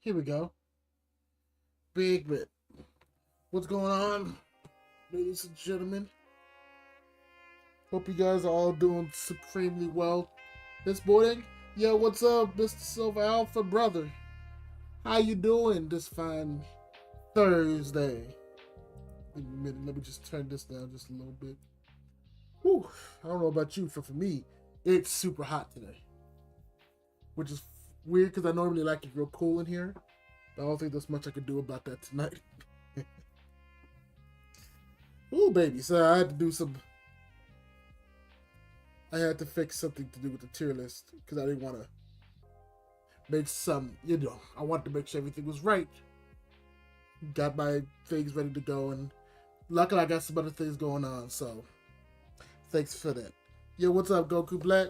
Here we go. Big bit. What's going on, ladies and gentlemen? Hope you guys are all doing supremely well this morning. Yo, what's up, Mr. Silver Alpha brother? How you doing this fine Thursday? In a minute, let me just turn this down just a little bit. Whew, I don't know about you, but for me, it's super hot today. Which is weird because I normally like it real cool in here. But I don't think there's much I could do about that tonight. Ooh, baby. So I had to fix something to do with the tier list because I didn't want to make I wanted to make sure everything was right. Got my things ready to go, and luckily I got some other things going on, so thanks for that. Yo, what's up, Goku Black?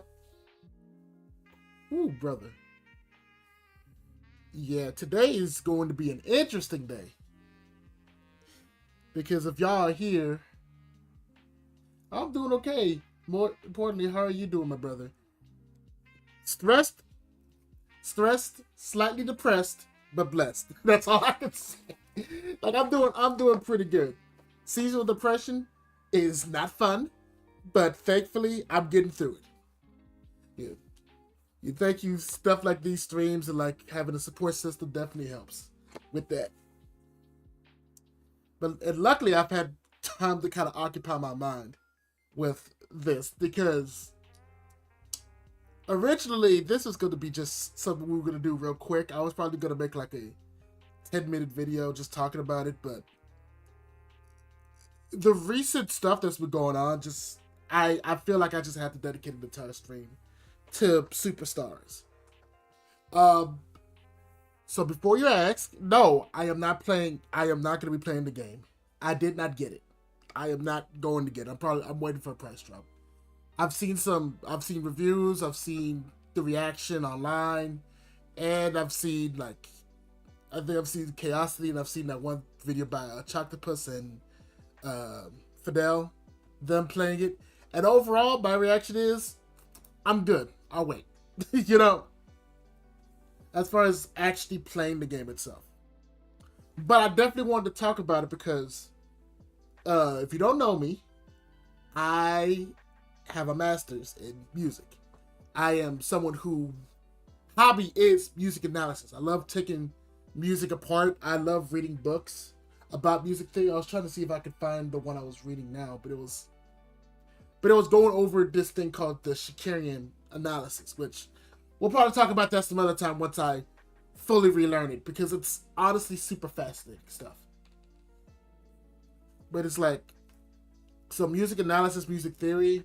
Ooh, brother. Yeah, today is going to be an interesting day. Because if y'all are here, I'm doing okay. More importantly, how are you doing, my brother? Stressed, slightly depressed, but blessed. That's all I can say. Like I'm doing pretty good. Seasonal depression is not fun, but thankfully I'm getting through it. Yeah. You thank you stuff like these streams and like having a support system definitely helps with that. And luckily I've had time to kind of occupy my mind with this because originally this was going to be just something we were going to do real quick. I was probably going to make like a 10-minute video just talking about it, but the recent stuff that's been going on, I feel like I just have to dedicate an entire stream to superstars. So before you ask, no, I am not going to be playing the game. I did not get it. I am not going to get it. I'm waiting for a price drop. I've seen reviews, I've seen the reaction online, and I've seen Chaosity, and I've seen that one video by Choctopus and Fidel, them playing it. And overall, my reaction is, I'm good. I'll wait. As far as actually playing the game itself. But I definitely wanted to talk about it because if you don't know me, I have a master's in music. I am someone who hobby is music analysis. I love taking music apart. I love reading books about music theory. I was trying to see if I could find the one I was reading now, but it was going over this thing called the Shakarian analysis, which we'll probably talk about that some other time once I fully relearn it, because it's honestly super fascinating stuff. But it's like, so music analysis, music theory,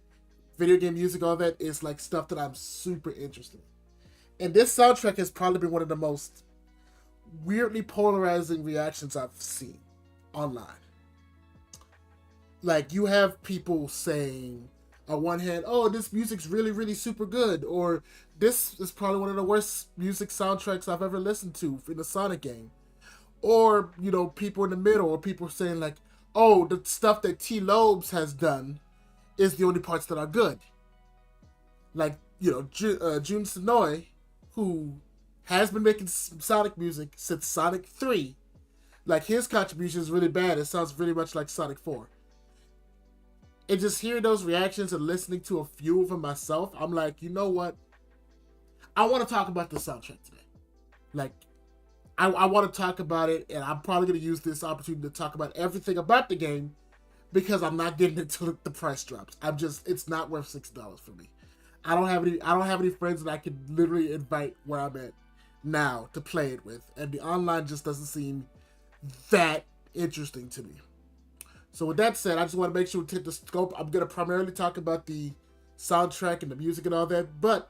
video game music, all that is like stuff that I'm super interested in. And this soundtrack has probably been one of the most weirdly polarizing reactions I've seen online. Like, you have people saying, on one hand, oh, this music's really, really super good, or this is probably one of the worst music soundtracks I've ever listened to in a Sonic game. Or, people in the middle, or people saying like, oh, the stuff that T. Lobes has done is the only parts that are good. Like, Jun Sonoy, who has been making Sonic music since Sonic 3, like, his contribution is really bad. It sounds really much like Sonic 4. And just hearing those reactions and listening to a few of them myself, I'm like, you know what? I want to talk about the soundtrack today. Like, I want to talk about it, and I'm probably going to use this opportunity to talk about everything about the game because I'm not getting it until the price drops. It's not worth $6 for me. I don't have any friends that I can literally invite where I'm at now to play it with, and the online just doesn't seem that interesting to me. So with that said, I just want to make sure we take the scope. I'm going to primarily talk about the soundtrack and the music and all that, but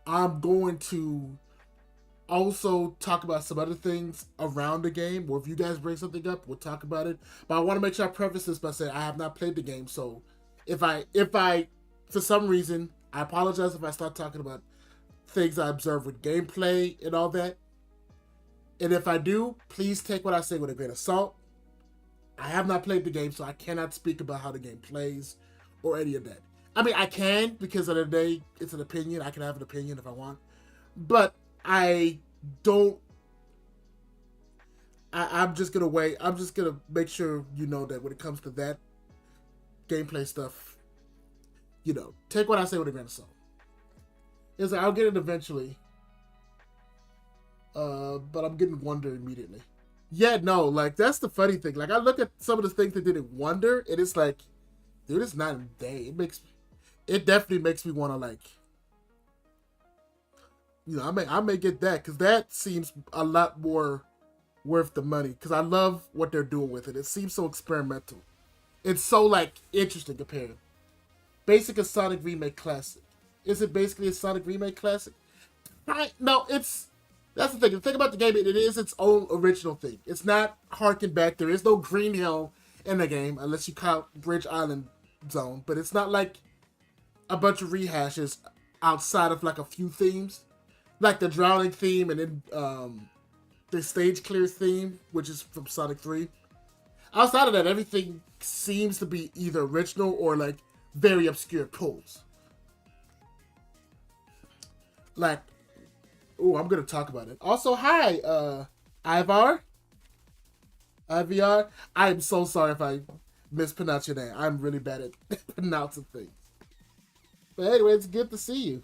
I'm going to also talk about some other things around the game, or if you guys bring something up, we'll talk about it. But I want to make sure I preface this by saying I have not played the game, so if I for some reason, I apologize if I start talking about things I observe with gameplay and all that. And if I do, please take what I say with a grain of salt. I have not played the game, so I cannot speak about how the game plays or any of that. I mean, I can, because at the end of the day, it's an opinion. I can have an opinion if I want. But I don't. I'm just gonna wait. I'm just gonna make sure you know that when it comes to that gameplay stuff, take what I say with a grain of salt. Is like I'll get it eventually, but I'm getting Wonder immediately. Yeah, no, like that's the funny thing. Like I look at some of the things that did it Wonder, and it's like, dude, it's not a day. It definitely makes me want to like, I may get that because that seems a lot more worth the money because I love what they're doing with it. It seems so experimental. It's so like interesting compared. Basic a Sonic Remake Classic. Is it basically a Sonic Remake Classic? No, it's that's the thing. The thing about the game, it is its own original thing. It's not harking back. There is no Green Hill in the game unless you count Bridge Island Zone. But it's not like a bunch of rehashes outside of like a few themes, like the drowning theme and then the stage clear theme, which is from Sonic 3. Outside of that, everything seems to be either original or like very obscure pulls. Like, oh, I'm gonna talk about it. Also, hi, Ivar. IVR. I am so sorry if I mispronounce your name. I'm really bad at pronouncing things. But anyway, it's good to see you.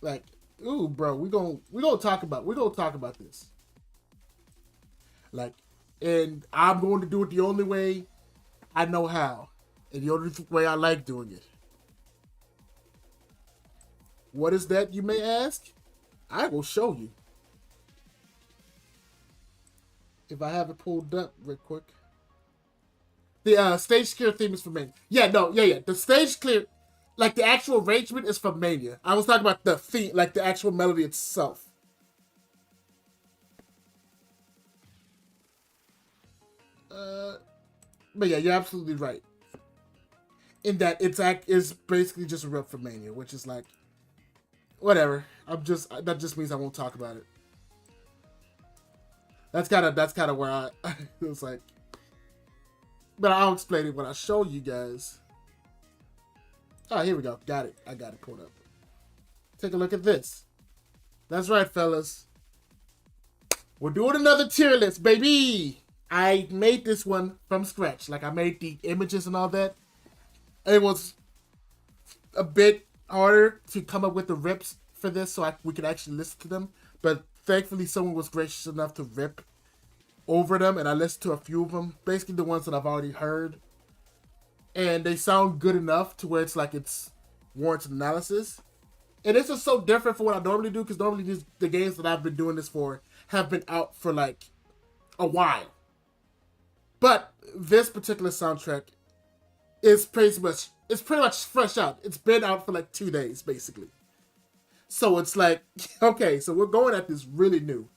Like, ooh, bro, we gonna talk about this. Like, and I'm going to do it the only way I know how, and the only way I like doing it. What is that, you may ask? I will show you. If I have it pulled up real quick. The stage clear theme is from Mania. Yeah, no, yeah. The stage clear, like the actual arrangement is from Mania. I was talking about the theme, like the actual melody itself. But yeah, you're absolutely right. In that is basically just a rep for Mania, which is like, whatever. That just means I won't talk about it. That's kind of where I it was like, but I'll explain it when I show you guys. Oh, here we go. Got it. I got it pulled up. Take a look at this. That's right, fellas. We're doing another tier list, baby. I made this one from scratch. Like I made the images and all that. It was a bit harder to come up with the rips for this so we could actually listen to them. But thankfully, someone was gracious enough to rip over them, and I listened to a few of them. Basically, the ones that I've already heard, and they sound good enough to where it's like it's warrants analysis. And this is so different from what I normally do because normally the games that I've been doing this for have been out for like a while. But this particular soundtrack is pretty much fresh out. It's been out for like 2 days, basically. So it's like, okay, so we're going at this really new.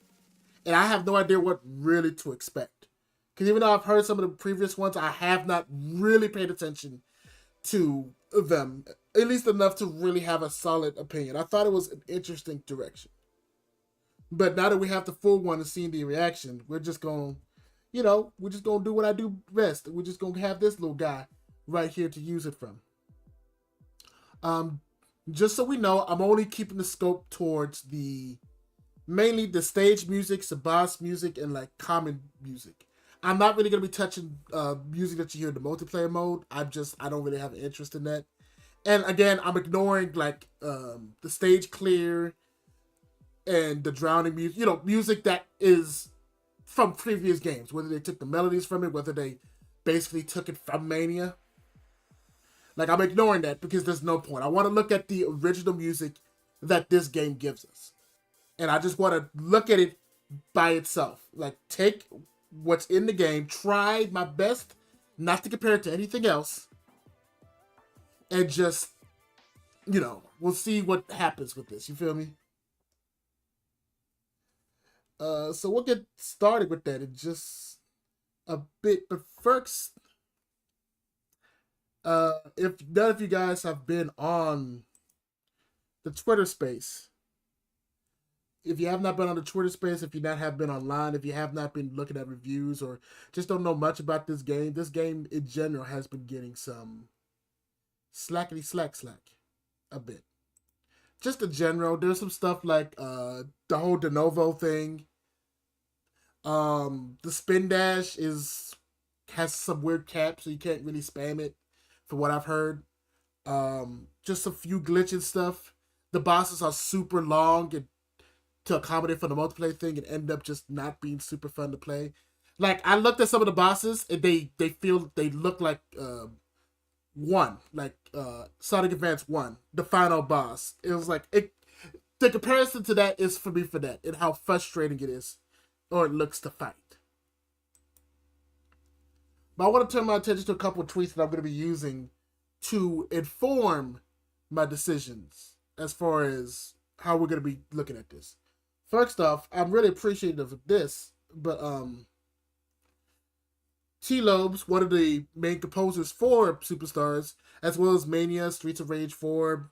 And I have no idea what really to expect. Because even though I've heard some of the previous ones, I have not really paid attention to them. At least enough to really have a solid opinion. I thought it was an interesting direction. But now that we have the full one and seeing the reaction, we're just going to do what I do best. We're just going to have this little guy right here to use it from. Just so we know, I'm only keeping the scope towards mainly the stage music, boss music, and like common music. I'm not really gonna be touching music that you hear in the multiplayer mode. I don't really have an interest in that. And again, I'm ignoring like the stage clear and the drowning music. Music that is from previous games. Whether they took the melodies from it, whether they basically took it from Mania. Like, I'm ignoring that because there's no point. I want to look at the original music that this game gives us. And I just want to look at it by itself. Like, take what's in the game, try my best not to compare it to anything else, and just, we'll see what happens with this. You feel me? So we'll get started with that in just a bit. But first, if none of you guys have been on the Twitter space, if you have not been on the Twitter space, if you not have been online, if you have not been looking at reviews or just don't know much about this game in general has been getting some slack a bit. just the general. There's some stuff like the whole de novo thing. The spin dash is has some weird cap, so you can't really spam it, from what I've heard. Just a few glitches stuff. The bosses are super long and to accommodate for the multiplayer thing and end up just not being super fun to play. Like I looked at some of the bosses and they look like one, like Sonic Advance 1, the final boss. It was like it the comparison to that is for me for that and how frustrating it is or it looks to fight. But I want to turn my attention to a couple of tweets that I'm going to be using to inform my decisions as far as how we're going to be looking at this. First off, I'm really appreciative of this, but T Lobes, one of the main composers for Superstars, as well as Mania, Streets of Rage 4,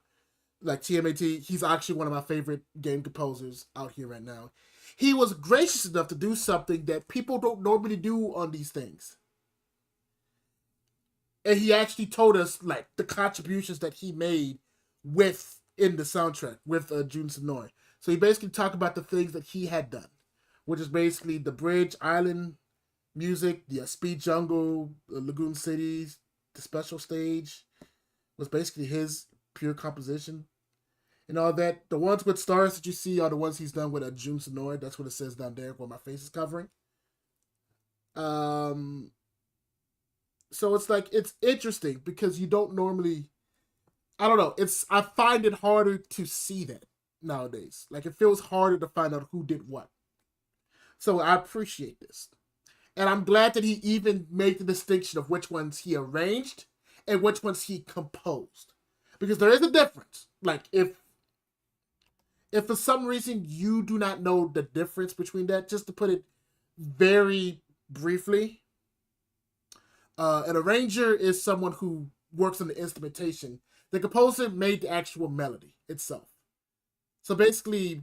like TMAT, he's actually one of my favorite game composers out here right now. He was gracious enough to do something that people don't normally do on these things. And he actually told us like the contributions that he made with in the soundtrack with Jun Sonoy. So he basically talked about the things that he had done, which is basically the bridge, island music, the Speed Jungle, Lagoon Cities, the special stage was basically his pure composition and all that. The ones with stars that you see are the ones he's done with Jun Sonoy. That's what it says down there where my face is covering. So it's like it's interesting because you don't normally I don't know, I find it harder to see that nowadays. Like it feels harder to find out who did what. So I appreciate this. And I'm glad that he even made the distinction of which ones he arranged and which ones he composed. Because there is a difference. Like if for some reason you do not know the difference between that, just to put it very briefly, an arranger is someone who works on the instrumentation. The composer made the actual melody itself. So basically,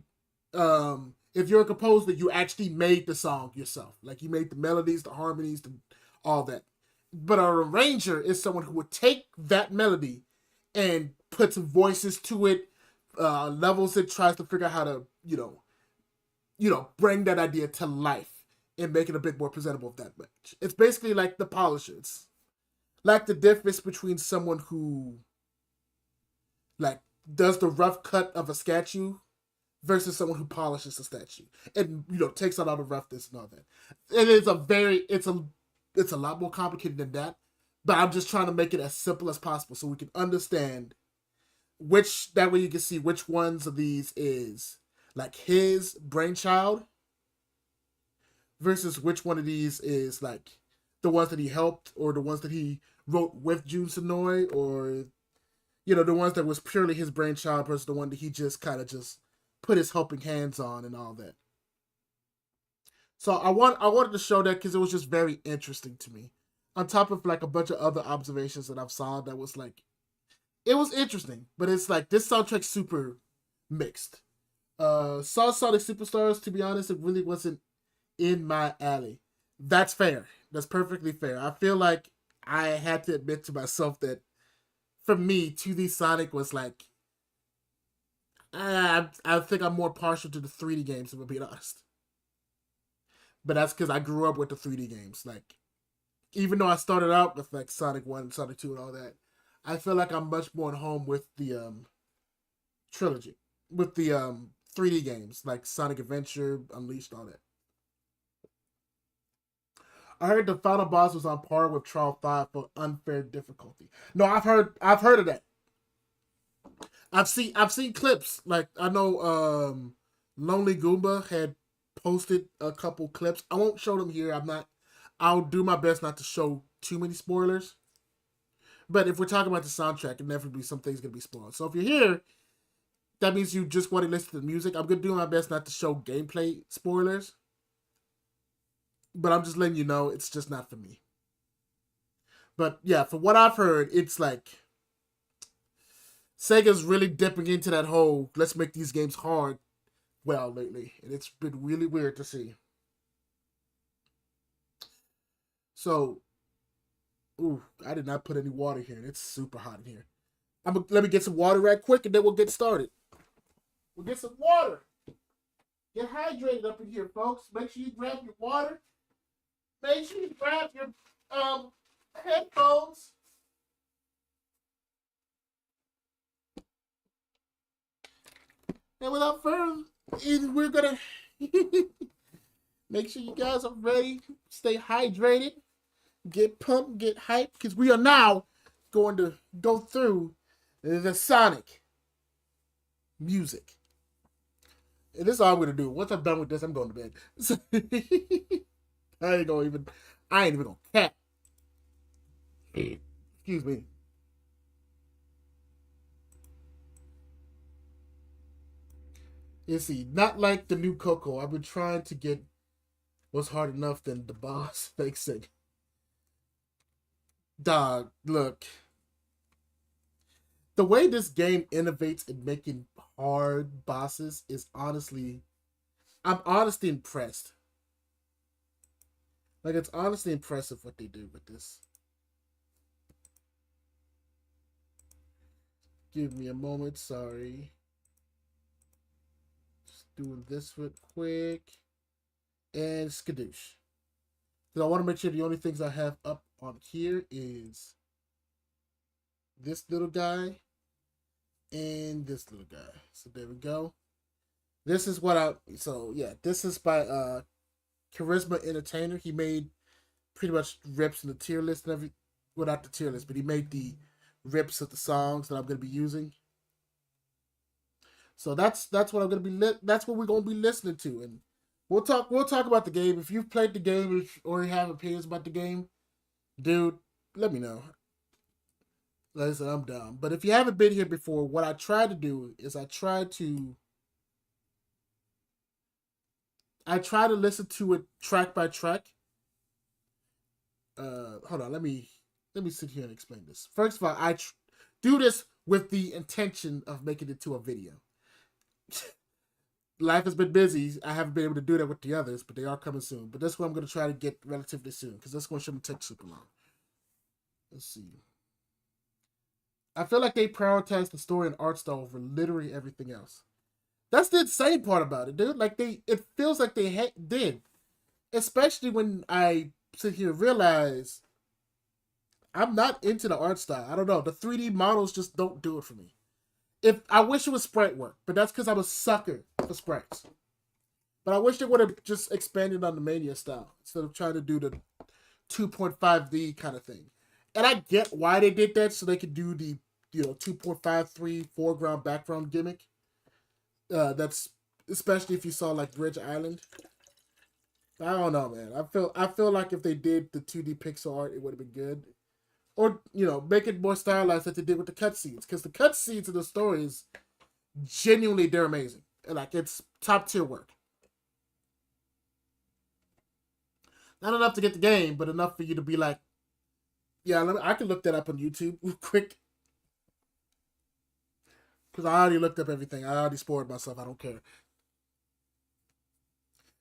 if you're a composer, you actually made the song yourself. Like you made the melodies, the harmonies, all that. But an arranger is someone who would take that melody and puts voices to it, levels it, tries to figure out how to, bring that idea to life and make it a bit more presentable that much. It's basically like the polisher. It's like the difference between someone who like does the rough cut of a statue versus someone who polishes a statue and takes out all the roughness and all that. It is it's a lot more complicated than that, but I'm just trying to make it as simple as possible so we can understand that way you can see which ones of these is like his brainchild versus which one of these is like the ones that he helped or the ones that he wrote with Jun Sonoy or the ones that was purely his brainchild versus the one that he just kind of just put his helping hands on and all that. So I wanted to show that because it was just very interesting to me. On top of like a bunch of other observations that I've saw that was like it was interesting, but it's like this soundtrack's super mixed. Saw Sonic Superstars, to be honest, it really wasn't in my alley. That's fair. That's perfectly fair. I feel like I had to admit to myself that for me, 2D Sonic was like I think I'm more partial to the 3D games, if I'm being honest. But that's because I grew up with the 3D games. Like, even though I started out with like Sonic 1, Sonic 2, and all that, I feel like I'm much more at home with the trilogy, with the 3D games like Sonic Adventure, Unleashed, all that. I heard the final boss was on par with Trial 5 for unfair difficulty. No, I've heard of that. I've seen clips. Like I know Lonely Goomba had posted a couple clips. I won't show them here. I'll do my best not to show too many spoilers. But if we're talking about the soundtrack, inevitably some things gonna be spoiled. So if you're here, that means you just want to listen to the music. I'm gonna do my best not to show gameplay spoilers. But I'm just letting you know it's just not for me. But yeah, from what I've heard, it's like Sega's really dipping into that whole let's make these games hard well lately. And it's been really weird to see. So, ooh, I did not put any water here. It's super hot in here. Let me get some water right quick and then we'll get started. We'll get some water. Get hydrated up in here, folks. Make sure you grab your water. Make sure you grab your headphones. And without further ado, we're gonna make sure you guys are ready. Stay hydrated. Get pumped. Get hyped. Because we are now going to go through the Sonic music. And this is all I'm gonna do. Once I'm done with this, I'm going to bed. So, I ain't even gonna cap. Excuse me. You see, not like the new Coco. I've been trying to get what's hard enough than the boss makes it. Dog, look. The way this game innovates in making hard bosses is honestly, I'm honestly impressed. Like, it's honestly impressive what they do with this. Give me a moment, sorry. Just doing this real quick. And skadoosh. Because I want to make sure the only things I have up on here is this little guy and this little guy. So there we go. This is what this is by Charisma Entertainer. He made pretty much rips in the tier list and every, well, not the tier list, but he made the rips of the songs that I'm going to be using. So that's what I'm going to be that's what we're going to be listening to, and we'll talk about the game. If you've played the game or you have opinions about the game, dude, let me know. Like I said, I'm down. But if you haven't been here before, what I try to do is I try to listen to it track by track. Hold on, let me sit here and explain this. First of all, I do this with the intention of making it to a video. Life has been busy. I haven't been able to do that with the others, but they are coming soon. But this one I'm going to try to get relatively soon, because this one shouldn't take super long. Let's see. I feel like they prioritize the story and art style over literally everything else. That's the insane part about it, dude. Like, it feels like they did. Especially when I sit here and realize I'm not into the art style. I don't know. The 3D models just don't do it for me. If I wish it was sprite work, but that's because I'm a sucker for sprites. But I wish they would have just expanded on the Mania style instead of trying to do the 2.5D kind of thing. And I get why they did that, so they could do the 2.53 foreground background gimmick. That's especially if you saw like Bridge Island. I don't know, man. I feel like if they did the 2D pixel art, it would have been good. Or, make it more stylized like they did with the cutscenes. Because the cutscenes of the stories, genuinely, they're amazing. And, like, it's top tier work. Not enough to get the game, but enough for you to be like, yeah, I can look that up on YouTube real quick. Because I already looked up everything. I already spoiled myself. I don't care.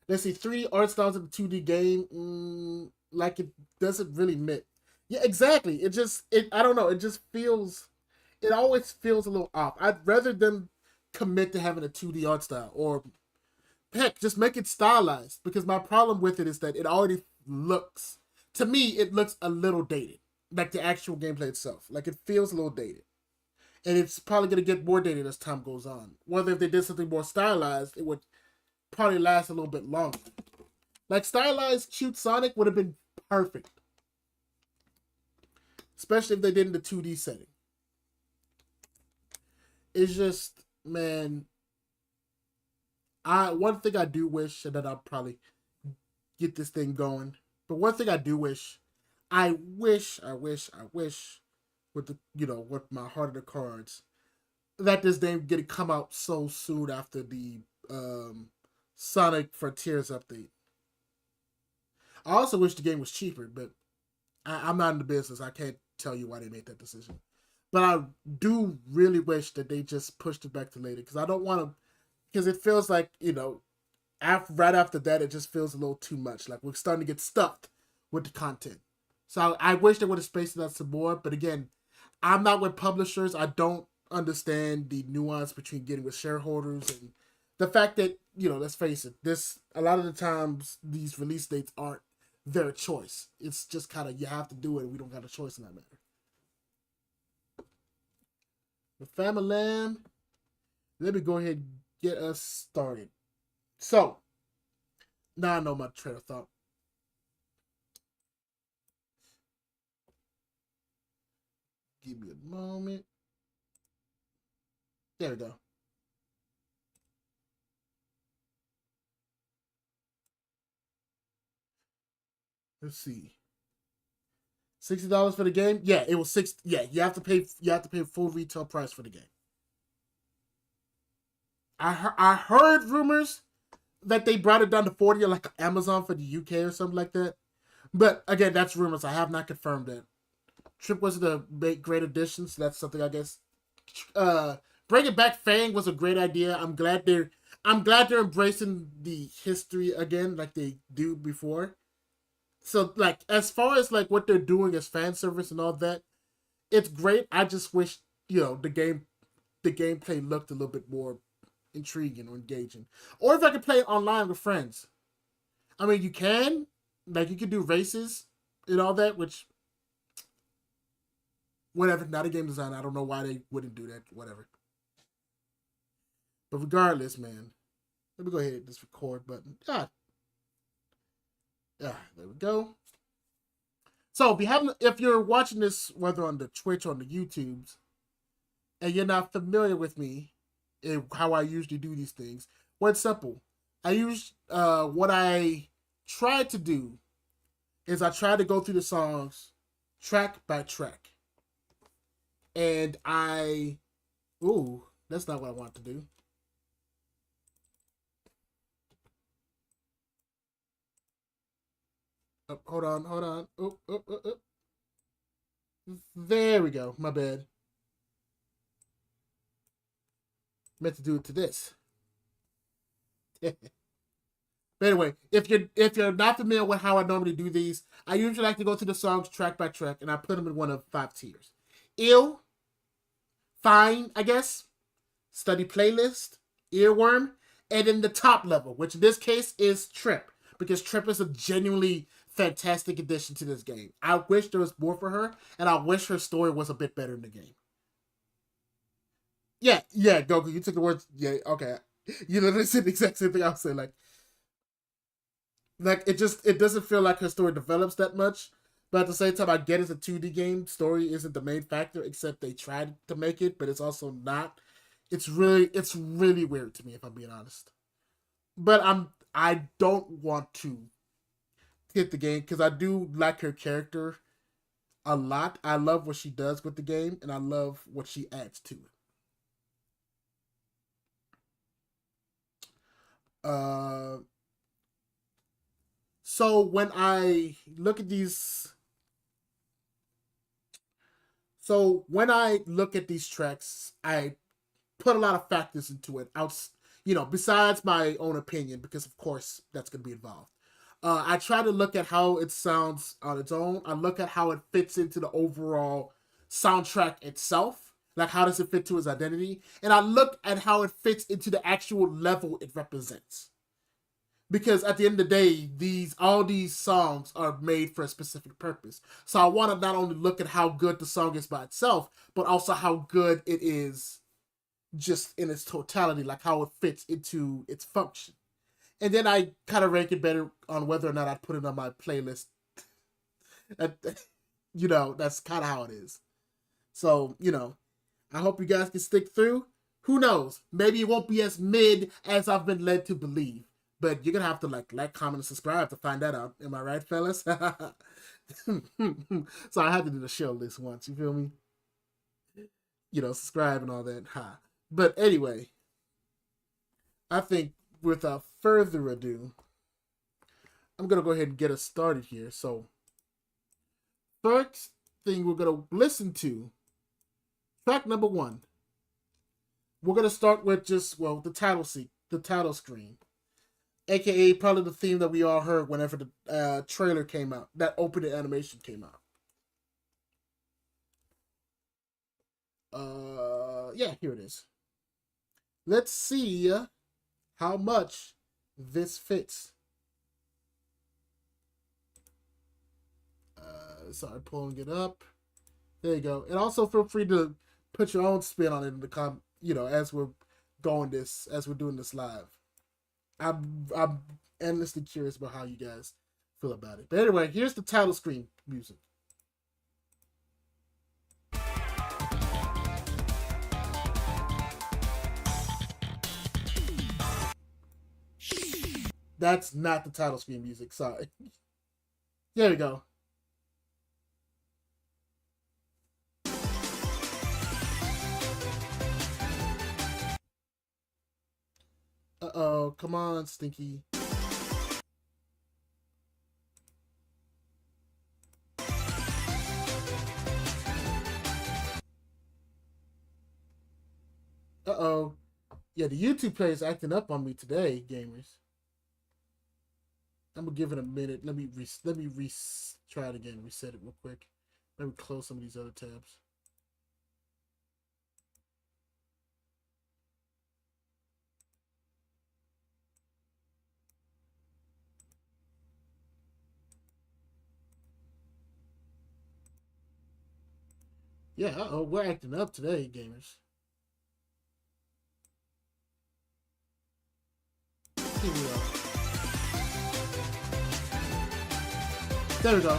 Let's see, 3D art styles in the 2D game, like it doesn't really fit. Yeah, exactly. I don't know. It always feels a little off. I'd rather them commit to having a 2D art style, or heck, just make it stylized. Because my problem with it is that it already looks, to me, it looks a little dated. Like the actual gameplay itself. Like, it feels a little dated. And it's probably going to get more dated as time goes on. Whether if they did something more stylized, it would probably last a little bit longer. Like, stylized cute Sonic would have been perfect. Especially if they did in the 2D setting. It's just, man, one thing I do wish, and then I'll probably get this thing going. But one thing I do wish, I wish with the with my heart of the cards, that this game get to come out so soon after the Sonic Frontiers update. I also wish the game was cheaper, but I'm not in the business. I can't tell you why they made that decision. But I do really wish that they just pushed it back to later, because I don't want to, because it feels like, right after that, it just feels a little too much. Like, we're starting to get stuffed with the content. So I wish they would have spaced it out some more. But again, I'm not with publishers. I don't understand the nuance between getting with shareholders and the fact that, let's face it, this a lot of the times these release dates aren't their choice. It's just kind of you have to do it. We don't got a choice in that matter. The family, let me go ahead and get us started. So now I know my train of thought. Give me a moment. There we go. Let's see. $60 for the game? Yeah, it was six. Yeah, you have to pay. You have to pay full retail price for the game. I heard rumors that they brought it down to 40, like Amazon for the UK or something like that. But again, that's rumors. I have not confirmed that. Trip was a great addition, so that's something I guess. Bringing back Fang was a great idea. I'm glad they're embracing the history again, like they do before. So like as far as like what they're doing as fan service and all that, it's great. I just wish the gameplay looked a little bit more intriguing or engaging, or if I could play it online with friends. I mean, you can like you can do races and all that, which whatever. Not a game design. I don't know why they wouldn't do that. Whatever. But regardless, man, let me go ahead and hit this record button. There we go. So if you're watching this, whether on the Twitch or on the YouTubes, and you're not familiar with me and how I usually do these things, well, it's simple. What I try to do is I try to go through the songs track by track, and that's not what I want to do. Oh, hold on. Oh. There we go. My bad. Meant to do it to this. But anyway, if you're not familiar with how I normally do these, I usually like to go to the songs track by track, and I put them in one of 5 tiers: ill, fine, I guess, study playlist, earworm, and then the top level, which in this case is Trip, because Trip is a genuinely fantastic addition to this game. I wish there was more for her, and I wish her story was a bit better in the game. Yeah, Goku, you took the words. Yeah, okay. You literally said the exact same thing I was saying. Like it doesn't feel like her story develops that much. But at the same time, I get it's a 2D game. Story isn't the main factor, except they tried to make it, but it's also not. It's really weird to me, if I'm being honest. But I don't want to hit the game because I do like her character a lot. I love what she does with the game, and I love what she adds to it. Uh, so when I look at these, tracks, I put a lot of factors into it. Besides my own opinion, because of course that's going to be involved. I try to look at how it sounds on its own. I look at how it fits into the overall soundtrack itself. Like, how does it fit to its identity? And I look at how it fits into the actual level it represents. Because at the end of the day, all these songs are made for a specific purpose. So I want to not only look at how good the song is by itself, but also how good it is just in its totality, like how it fits into its function. And then I kind of rank it better on whether or not I put it on my playlist. That's kind of how it is. So, I hope you guys can stick through. Who knows? Maybe it won't be as mid as I've been led to believe. But you're going to have to like, comment, and subscribe to find that out. Am I right, fellas? So I had to do the show list once. You feel me? Subscribe and all that. Ha. But anyway, I think without further ado, I'm going to go ahead and get us started here. So, first thing we're going to listen to, track number 1. We're going to start with the title screen, aka probably the theme that we all heard whenever the trailer came out, that opening animation came out. Yeah, here it is. Let's see how much this fits. Sorry, pulling it up. There you go. And also feel free to put your own spin on it in the as we're as we're doing this live. I'm endlessly curious about how you guys feel about it. But anyway, here's the title screen music. That's not the title screen music. Sorry. There we go. Uh-oh. Come on, Stinky. Uh-oh. Yeah, the YouTube player is acting up on me today, gamers. I'm gonna give it a minute. Let me try it again. Reset it real quick. Let me close some of these other tabs. Yeah, uh-oh, we're acting up today, gamers. Here we are. There we go.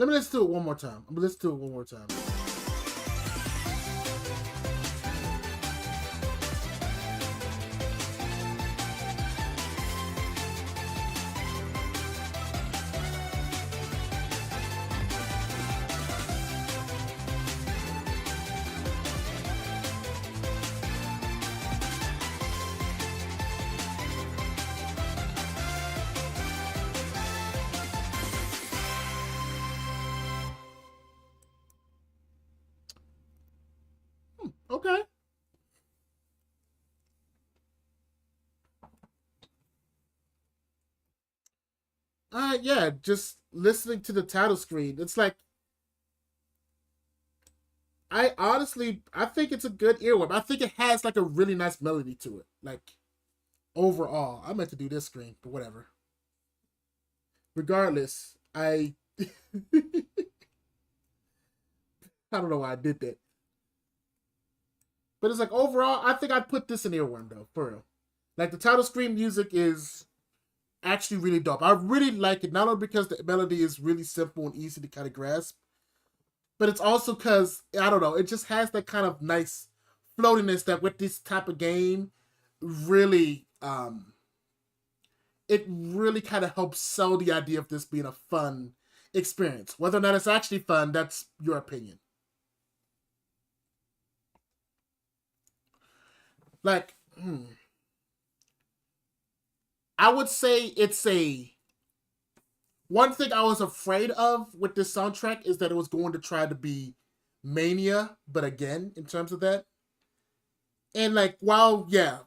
Let's do it one more time. Let's do it one more time. Okay. Yeah, just listening to the title screen. It's like I think it's a good earworm. I think it has like a really nice melody to it. Like overall, I meant to do this screen, but whatever. Regardless, I I don't know why I did that. But it's like overall, I think I'd put this in earworm though, for real. Like the title screen music is actually really dope. I really like it, not only because the melody is really simple and easy to kind of grasp, but it's also because I don't know, it just has that kind of nice floatiness that with this type of game really it really kind of helps sell the idea of this being a fun experience. Whether or not it's actually fun, that's your opinion. Like, I would say it's a one thing I was afraid of with this soundtrack is that it was going to try to be Mania, but again, in terms of that. And like, while yeah,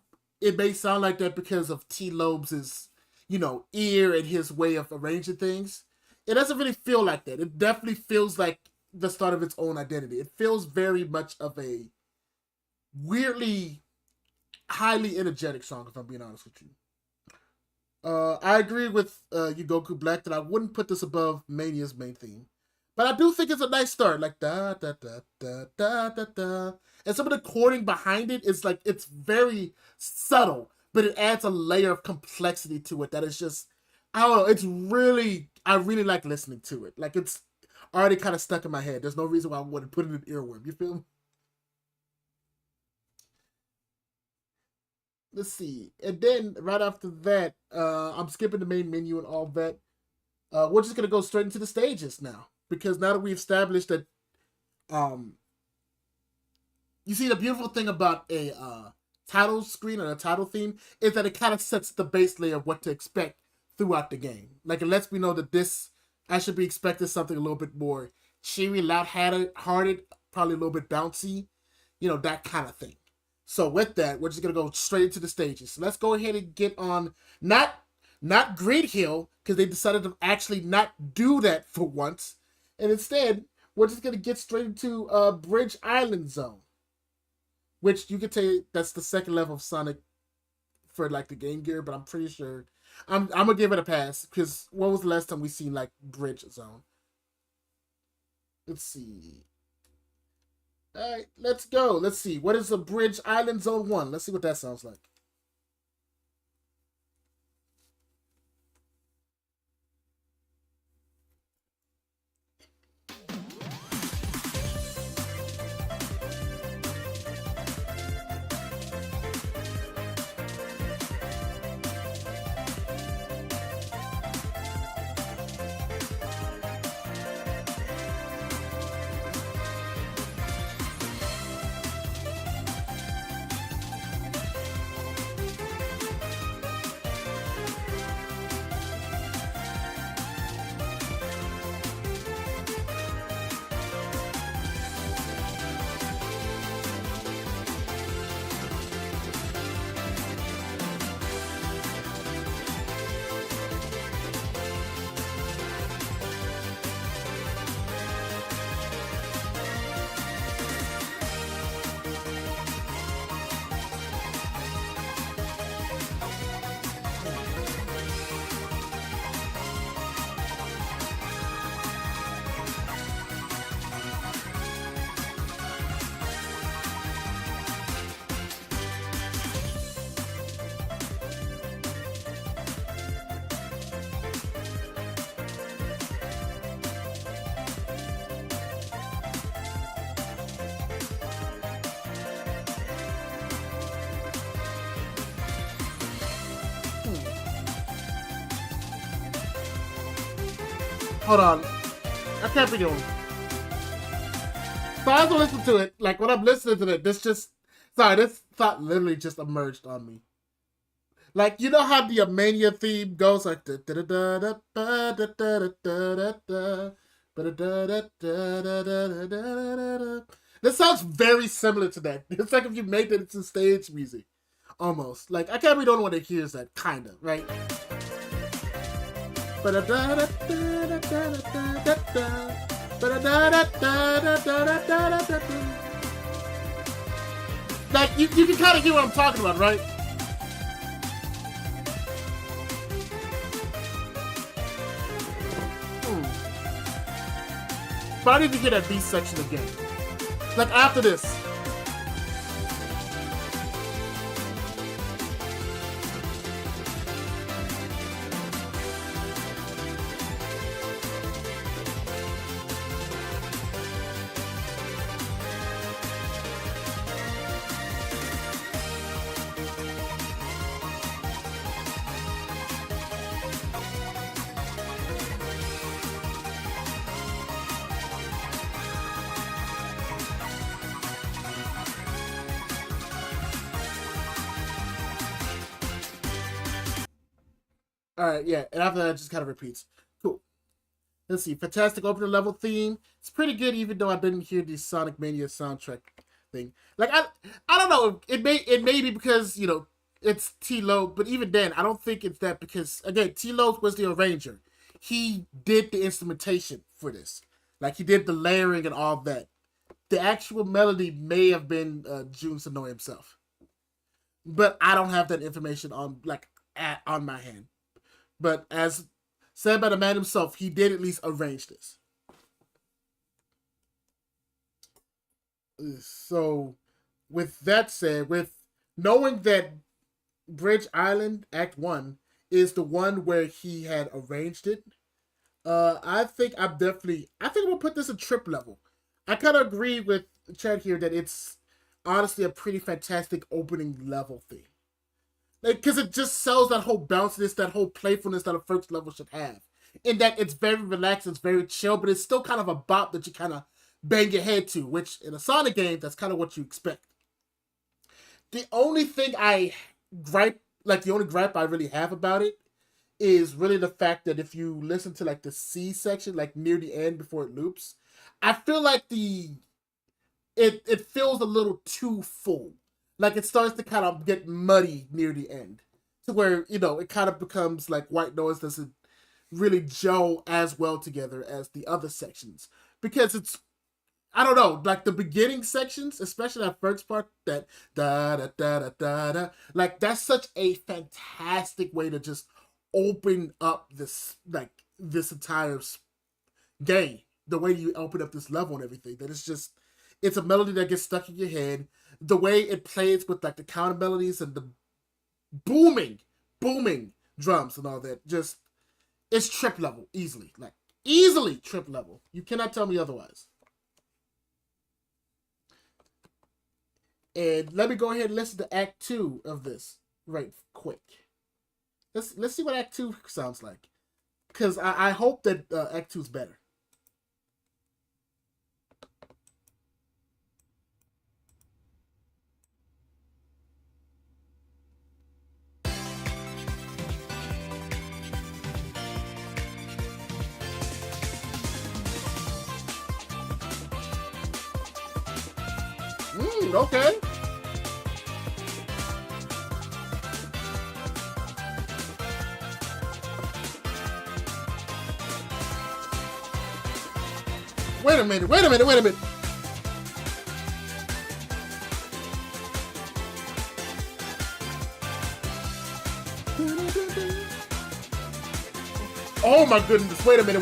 it may sound like that because of T. Lobes' ear and his way of arranging things. It doesn't really feel like that. It definitely feels like the start of its own identity. It feels very much of a weirdly highly energetic song, if I'm being honest with you. I agree with you, Goku Black, that I wouldn't put this above Mania's main theme. But I do think it's a nice start, like da da da da da da da. And some of the chording behind it is like it's very subtle, but it adds a layer of complexity to it that is just I don't know, it's really I really like listening to it. Like it's already kind of stuck in my head. There's no reason why I wouldn't put it in an earworm. You feel me? Let's see. And then right after that, I'm skipping the main menu and all that. We're just gonna go straight into the stages now. Because now that we've established that um you see the beautiful thing about a title screen or the title theme is that it kind of sets the base layer of what to expect throughout the game. Like it lets me know that this I should be expecting something a little bit more cheery, loud-hearted, probably a little bit bouncy, that kind of thing. So with that, we're just gonna go straight into the stages. So let's go ahead and get on not Grid Hill because they decided to actually not do that for once, and instead we're just gonna get straight into Bridge Island Zone, which you could say that's the second level of Sonic for like the Game Gear, but I'm pretty sure I'm gonna give it a pass because when was the last time we seen like Bridge Zone? Let's see. All right, let's go. Let's see. What is a Bridge Island Zone 1? Let's see what that sounds like. Hold on. I can't be doing. So I have to listen to it. Like when I'm listening to it, this thought literally just emerged on me. Like you know how the Mania theme goes like this sounds very similar to that. It's like if you made it into stage music. Almost. Like I can't be the only one that hears that, kinda, right? Like you can kind of hear what I'm talking about, right? But I need to hear that beat section again. Like after this. Alright, yeah, and after that, it just kind of repeats. Cool. Let's see. Fantastic opening level theme. It's pretty good, even though I didn't hear the Sonic Mania soundtrack thing. Like, I don't know. It may be because, it's T-Lo, but even then, I don't think it's that because, again, T-Lo was the arranger. He did the instrumentation for this. Like, he did the layering and all that. The actual melody may have been Jun Senoue himself. But I don't have that information on my hand. But as said by the man himself, he did at least arrange this. So, with that said, with knowing that Bridge Island Act 1 is the one where he had arranged it, I think I'm gonna put this in trip level. I kind of agree with Chad here that it's honestly a pretty fantastic opening level theme. Because it just sells that whole bounciness, that whole playfulness that a first level should have. In that it's very relaxed, it's very chill, but it's still kind of a bop that you kind of bang your head to, which in a Sonic game, that's kind of what you expect. The only thing I gripe, like the only gripe I really have about it, is really the fact that if you listen to like the C section, like near the end before it loops, I feel like it feels a little too full. Like it starts to kind of get muddy near the end, to where it kind of becomes like white noise doesn't really gel as well together as the other sections, because it's, I don't know, like the beginning sections, especially that first part, that da da da da da da, like that's such a fantastic way to just open up this entire game. The way you open up this level and everything, that it's a melody that gets stuck in your head. The way it plays with like the counter melodies and the booming, booming drums and all that, just it's trip level easily, like easily trip level. You cannot tell me otherwise. And let me go ahead and listen to Act 2 of this right quick. Let's see what Act 2 sounds like, because I hope that Act 2 is better. Okay. Wait a minute. Oh my goodness. Wait a minute.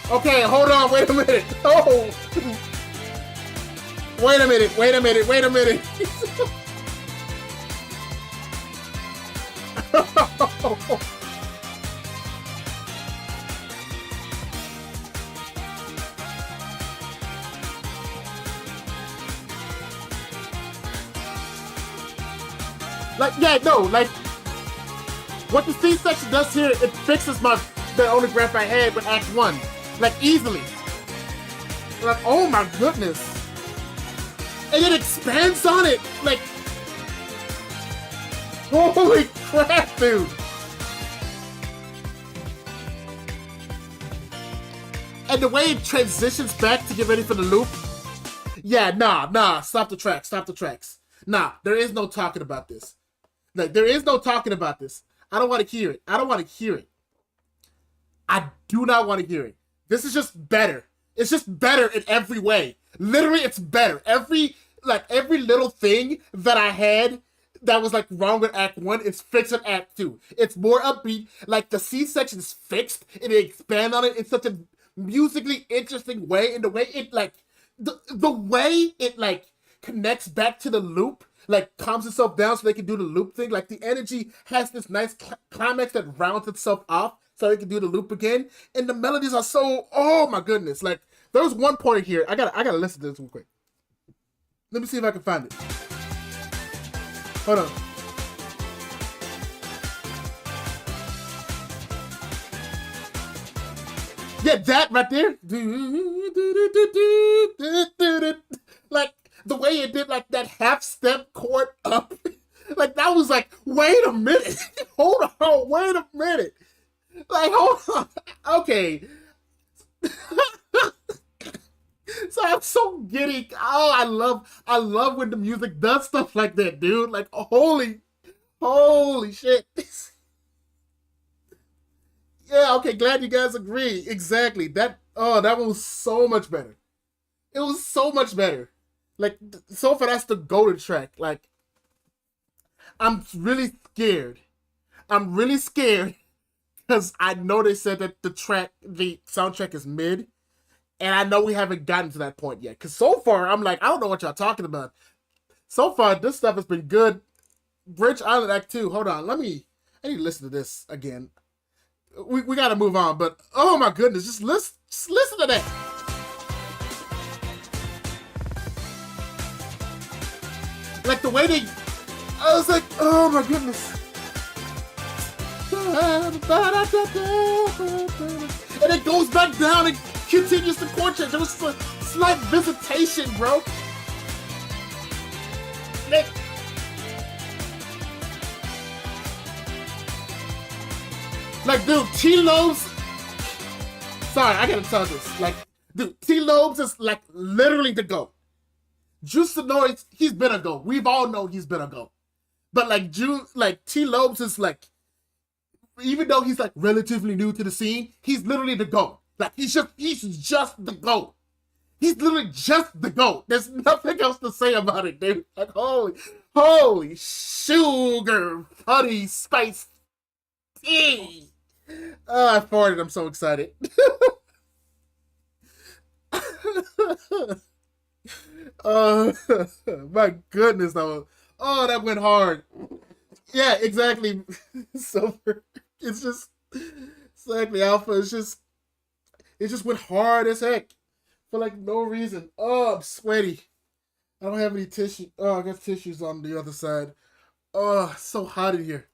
Okay, hold on. Wait a minute. Oh. Wait a minute. What the C section does here, it fixes the only graph I had with Act 1. Like, easily. Like, oh my goodness. And it expands on it. Like, holy crap, dude. And the way it transitions back to get ready for the loop. Yeah, nah, stop the tracks. Nah, there is no talking about this. Like, there is no talking about this. I don't want to hear it. I do not want to hear it. This is just better. It's just better in every way. Literally, it's better. Every little thing that I had that was like wrong with Act 1 is fixed in Act 2. It's more upbeat. Like the C section is fixed and they expand on it in such a musically interesting way. And the way it like the way it like connects back to the loop, like calms itself down so they can do the loop thing. Like the energy has this nice climax that rounds itself off so they can do the loop again. And the melodies are so, oh my goodness. Like there was one point here. I gotta listen to this real quick. Let me see if I can find it. Hold on. Yeah, that right there. Like the way it did like that half step chord up. Like that was like, wait a minute. Hold on, wait a minute. Like, hold on. Okay. So I'm so giddy. Oh, I love when the music does stuff like that, dude. Like, holy shit. Yeah, okay, glad you guys agree. Exactly. That one was so much better. It was so much better. Like, so far that's the golden track. Like, I'm really scared. Because I know they said that the soundtrack is mid. And I know we haven't gotten to that point yet. Because so far, I'm like, I don't know what y'all talking about. So far, this stuff has been good. Bridge Island Act 2. Hold on. I need to listen to this again. We got to move on. But, oh my goodness. Just listen to that. Like the way I was like, oh my goodness. And it goes back down and continues the chord change. There was a slight visitation, bro. Like, dude, T-Lobes. Sorry, I gotta tell this. Like, dude, T-Lobes is like literally the GOAT. Juice the Noise, he's been a GOAT. We've all known he's been a GOAT. But like T-Lobes is like, even though he's like relatively new to the scene, he's literally the GOAT. Like he's just the GOAT. He's literally just the GOAT. There's nothing else to say about it, dude. Like holy sugar, honey, spice tea. I farted. I'm so excited. uh, my goodness, that went hard. Yeah, exactly. Silver. It's just exactly Alpha. It just went hard as heck for like no reason. Oh, I'm sweaty. I don't have any tissue. Oh, I got tissues on the other side. Oh, it's so hot in here.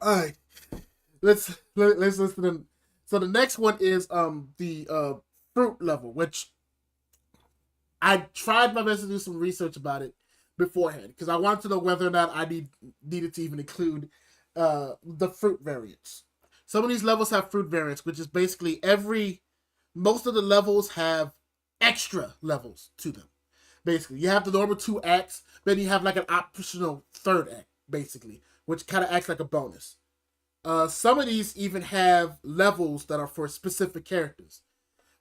All right, let's listen to them. So the next one is the fruit level, which I tried my best to do some research about it beforehand because I wanted to know whether or not needed to even include the fruit variants. Some of these levels have fruit variants, which is basically most of the levels have extra levels to them. Basically, you have the normal 2 acts, then you have like an optional 3rd act, basically, which kind of acts like a bonus. Some of these even have levels that are for specific characters.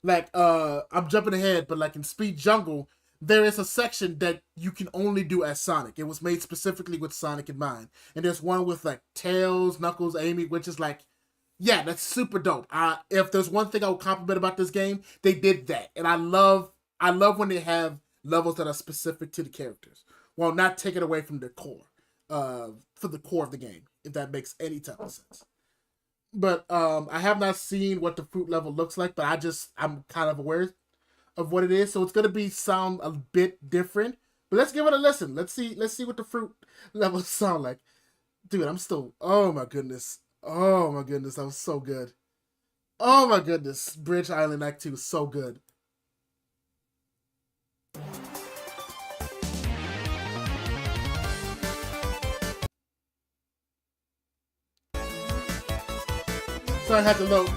Like, I'm jumping ahead, but like in Speed Jungle, there is a section that you can only do as Sonic. It was made specifically with Sonic in mind. And there's one with like Tails, Knuckles, Amy, which is like, yeah, that's super dope. If there's one thing I would compliment about this game, they did that. And I love when they have levels that are specific to the characters, while not taking away from their core, for the core of the game, if that makes any type of sense. But I have not seen what the fruit level looks like, but I'm kind of aware of what it is, so it's gonna sound a bit different. But let's give it a listen. Let's see what the fruit levels sound like. Dude, I'm still. Oh my goodness. Oh my goodness, that was so good. Oh my goodness, Bridge Island Act 2 is so good. So I had to load.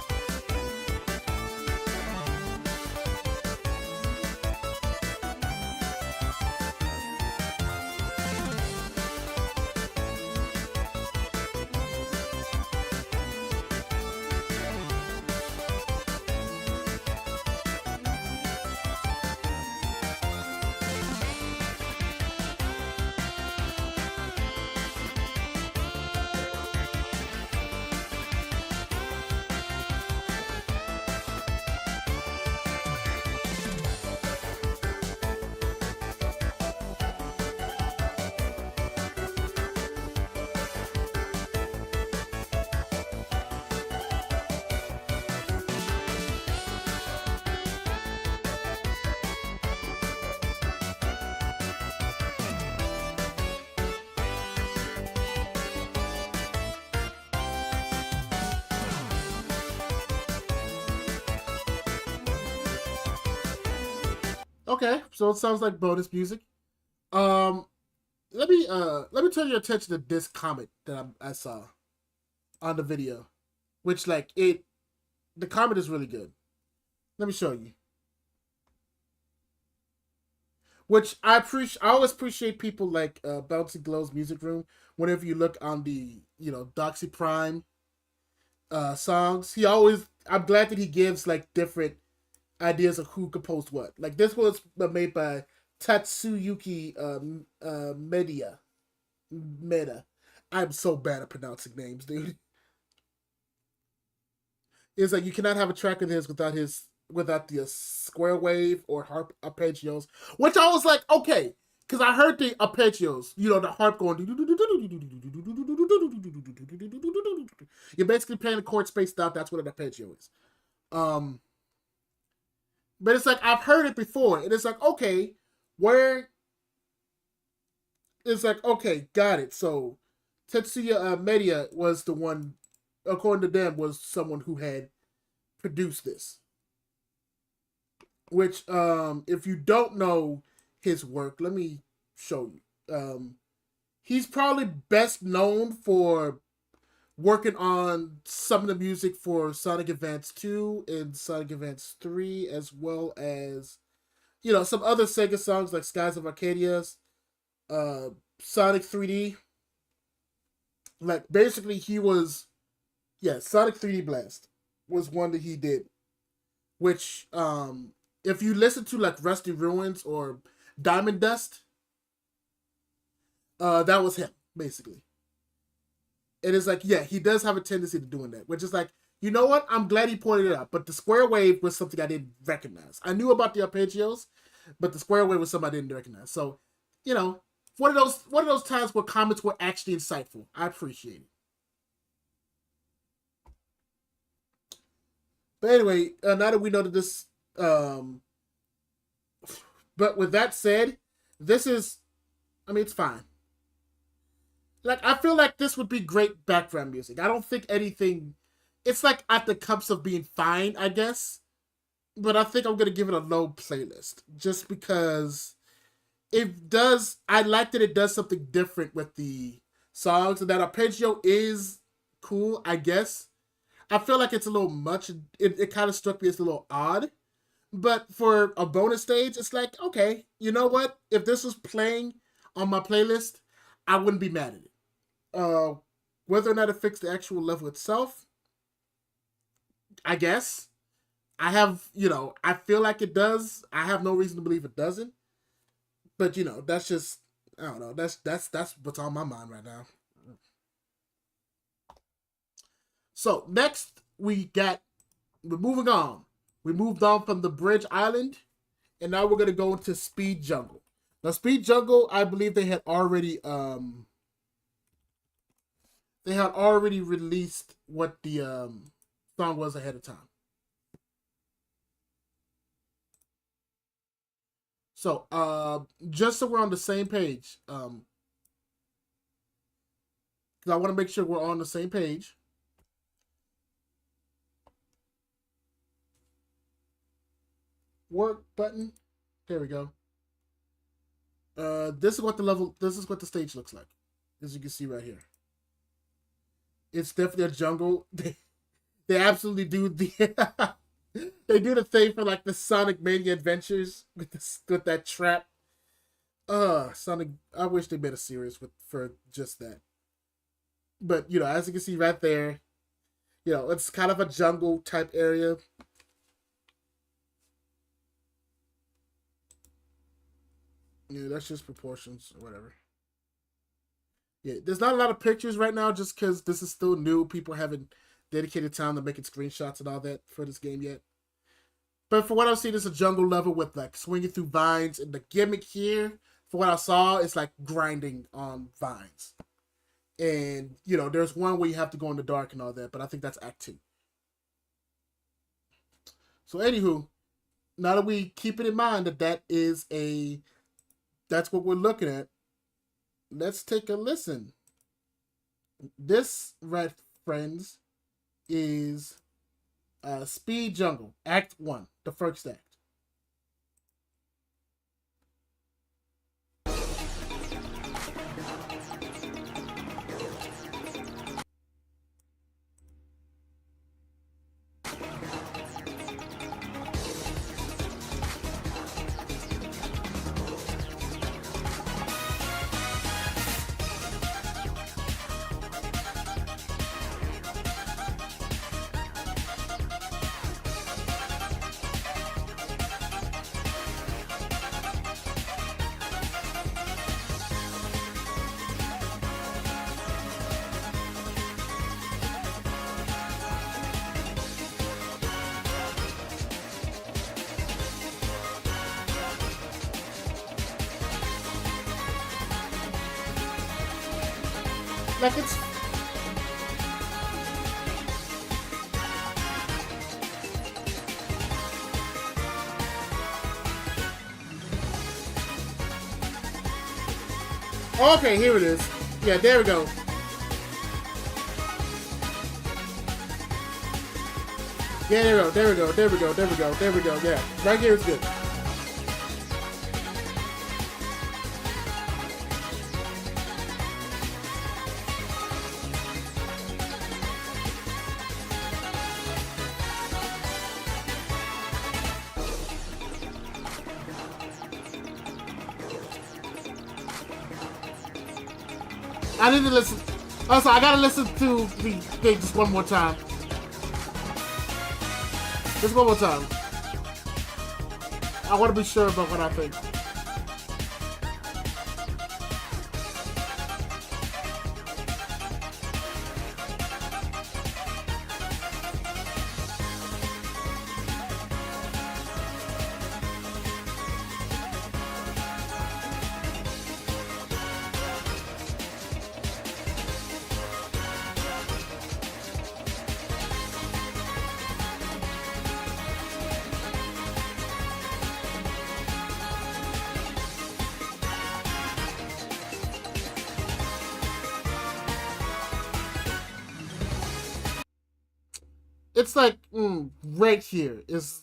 Okay, so it sounds like bonus music. Um, let me turn your attention to this comment that I saw on the video, which the comment is really good. Let me show you. Which I appreciate. I always appreciate people like Bouncy Glow's music room. Whenever you look on the Doxy Prime songs, I'm glad that he gives like different ideas of who composed what. Like this was made by Tatsuyuki Media. Meta. I'm so bad at pronouncing names, dude. It's like you cannot have a track of his without the square wave or harp arpeggios, which I was like, okay, because I heard the arpeggios, the harp going. You're basically playing a chord spaced out. That's what an arpeggio is. Um, but it's like I've heard it before, and it's like okay, where it's like okay, got it. So Tetsuya Media was the one, according to them, was someone who had produced this. Which, if you don't know, his work. Let me show you. He's probably best known for working on some of the music for Sonic Advance 2 and Sonic Advance 3, as well as, some other Sega songs like Skies of Arcadia, uh, Sonic 3D. Like, basically, Sonic 3D Blast was one that he did, which, if you listen to, like, Rusty Ruins or Diamond Dust, that was him, basically. And it's like, yeah, he does have a tendency to doing that, which is like, you know what? I'm glad he pointed it out. But the square wave was something I didn't recognize. I knew about the arpeggios, but the square wave was something I didn't recognize. So, one of those times where comments were actually insightful. I appreciate it. But anyway, now that we know that this, but with that said, this is, it's fine. Like, I feel like this would be great background music. I don't think anything, it's like at the cups of being fine, I guess. But I think I'm going to give it a low playlist. Just because I like that it does something different with the songs. And that arpeggio is cool, I guess. I feel like it's a little much. It kind of struck me as a little odd. But for a bonus stage, it's like, okay, you know what? If this was playing on my playlist, I wouldn't be mad at it. Whether or not it fixed the actual level itself, I guess. I feel like it does. I have no reason to believe it doesn't. But that's just, I don't know. That's what's on my mind right now. So next we're moving on. We moved on from the Bridge Island, and now we're gonna go into Speed Jungle. Now, Speed Jungle, I believe they had already released what the song was ahead of time. So, just so we're on the same page, because I want to make sure we're on the same page. Work button. There we go. This is what the stage looks like, as you can see right here. It's definitely a jungle. They absolutely do they do the thing for like the Sonic Mania Adventures with that trap. Sonic. I wish they made a series for just that. But as you can see right there, it's kind of a jungle type area. Yeah, that's just proportions or whatever. Yeah, there's not a lot of pictures right now just because this is still new. People haven't dedicated time to making screenshots and all that for this game yet. But for what I've seen, it's a jungle level with like swinging through vines. And the gimmick here, for what I saw, is like grinding on vines. And, there's one where you have to go in the dark and all that. But I think that's Act 2. So anywho, now that we keep it in mind that's what we're looking at, let's take a listen. This, right, friends, is Speed Jungle, Act 1, the first act. Like it's okay, here it is. Yeah, there we go. Yeah, there we go. Yeah, right here is good. I need to listen. Also, I gotta listen to the thing just one more time. Just one more time. I want to be sure about what I think. It's like right here is.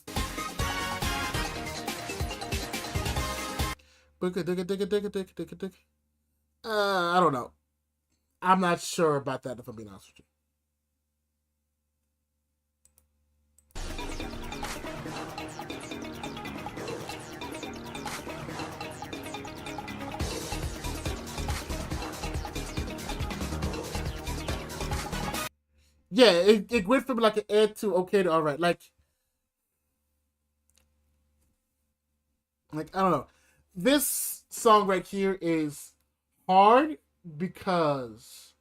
I don't know. I'm not sure about that if I'm being honest with you. Yeah, it went from like an ed to okay to all right. Like I don't know. This song right here is hard because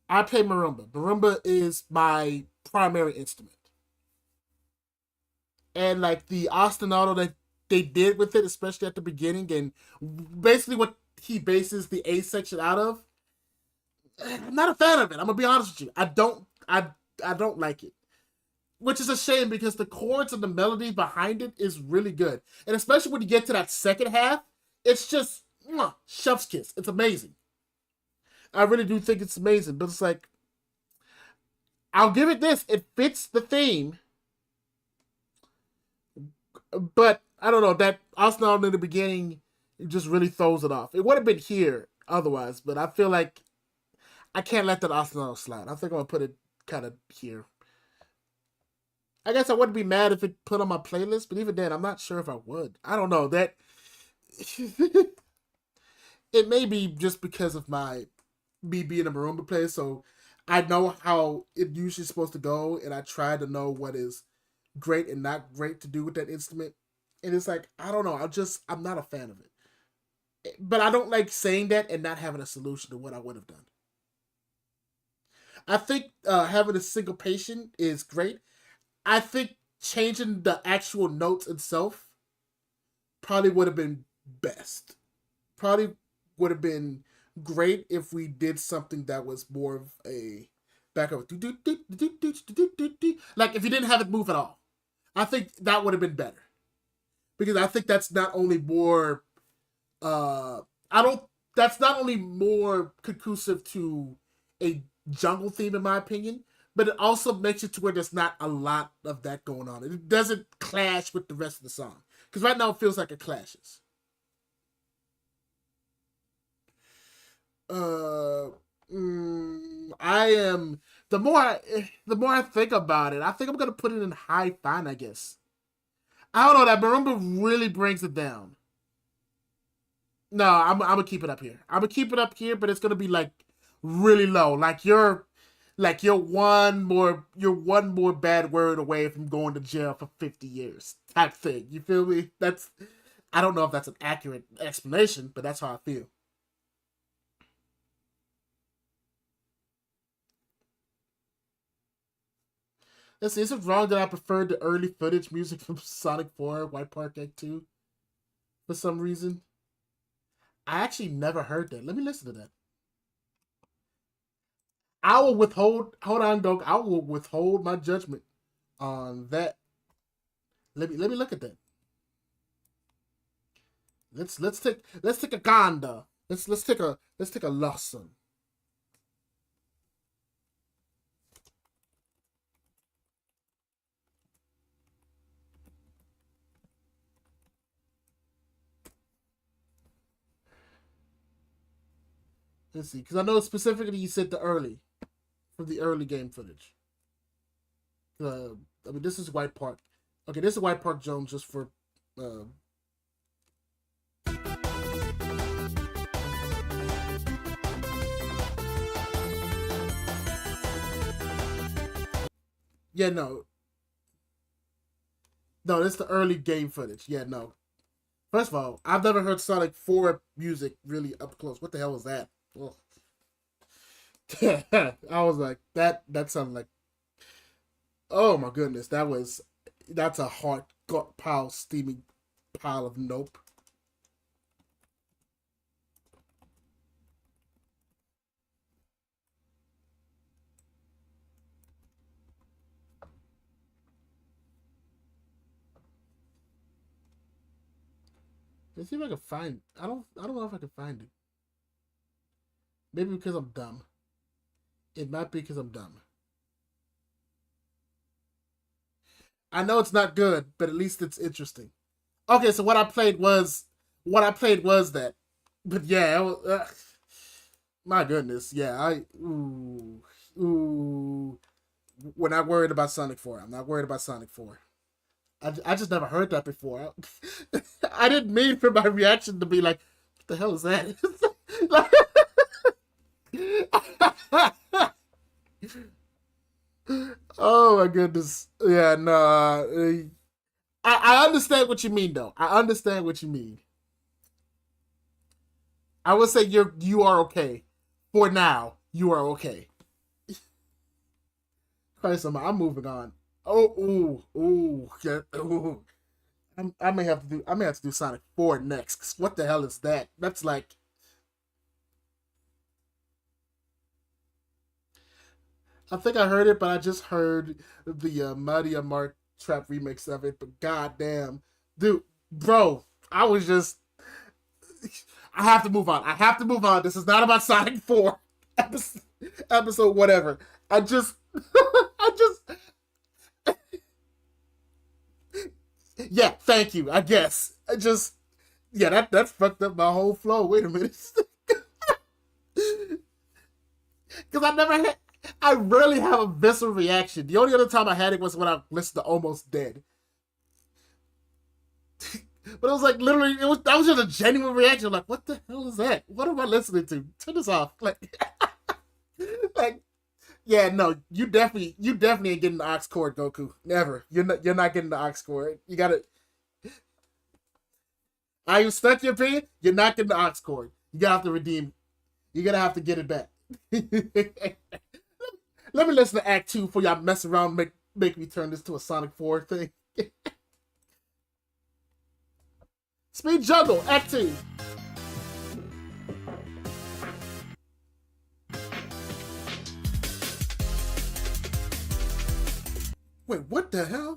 I play marimba. Marimba is my primary instrument, and like the ostinato that they did with it, especially at the beginning, and basically what he bases the A section out of. I'm not a fan of it. I'm gonna be honest with you. I don't like it, which is a shame because the chords and the melody behind it is really good, and especially when you get to that second half, it's just chef's kiss. It's amazing. I really do think it's amazing, but it's like I'll give it this. It fits the theme, but I don't know that Arsenal in the beginning it just really throws it off. It would have been here otherwise, but I feel like I can't let that Arsenal slide. I think I'm gonna put it kind of here. I guess I wouldn't be mad if it put on my playlist, but even then, I'm not sure if I would. I don't know that. It may be just because of my me being a marimba player, so I know how it usually supposed to go, and I try to know what is great and not great to do with that instrument. And it's like I don't know. I'm not a fan of it. But I don't like saying that and not having a solution to what I would have done. I think having a syncopation is great. I think changing the actual notes itself probably would have been best. Probably would have been great if we did something that was more of a back up. Like if you didn't have it move at all. I think that would have been better. Because I think that's not only more I don't that's not only more conducive to a jungle theme in my opinion, but it also makes it to where there's not a lot of that going on. It doesn't clash with the rest of the song. Because right now it feels like it clashes. Uh, I am the more I think about it, I think I'm gonna put it in high fine. I guess I don't know that marimba really brings it down. No, I'm gonna keep it up here. I'm gonna keep it up here, but it's gonna be like really low. You're one more bad word away from going to jail for 50 years type thing. You feel me? That's I don't know if that's an accurate explanation, but that's how I feel. Let's see, is it wrong that I preferred the early footage music from Sonic 4, White Park Act 2 for some reason? I actually never heard that. Let me listen to that. I will withhold. Hold on, Doc. I will withhold my judgment on that. Let me look at that. Let's take a ganda. Let's take a lesson. Let's see, because I know specifically you said the early from the early game footage. Uh, I mean, this is White Park. Okay, this is White Park Jones just for. Uh, Yeah, no, no, it's the early game footage. Yeah, no. First of all, I've never heard Sonic 4 music really up close. What the hell was that? Ugh. I was like, that sounded like, oh my goodness, that's a hot pile, steaming pile of nope. Let's see if I can find. I don't know if I can find it. Maybe because I'm dumb. It might be because I'm dumb. I know it's not good, but at least it's interesting. Okay, so what I played was that. But yeah, my goodness, yeah, ooh. We're not worried about Sonic 4. I'm not worried about Sonic 4. I just never heard that before. I didn't mean for my reaction to be like, what the hell is that? Oh my goodness. Yeah, no. I understand what you mean though. I understand what you mean. I would say you are okay. For now, you are okay. Christ, I'm moving on. Oh, ooh, yeah, ooh. I may have to do Sonic 4 next. 'Cause what the hell is that? That's like I think I heard it, but I just heard the Maria Mart Trap remix of it. But goddamn, dude, bro, I was just I have to move on. I have to move on. This is not about Sonic 4 episode, episode whatever. I just I just yeah, thank you. I guess. I just yeah, that fucked up my whole flow. Wait a minute. Because I rarely have a visceral reaction. The only other time I had it was when I listened to Almost Dead. But it was like literally, that was just a genuine reaction. I'm like, what the hell is that? What am I listening to? Turn this off. Like, like, yeah, no, you definitely ain't getting the ox cord, Goku. Never. You're not getting the ox cord. You gotta. Are you stuck your opinion? You're not getting the ox cord. You gotta have to redeem. You're gonna have to get it back. Let me listen to Act Two before y'all mess around, make me turn this to a Sonic 4 thing. Speed Juggle, Act Two. Wait, what the hell?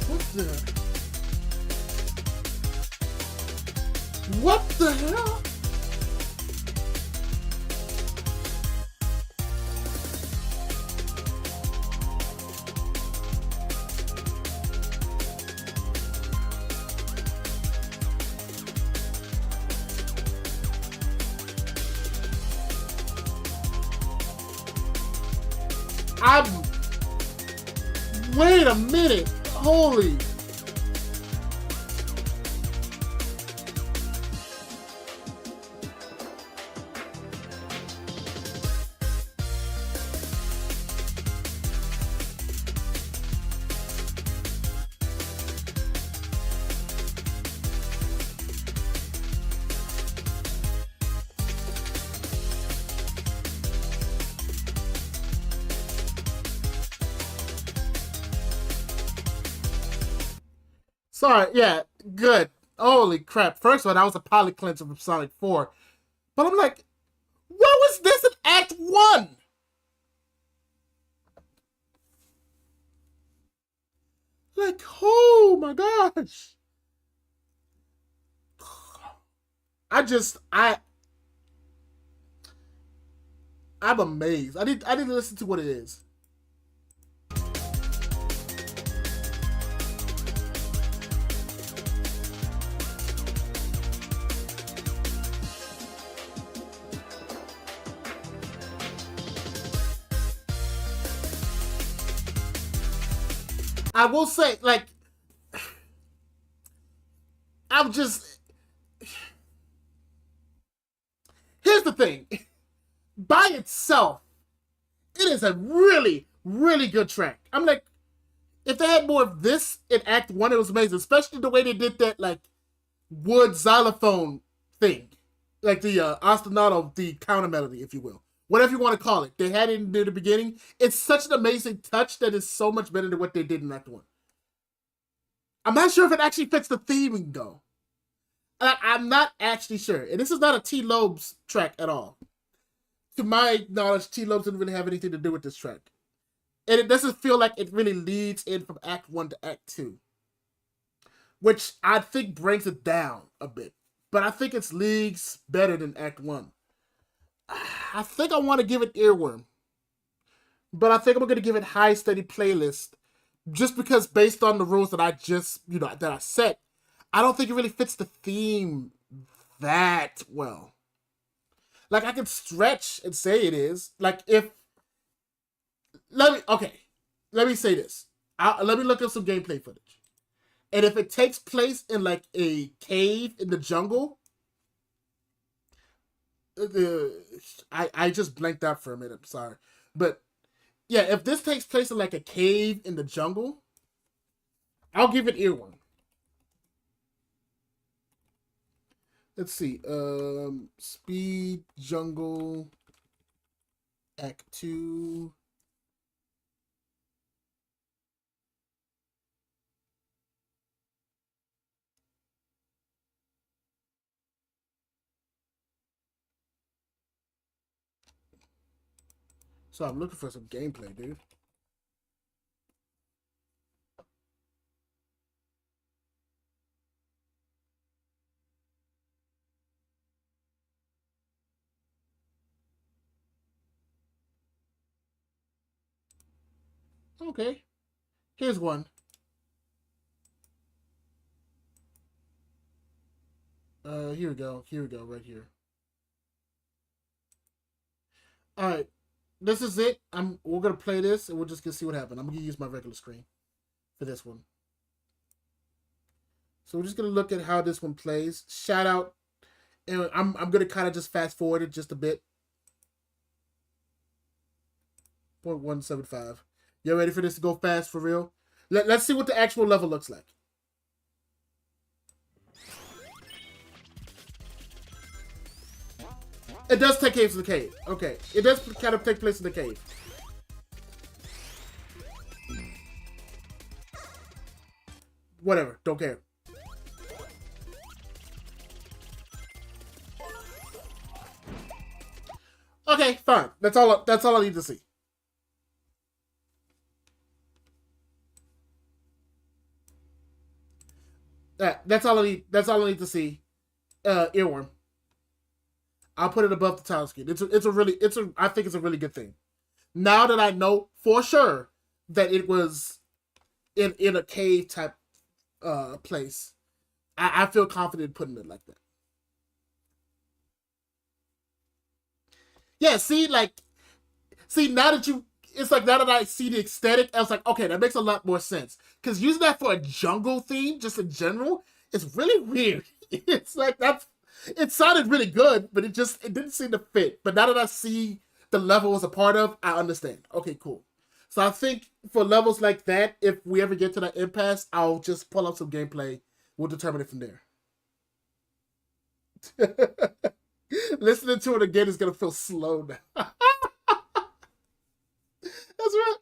What the? What the hell? I'm. Wait a minute. Holy. Sorry, yeah, good. Holy crap. First of all, that was a palate cleanser from Sonic 4. But I'm like, what was this in Act 1? Like, oh my gosh. I just I'm amazed. I need to listen to what it is. I will say, like, I'm just. Here's the thing. By itself, it is a really, really good track. I'm like, if they had more of this in Act 1, it was amazing. Especially the way they did that, like, wood xylophone thing. Like the ostinato, the counter melody, if you will. Whatever you want to call it. They had it in the beginning. It's such an amazing touch that is so much better than what they did in Act 1. I'm not sure if it actually fits the theming, though. I'm not actually sure. And this is not a T. Lobes track at all. To my knowledge, T. Lobes didn't really have anything to do with this track. And it doesn't feel like it really leads in from Act 1 to Act 2. Which I think brings it down a bit. But I think it's leagues better than Act 1. I think I want to give it Earworm. But I think I'm going to give it High Steady Playlist. Just because based on the rules that I just, that I set, I don't think it really fits the theme that well. Like, I can stretch and say it is. Like, let me say this. Let me look up some gameplay footage. And if it takes place in, like, a cave in the jungle, I just blanked out for a minute. I'm sorry. But, yeah, if this takes place in, like, a cave in the jungle, I'll give it Earworm. Let's see. Speed Jungle Act 2. So I'm looking for some gameplay, dude. Okay. Here's one. Here we go. Here we go, right here. Alright. This is it. We're gonna play this and we're just gonna see what happens. I'm gonna use my regular screen for this one. So we're just gonna look at how this one plays. Shout out. And I'm gonna kind of just fast forward it just a bit. 0.175. You ready for this to go fast for real? Let's see what the actual level looks like. It does take place in the cave. Okay. It does kind of take place in the cave. Whatever. Don't care. Okay, fine. That's all I need to see. That's all I need to see. Earworm. I'll put it above the title screen. I think it's a really good thing. Now that I know for sure that it was in a cave type place, I feel confident putting it like that. Yeah, it's like now that I see the aesthetic, I was like, okay, that makes a lot more sense. Because using that for a jungle theme, just in general, is really weird. It's like it sounded really good, but it didn't seem to fit. But now that I see the level was a part of, I understand. Okay, cool. So I think for levels like that, if we ever get to that impasse, I'll just pull up some gameplay. We'll determine it from there. Listening to it again is gonna feel slow now. That's right.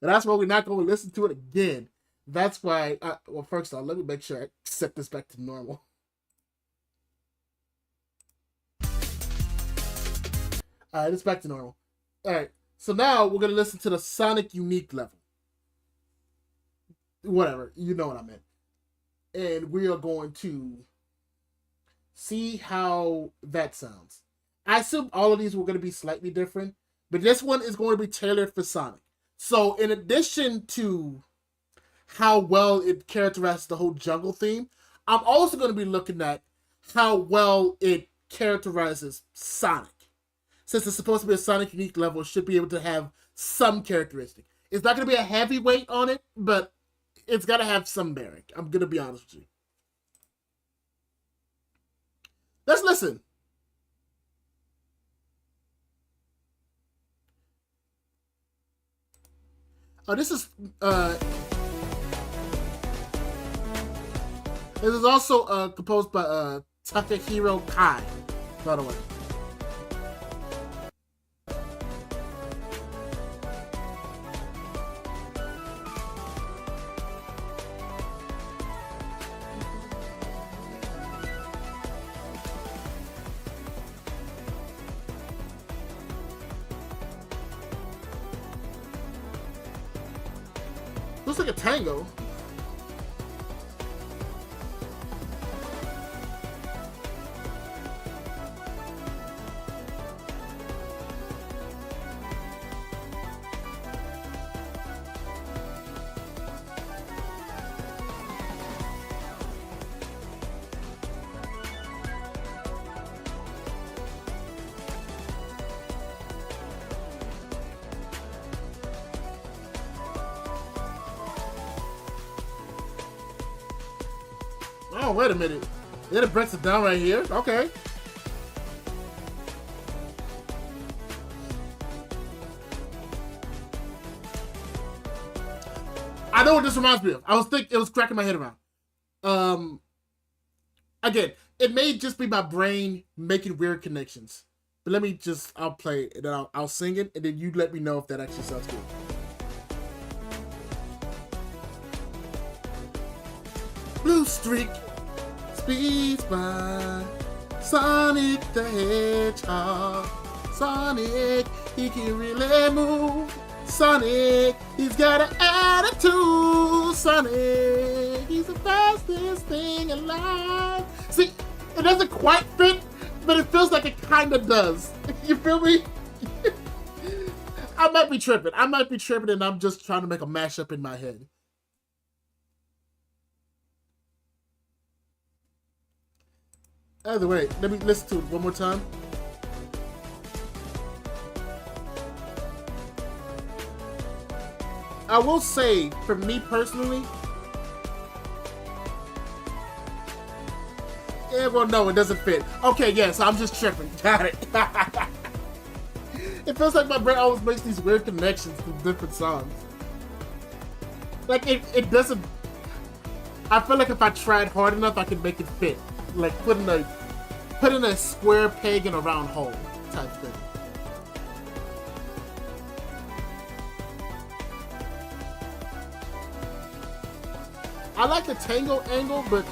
That's why we're not going to listen to it again. That's why. Well, first off, let me make sure I set this back to normal. All right, it's back to normal. All right, so now we're gonna listen to the Sonic Unique level. Whatever, you know what I meant. And we are going to see how that sounds. I assume all of these were going to be slightly different, but this one is going to be tailored for Sonic. So in addition to how well it characterizes the whole jungle theme, I'm also going to be looking at how well it characterizes Sonic. Since it's supposed to be a Sonic Unique level, it should be able to have some characteristic. It's not going to be a heavyweight on it, but it's got to have some bearing. I'm going to be honest with you. Let's listen. Oh, this is also composed by Takahiro Kai, by the way. Looks like a tango. Oh, wait a minute. Then it breaks it down right here. Okay. I know what this reminds me of. I was thinking, it was cracking my head around. Um, Again, it may just be my brain making weird connections. But let me just, I'll play it, and then I'll sing it, and then you let me know if that actually sounds good. Blue streak speeds by Sonic the Hedgehog. Sonic, he can really move. Sonic, he's got an attitude. Sonic, he's the fastest thing alive. See, it doesn't quite fit, but it feels like it kind of does. You feel me? I might be tripping. And I'm just trying to make a mashup in my head. Either way, let me listen to it one more time. I will say, for me personally, yeah, well, no, it doesn't fit. Okay, yeah, so I'm just tripping. Got it. It feels like my brain always makes these weird connections to different songs. Like, it doesn't... I feel like if I tried hard enough, I could make it fit. Like, putting a square peg in a round hole type thing. I like the tango angle, but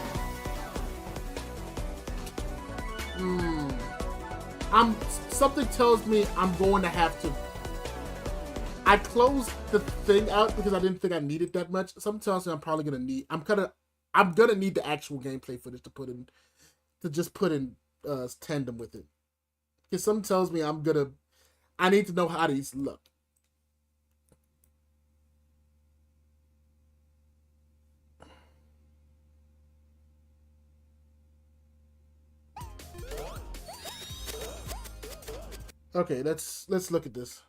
something tells me I'm going to have to. I closed the thing out because I didn't think I needed that much. Something tells me I'm probably gonna need. I'm gonna need the actual gameplay footage to just put in tandem with it. Because something tells me I need to know how these look. Okay, let's look at this.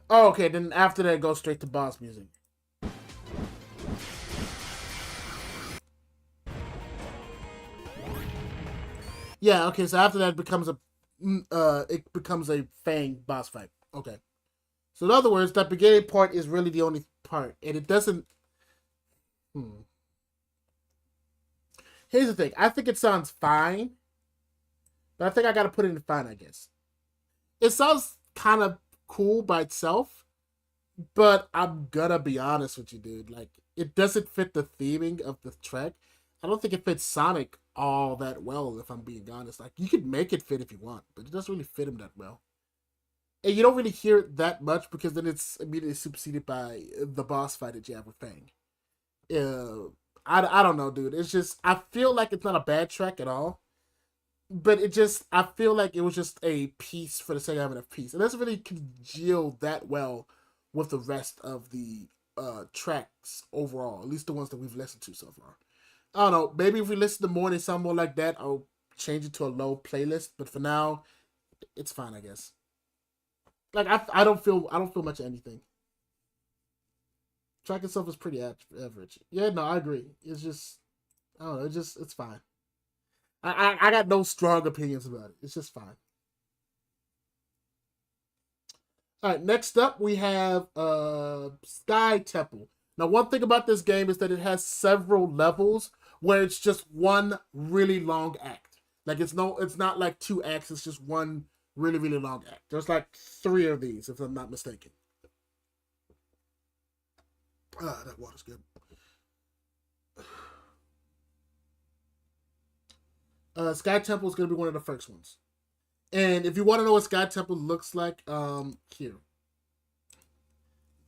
Oh, okay, then after that, go straight to boss music. Yeah, okay, so after that it becomes a Fang boss fight. Okay. So in other words, that beginning part is really the only part. And it doesn't Here's the thing. I think it sounds fine. But I think I gotta put it in fine, I guess. It sounds kind of cool by itself. But I'm gonna be honest with you, dude. Like, it doesn't fit the theming of the track. I don't think it fits Sonic all that well, if I'm being honest. Like, you could make it fit if you want, but it doesn't really fit him that well. And you don't really hear it that much because then it's immediately superseded by the boss fight that you have with Fang. I don't know, dude. It's just, I feel like it's not a bad track at all. But I feel like it was just a piece for the sake of having a piece. It doesn't really congeal that well with the rest of the tracks overall. At least the ones that we've listened to so far. I don't know. Maybe if we listen to more and sound more like that, I'll change it to a low playlist. But for now, it's fine, I guess. Like I don't feel much of anything. Track itself is pretty average. Yeah, no, I agree. It's just I don't know. It's fine. I got no strong opinions about it. It's just fine. All right, next up we have Sky Temple. Now, one thing about this game is that it has several levels where it's just one really long act. Like it's not like 2 acts. It's just one really really long act. There's like 3 of these, if I'm not mistaken. Ah, that water's good. Sky Temple is going to be one of the first ones. And if you want to know what Sky Temple looks like, here.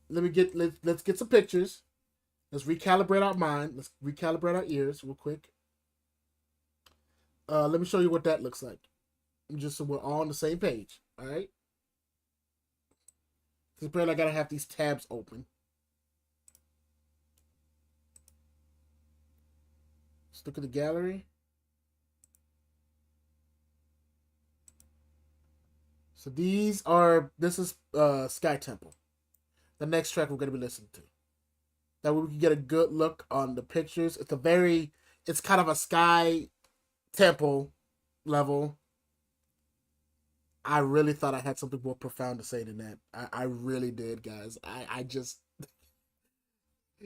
Let's get some pictures. Let's recalibrate our mind. Let's recalibrate our ears real quick. Let me show you what that looks like. Just so we're all on the same page. Alright? Because apparently I gotta have these tabs open. Let's look at the gallery. So this is Sky Temple. The next track we're going to be listening to. That way we can get a good look on the pictures. It's kind of a Sky Temple level. I really thought I had something more profound to say than that. I really did, guys. I just...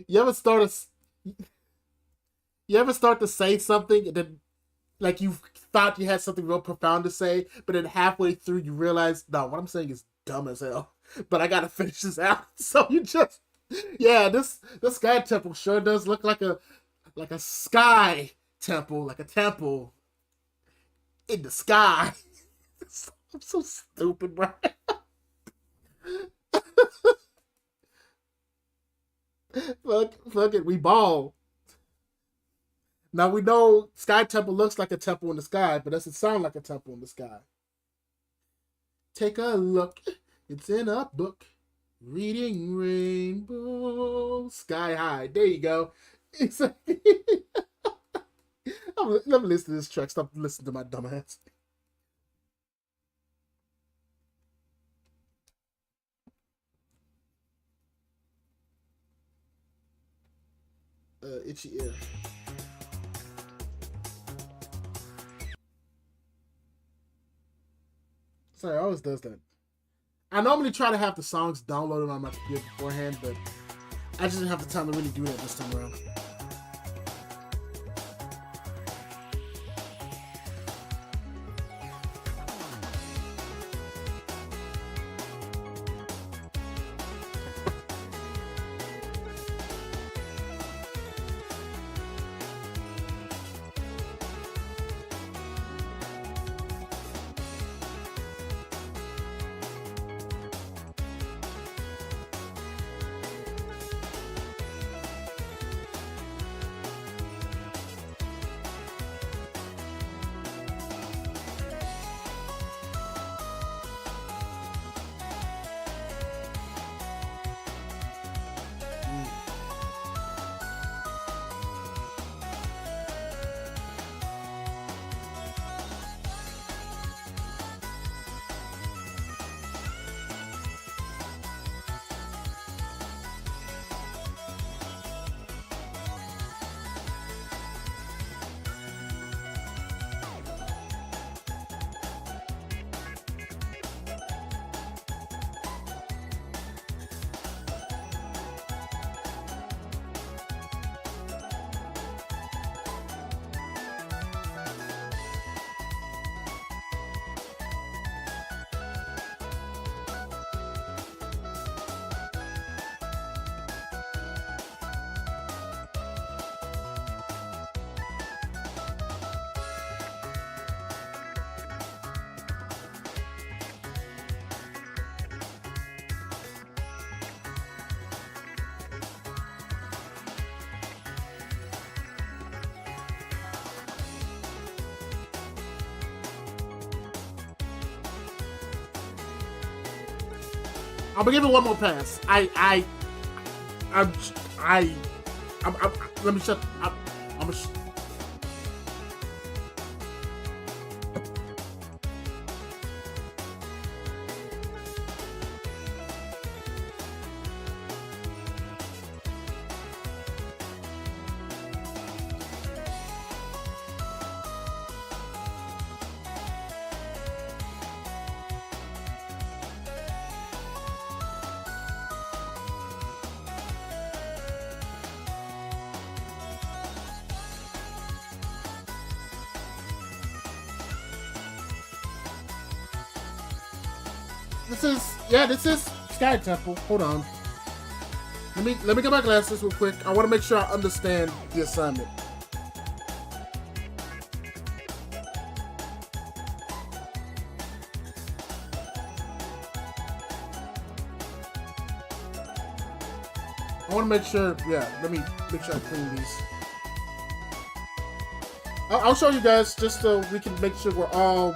You ever start to say something and then like you thought you had something real profound to say, but then halfway through you realize, no, what I'm saying is dumb as hell, but I gotta finish this out. So you just, yeah, this Sky Temple sure does look like a sky temple, like a temple in the sky. I'm so stupid, bro. Fuck it, we ball. Now we know Sky Temple looks like a temple in the sky, but doesn't sound like a temple in the sky. Take a look. It's in a book. Reading Rainbow Sky High. There you go. Let me listen to this track. Stop listening to my dumb ass. Itchy ear. Sorry, it always does that. I normally try to have the songs downloaded on my computer beforehand, but I just didn't have the time to really do that this time around. I'm gonna give it one more pass. I I'm I I'm let me shut. I'm a, this is Sky Temple. Hold on. Let me get my glasses real quick. I want to make sure I understand the assignment. I want to make sure. Yeah, let me make sure I clean these. I'll show you guys just so we can make sure we're all.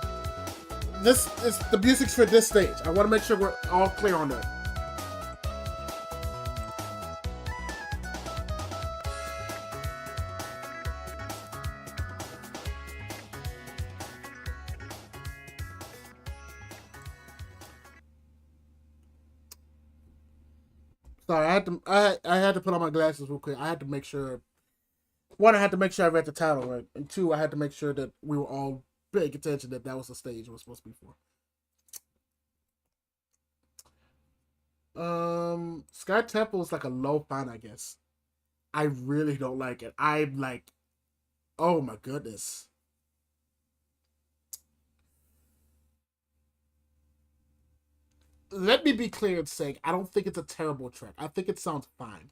This is the music's for this stage. I want to make sure we're all clear on that. Sorry, I had to put on my glasses real quick. I had to make sure. One, I had to make sure I read the title right, and two, I had to make sure that we were all paying attention that was the stage it was supposed to be for. Sky Temple is like a low font, I guess. I really don't like it. I'm like, oh my goodness. Let me be clear and say, I don't think it's a terrible track. I think it sounds fine.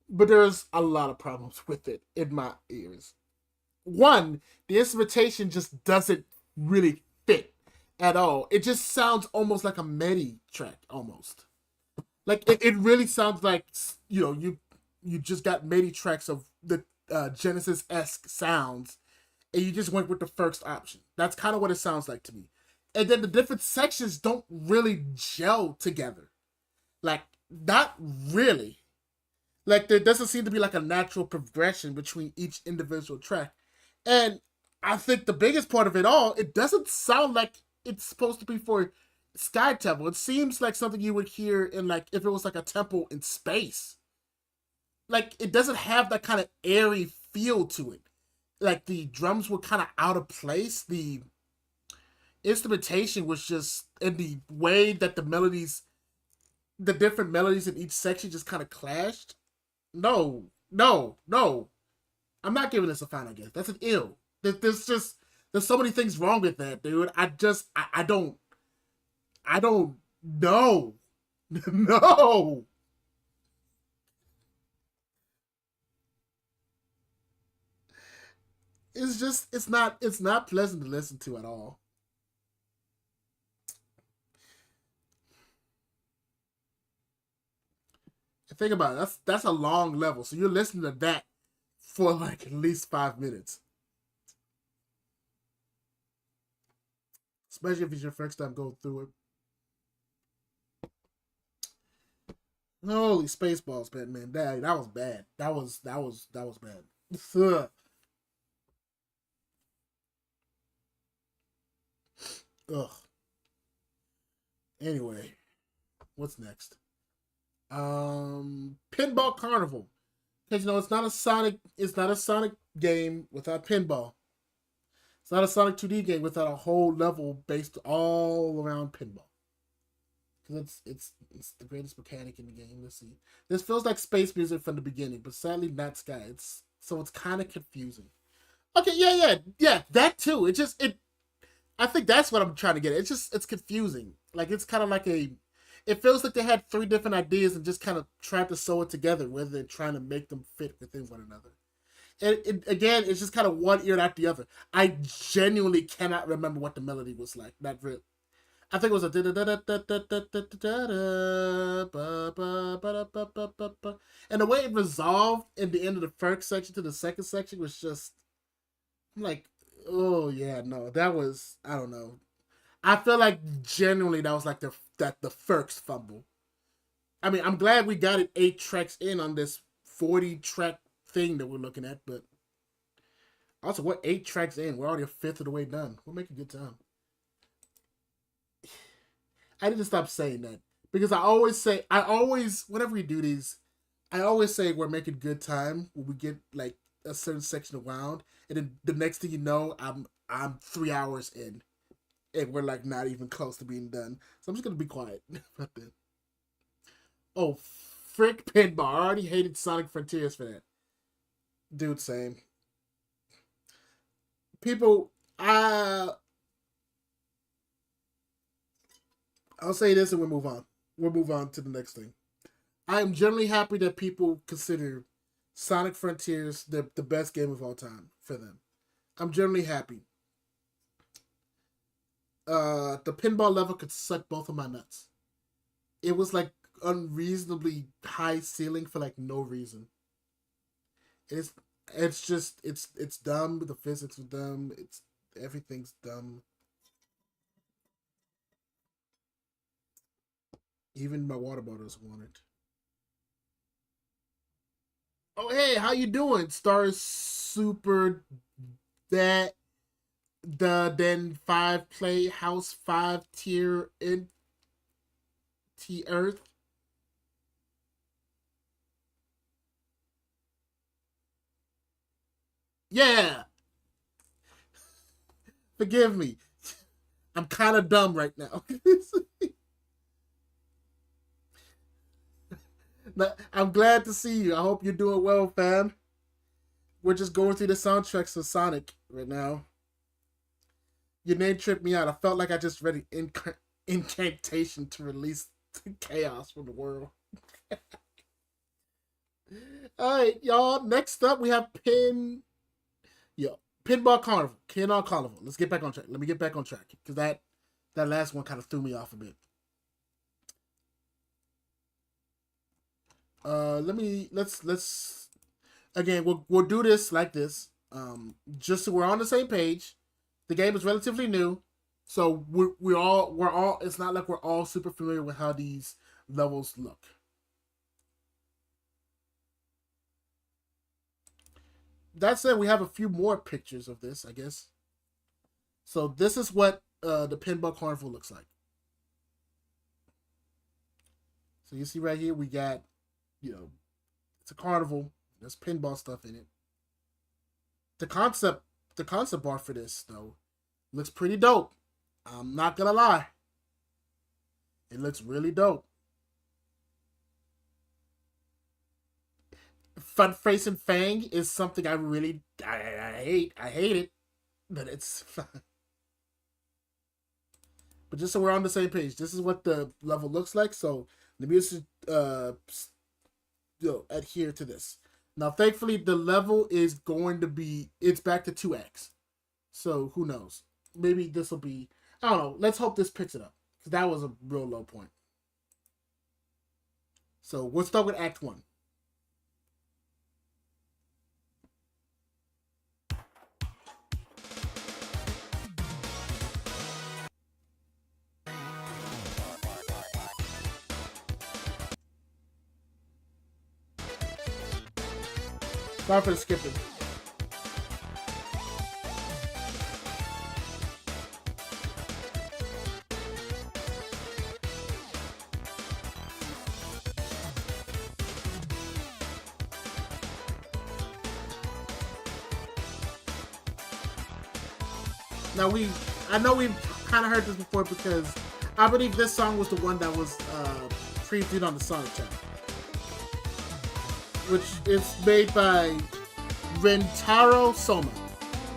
But there's a lot of problems with it in my ears. One, the instrumentation just doesn't really fit at all. It just sounds almost like a MIDI track, almost. Like it really sounds like you just got MIDI tracks of the Genesis esque sounds, and you just went with the first option. That's kind of what it sounds like to me. And then the different sections don't really gel together. Like not really. Like there doesn't seem to be like a natural progression between each individual track. And I think the biggest part of it all, it doesn't sound like it's supposed to be for Sky Temple. It seems like something you would hear in like if it was like a temple in space. Like it doesn't have that kind of airy feel to it. Like the drums were kind of out of place. The instrumentation was just in the way that the different melodies in each section just kind of clashed. No, no, no. I'm not giving this a fine, I guess. That's an ill. There's so many things wrong with that, dude. I don't know. No. It's not pleasant to listen to at all. Think about it. That's a long level. So you're listening to that for like at least 5 minutes. Especially if it's your first time going through it. Holy spaceballs, man! That was bad. That was bad. Ugh. Ugh. Anyway, what's next? Pinball Carnival. Because it's not a Sonic game without pinball. It's not a Sonic 2D game without a whole level based all around pinball. Because it's the greatest mechanic in the game. Let's see. This feels like space music from the beginning, but sadly not Sky. It's kind of confusing. Okay, yeah. That too. It. I think that's what I'm trying to get at. It's confusing. Like it's kind of like a. It feels like they had three different ideas and just kind of tried to sew it together, whether they're trying to make them fit within one another. And again, it's just kind of one ear out the other. I genuinely cannot remember what the melody was like. Not really. I think it was a and the way it resolved in the end of the first section to the second section was just I'm like, oh yeah, no, that was I don't know. I feel like genuinely that was like the first fumble. I mean, I'm glad we got it 8 tracks in on this 40 track thing that we're looking at, but also, what 8 tracks in? We're already a fifth of the way done. We'll make a good time. I need to stop saying that because whenever we do these, I always say we're making good time when we get like a certain section around, and then the next thing you know, I'm 3 hours in, and we're like not even close to being done. So I'm just gonna be quiet about that. Oh, frick pinball! I already hated Sonic Frontiers for that, dude. Same people. I'll say this and we'll move on. We'll move on to the next thing. I am generally happy that people consider Sonic Frontiers the best game of all time for them. I'm generally happy. The pinball level could suck both of my nuts. It was like unreasonably high ceiling for like no reason. It's it's dumb. The physics are dumb. It's everything's dumb. Even my water bottle doesn't want it. Oh hey, how you doing? Star Super that then 5 Playhouse 5 tier in T Earth. Yeah, forgive me. I'm kind of dumb right now. I'm glad to see you. I hope you're doing well, fam. We're just going through the soundtracks of Sonic right now. Your name tripped me out. I felt like I just read an incantation to release chaos from the world. All right, y'all. Next up, we have Pinball Carnival. Pinball Carnival. Let's get back on track. Let me get back on track because that last one kind of threw me off a bit. Let's again we'll do this like this. Just so we're on the same page. The game is relatively new, so we're all. It's not like we're all super familiar with how these levels look. That said, we have a few more pictures of this, I guess. So this is what the Pinball Carnival looks like. So you see right here, we got, it's a carnival. There's pinball stuff in it. The concept, the concept art for this though, looks pretty dope. I'm not gonna lie. It looks really dope. Front facing Fang is something I hate. I hate it, but it's fun. But just so we're on the same page, this is what the level looks like. So let me just adhere to this. Now, thankfully, the level is going to be it's back to 2x. So who knows? Maybe this will be. I don't know. Let's hope this picks it up because that was a real low point. So we'll start with Act 1. Sorry for the skipping. Now I know we've kind of heard this before because I believe this song was the one that was previewed on the Sonic channel, which is made by Rentaro Soma.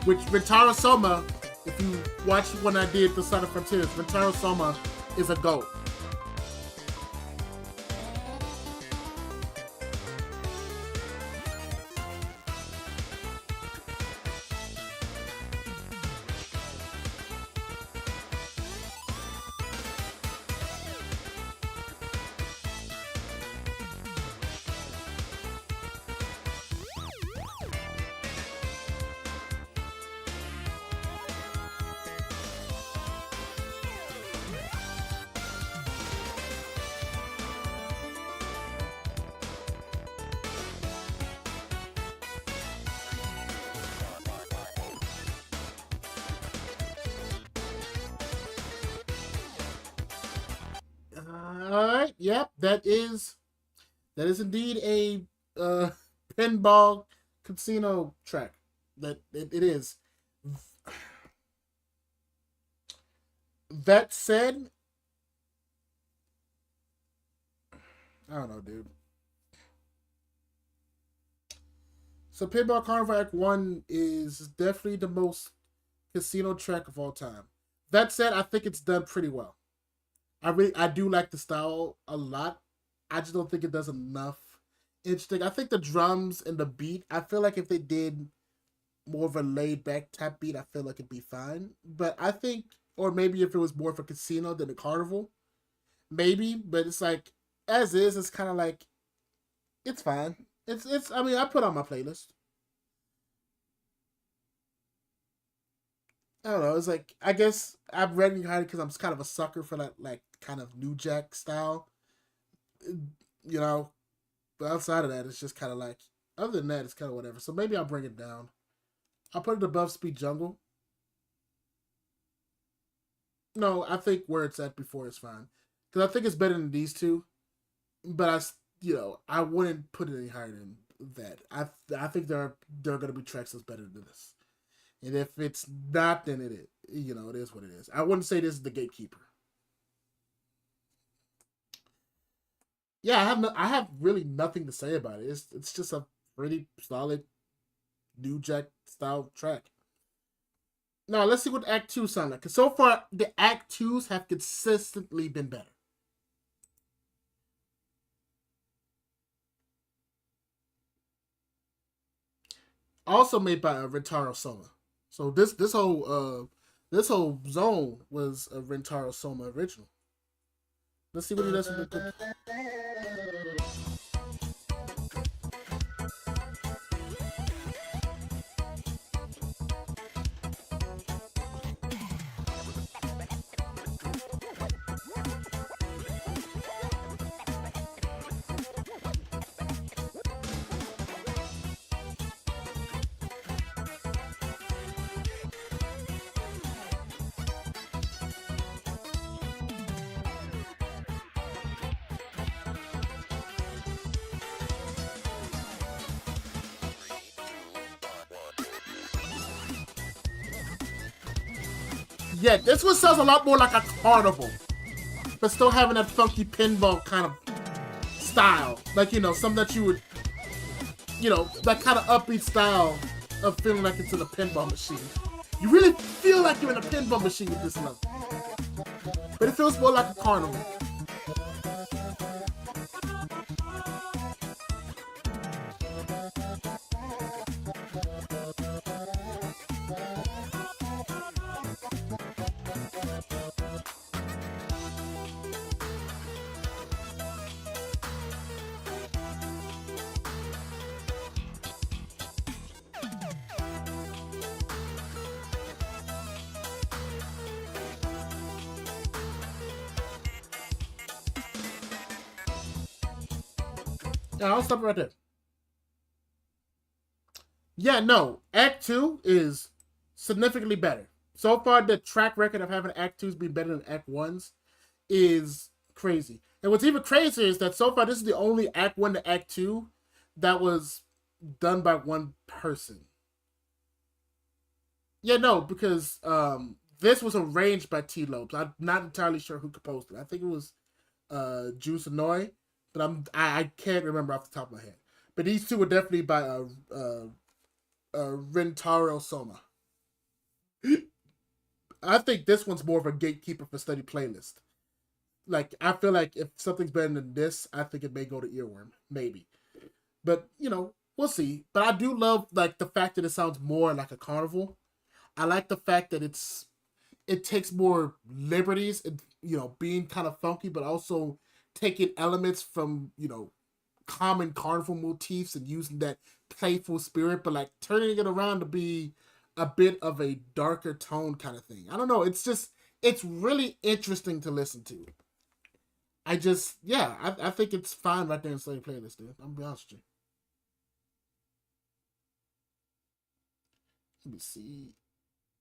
Which Rentaro Soma, if you watch when I did the Sonic Frontiers, Rentaro Soma is a GOAT. All right. Yep. That is indeed a uh, pinball casino track. It is. That said, I don't know, dude. So Pinball Carnival Act One is definitely the most casino track of all time. That said, I think it's done pretty well. I do like the style a lot. I just don't think it does enough interesting. I think the drums and the beat, I feel like if they did more of a laid back type beat, I feel like it'd be fine. But I think, or maybe if it was more of a casino than a carnival, maybe. But it's like as is, it's kind of like it's fine. It's. I mean, I put on my playlist. I don't know. It's like I guess I'm ready because I'm kind of a sucker for that like kind of New Jack style, you know. But outside of that, it's just kind of like other than that, it's kind of whatever. So maybe I'll bring it down. I'll put it above Speed Jungle. No, I think where it's at before is fine because I think it's better than these two. But I wouldn't put it any higher than that. I think there are going to be tracks that's better than this. And if it's not, then it is. It is what it is. I wouldn't say this is the gatekeeper. Yeah, I have really nothing to say about it. It's just a pretty solid New Jack style track. Now let's see what Act Two sound like. Cause so far the Act Twos have consistently been better. Also made by Rentaro Soma. So this whole zone was a Rentaro Soma original. Let's see what he does with the. Yeah, this one sounds a lot more like a carnival, but still having that funky pinball kind of style. Like, something that you would, that kind of upbeat style of feeling like it's in a pinball machine. You really feel like you're in a pinball machine with this level. But it feels more like a carnival. Yeah, I'll stop right there. Yeah, no. Act 2 is significantly better. So far, the track record of having Act 2's be better than Act 1's is crazy. And what's even crazier is that so far, this is the only Act 1 to Act 2 that was done by one person. Yeah, no, because this was arranged by T. Lopes. I'm not entirely sure who composed it. I think it was Juice Annoy, but I can't remember off the top of my head. But these two were definitely by Rentaro Soma. I think this one's more of a gatekeeper for study playlist. Like I feel like if something's better than this, I think it may go to Earworm, maybe. But we'll see. But I do love like the fact that it sounds more like a carnival. I like the fact that it takes more liberties and being kind of funky, but also taking elements from common carnival motifs and using that playful spirit, but like turning it around to be a bit of a darker tone kind of thing. I don't know. It's really interesting to listen to. I think it's fine right there in Slave Playlist, dude. I'm gonna be honest with you. Let me see.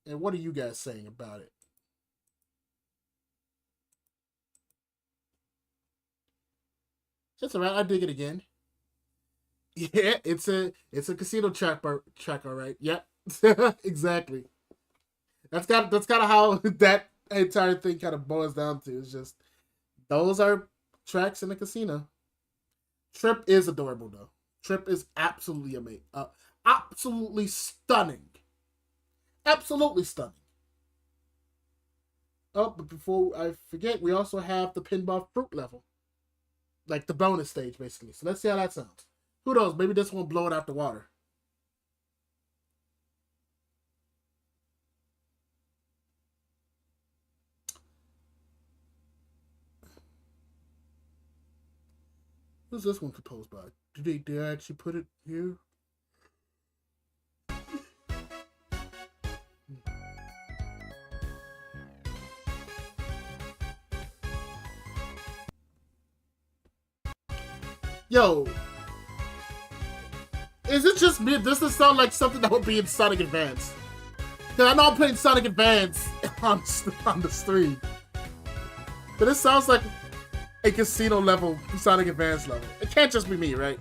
And what are you guys saying about it? It's alright. I dig it again. Yeah, it's a casino track, all right. Yep, exactly. That's kind of how that entire thing kind of boils down to. It's just those are tracks in the casino. Trip is adorable though. Trip is absolutely amazing. Absolutely stunning. Absolutely stunning. Oh, but before I forget, we also have the pinball fruit level, like the bonus stage, basically. So let's see how that sounds. Who knows? Maybe this won't blow it out the water. Who's this one composed by? Did I actually put it here? Yo, is it just me? Does this sound like something that would be in Sonic Advance? Cause I know I'm playing Sonic Advance on the stream, but this sounds like a casino level, Sonic Advance level. It can't just be me, right?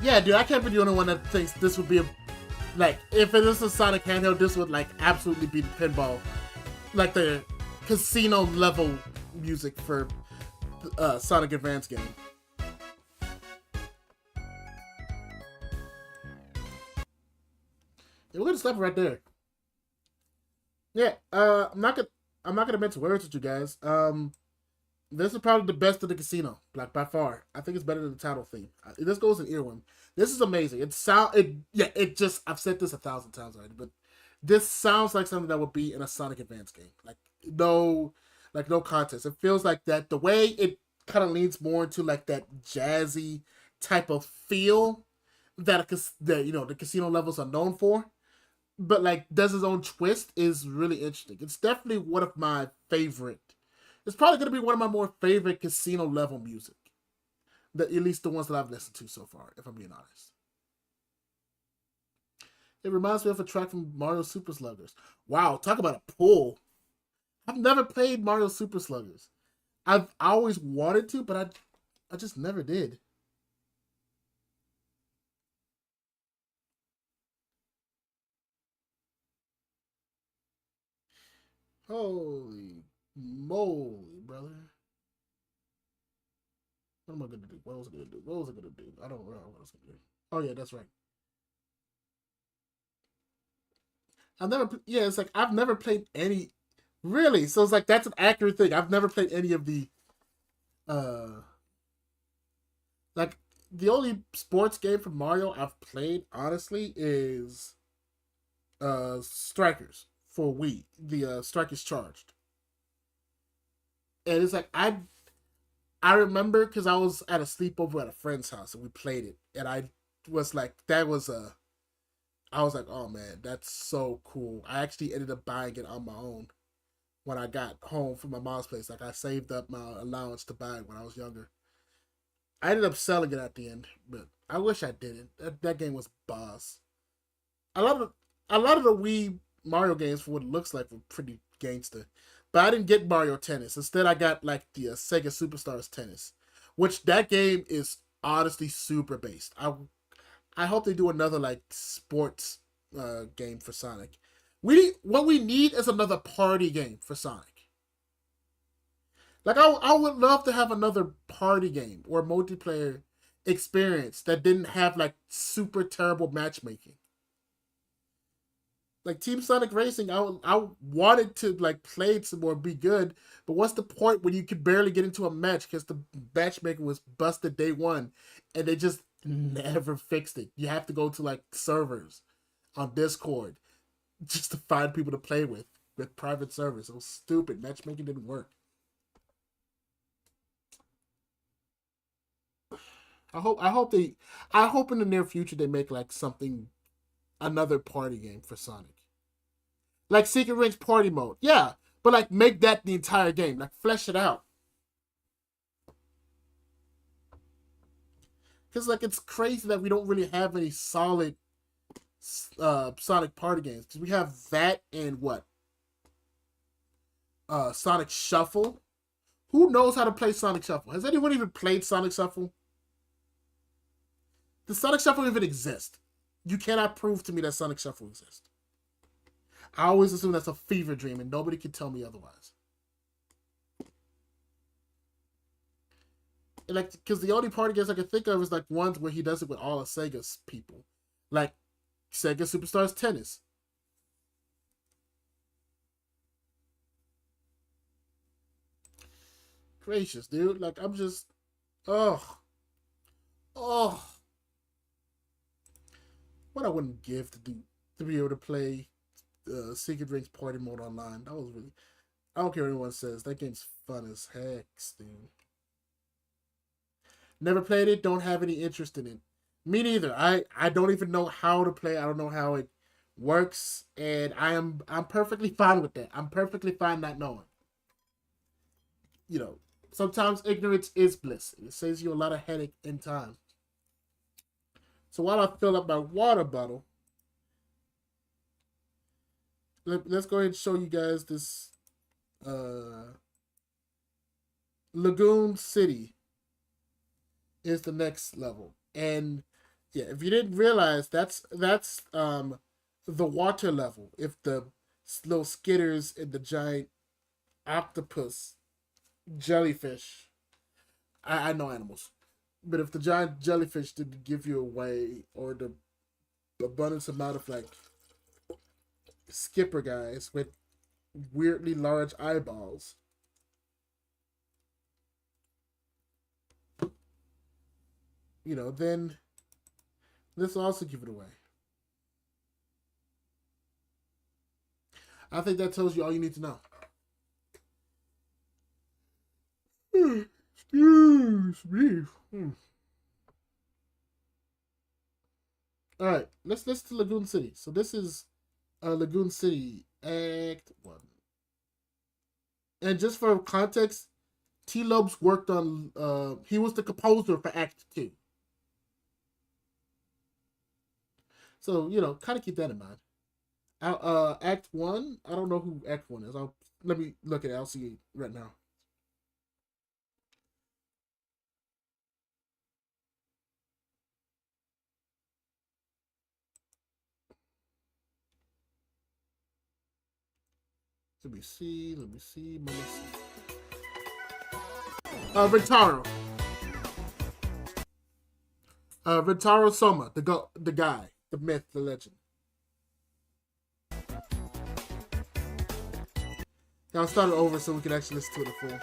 Yeah, dude, I can't be the only one that thinks this would be a like if it is a Sonic handheld, this would like absolutely be the pinball, like the casino level music for Sonic Advance game. Yeah, we're gonna stop it right there. Yeah, I'm not gonna mince words with you guys. This is probably the best of the casino, like by far. I think it's better than the title theme. This goes in earworm. This is amazing. It just I've said this 1,000 times already, but this sounds like something that would be in a Sonic Advance game. No, like no contest. It feels like that the way it kind of leans more into like that jazzy type of feel that the casino levels are known for, but like does his own twist is really interesting. It's definitely one of my favorite. It's probably gonna be one of my more favorite casino level music. At least the ones that I've listened to so far, if I'm being honest. It reminds me of a track from Mario Super Sluggers. Wow, talk about a pull. I've never played Mario Super Sluggers. I've always wanted to, but I just never did. Holy moly, brother. What am I gonna do? What was I gonna do? What was I gonna do? I don't know what I was gonna do. Oh yeah, that's right. I've never. Yeah, it's like I've never played any. Really? So it's like that's an accurate thing. I've never played any of the. uh Like the only sports game from Mario I've played honestly is Strikers for Wii. The Strikers Charged, and it's like I remember because I was at a sleepover at a friend's house and we played it, and I was like, that was a. I was like, oh man, that's so cool. I actually ended up buying it on my own when I got home from my mom's place. Like I saved up my allowance to buy it when I was younger. I ended up selling it at the end, but I wish I didn't. That game was boss. A lot of a lot of the Wii Mario games, for what it looks like, were pretty gangster. But I didn't get Mario Tennis. Instead, I got like the Sega Superstars Tennis, which that game is honestly super based. I hope they do another like sports game for Sonic. What we need is another party game for Sonic. Like I would love to have another party game or multiplayer experience that didn't have like super terrible matchmaking. Like Team Sonic Racing, I wanted to like play some more, be good, but what's the point when you could barely get into a match because the matchmaking was busted day one, and they just never fixed it. You have to go to like servers on Discord just to find people to play with private servers. It was stupid. Matchmaking didn't work. I hope in the near future they make like something, another party game for Sonic, like Secret Rings Party Mode. Yeah, but like make that the entire game, like flesh it out. Because like it's crazy that we don't really have any solid Sonic party games. Because we have that and what, Sonic Shuffle. Who knows how to play Sonic Shuffle? Has anyone even played Sonic Shuffle? Does Sonic Shuffle even exist? You cannot prove to me that Sonic Shuffle exists. I always assume that's a fever dream, and nobody can tell me otherwise. And like, because the only party games I can think of is like ones where he does it with all of Sega's people, like Sega Superstars Tennis. Gracious, dude. Like, I'm just, oh, oh, what I wouldn't give to be able to play Secret Rings Party Mode online. That was really, I don't care what anyone says. That game's fun as heck, dude. Never played it. Don't have any interest in it. Me neither. I don't even know how to play. I don't know how it works, and I'm perfectly fine with that. I'm perfectly fine not knowing. You know, sometimes ignorance is bliss. It saves you a lot of headache and time. So while I fill up my water bottle, let's go ahead and show you guys this Lagoon City is the next level. And yeah, if you didn't realize, that's the water level. If the little skitters and the giant octopus jellyfish, I know animals, but if the giant jellyfish didn't give you away, or the abundance amount of like skipper guys with weirdly large eyeballs, you know, then this will also give it away. I think that tells you all you need to know. Excuse me. All right, let's to Lagoon City. So this is Lagoon City Act 1. And just for context, T. Lopes worked on. He was the composer for Act 2. So you know, kind of keep that in mind. Act 1. I don't know who Act 1 is. Let me look at it. I'll see it right now. Let me see. Let me see. Let me see. Rintaro. Rintaro Soma, the guy, the myth, the legend. Now I'll start it over so we can actually listen to it in full.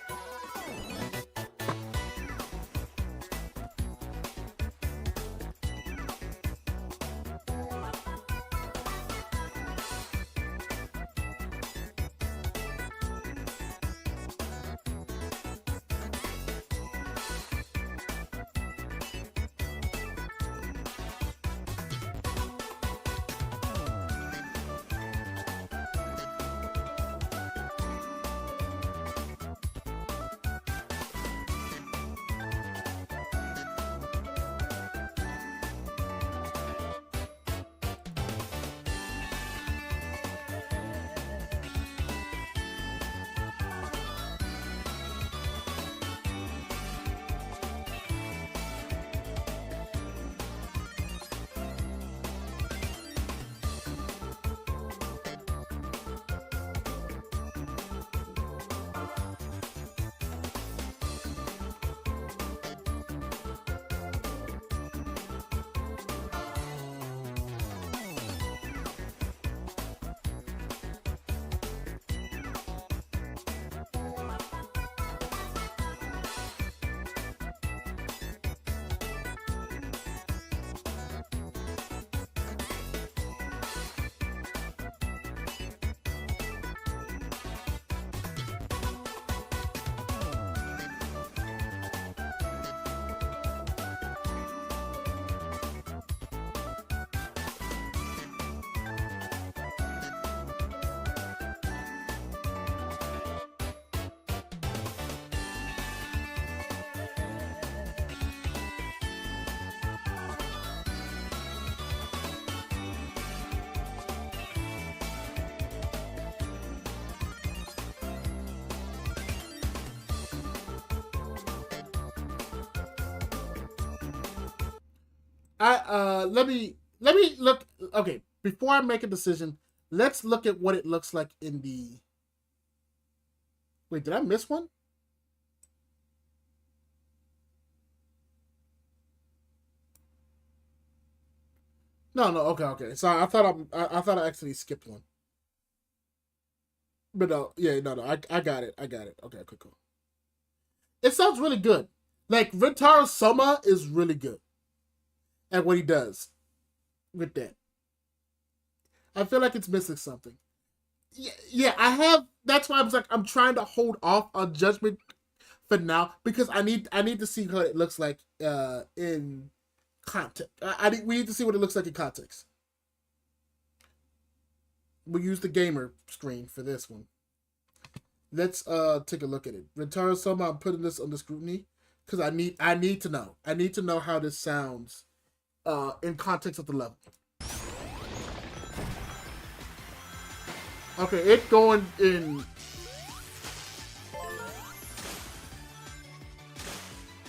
Let me look. Okay, before I make a decision, let's look at what it looks like in the. Wait, did I miss one? No, no. Okay, okay. Sorry, I thought I actually skipped one. But no, yeah, no, no. I got it. I got it. Okay, okay, cool. It sounds really good. Like Rintaro Soma is really good at what he does with that. I feel like it's missing something. Yeah, yeah. I have. That's why I'm trying to hold off on judgment for now because I need to see what it looks like in context. We need to see what it looks like in context. We'll use the gamer screen for this one. Let's take a look at it. Rentaro Soma, I'm putting this under scrutiny because I need to know. I need to know how this sounds in context of the level. Okay, it going in.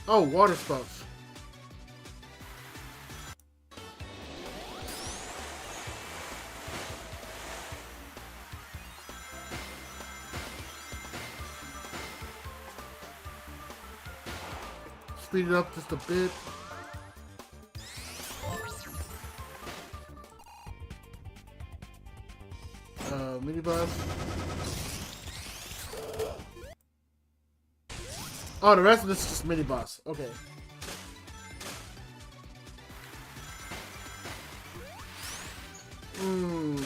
Oh, water spouts. Speed it up just a bit. Mini boss. Oh, the rest of this is just mini boss. Okay. Hmm.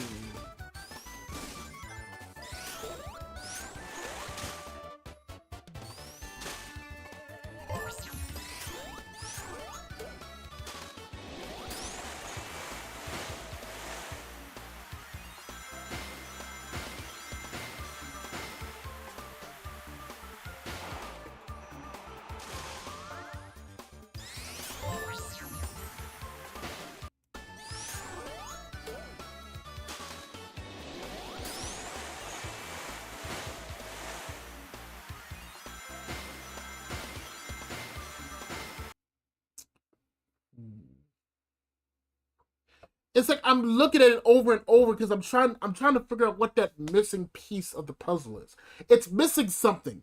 It's like I'm looking at it over and over because I'm trying to figure out what that missing piece of the puzzle is. It's missing something.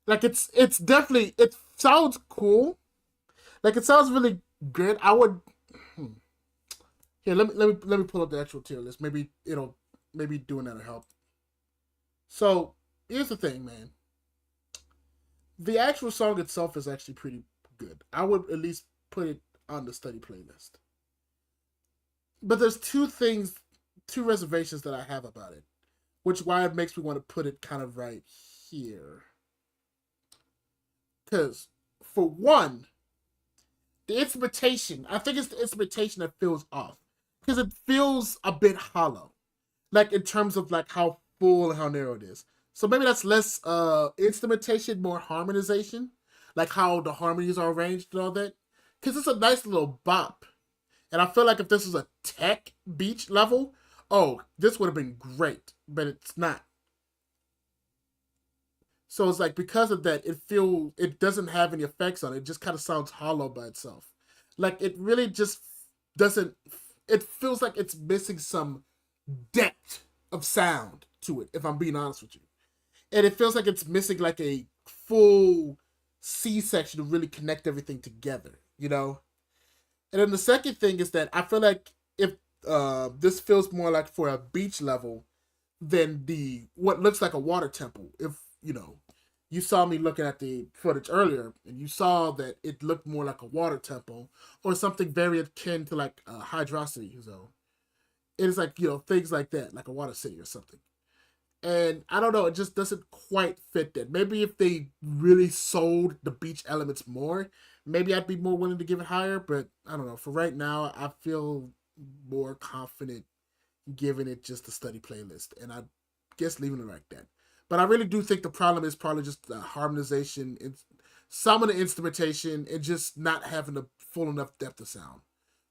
Like it's definitely it sounds cool. Like it sounds really good. I would hmm. Here, let me pull up the actual tier list. Maybe doing that'll help. So here's the thing, man. The actual song itself is actually pretty good. I would at least put it on the study playlist. But there's two reservations that I have about it, which why it makes me want to put it kind of right here. Because for one, the instrumentation, I think it's the instrumentation that feels off. Because it feels a bit hollow. Like in terms of like how full and how narrow it is. So maybe that's less instrumentation, more harmonization. Like how the harmonies are arranged and all that. Because it's a nice little bop. And I feel like if this was a tech beach level, oh, this would have been great. But it's not. So it's like because of that, it doesn't have any effects on it. It just kind of sounds hollow by itself. Like it really just doesn't. It feels like it's missing some depth of sound to it. If I'm being honest with you, and it feels like it's missing like a full C section to really connect everything together. You know. And then the second thing is that I feel like if this feels more like for a beach level than the what looks like a water temple. If you saw me looking at the footage earlier, and you saw that it looked more like a water temple or something very akin to like hydrosity. So it is like things like that, like a water city or something. And I don't know, it just doesn't quite fit that. Maybe if they really sold the beach elements more, maybe I'd be more willing to give it higher. But I don't know. For right now, I feel more confident giving it just a study playlist, and I guess leaving it like that. But I really do think the problem is probably just the harmonization, and some of the instrumentation, and just not having a full enough depth of sound,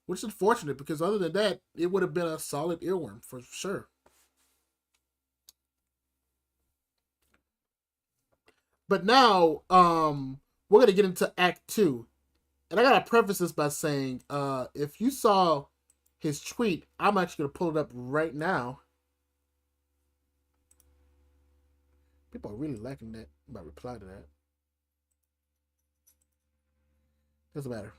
which is unfortunate because other than that, it would have been a solid earworm for sure. But now, we're gonna get into Act Two, And I gotta preface this by saying, if you saw his tweet, I'm actually gonna pull it up right now. People are really liking that. I'm about to reply to that. Doesn't matter.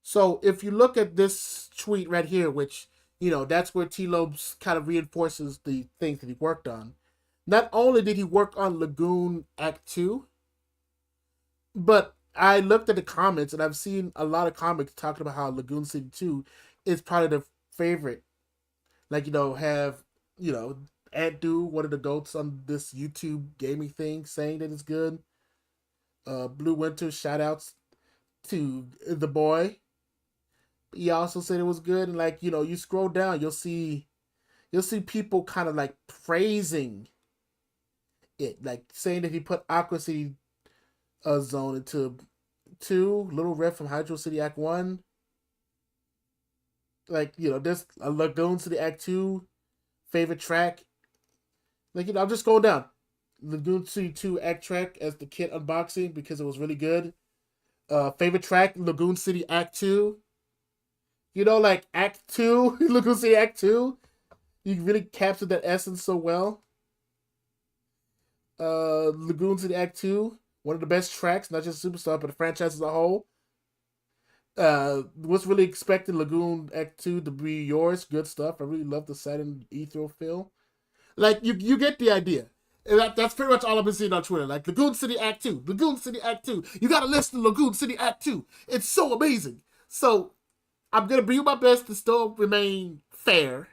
So if you look at this tweet right here, which, that's where T-Lobes kind of reinforces the things that he worked on. Not only did he work on Lagoon Act 2, but I looked at the comments and I've seen a lot of comments talking about how Lagoon City 2 is probably their favorite. Like, have, Ant one of the goats on this YouTube gaming thing, saying that it's good. Blue Winter, shout outs to the boy. He also said it was good, and like, you scroll down, you'll see people kind of like praising it, like saying that he put Aqua City Zone into 2, Little Rift from Hydro City Act 1. Like, there's a Lagoon City Act 2 favorite track. Like, I'm just going down. Lagoon City 2 Act track as the kit unboxing because it was really good. Favorite track, Lagoon City Act 2. Like Act 2, Lagoon City Act 2. You really captured that essence so well. Lagoon City Act 2, one of the best tracks, not just Superstar, but the franchise as a whole. Was really expecting Lagoon Act 2 to be yours. Good stuff. I really love the Saturn ethereal feel. Like, you get the idea. That's pretty much all I've been seeing on Twitter. Like, Lagoon City Act 2. Lagoon City Act 2. You gotta listen to Lagoon City Act 2. It's so amazing. So, I'm gonna do my best to still remain fair.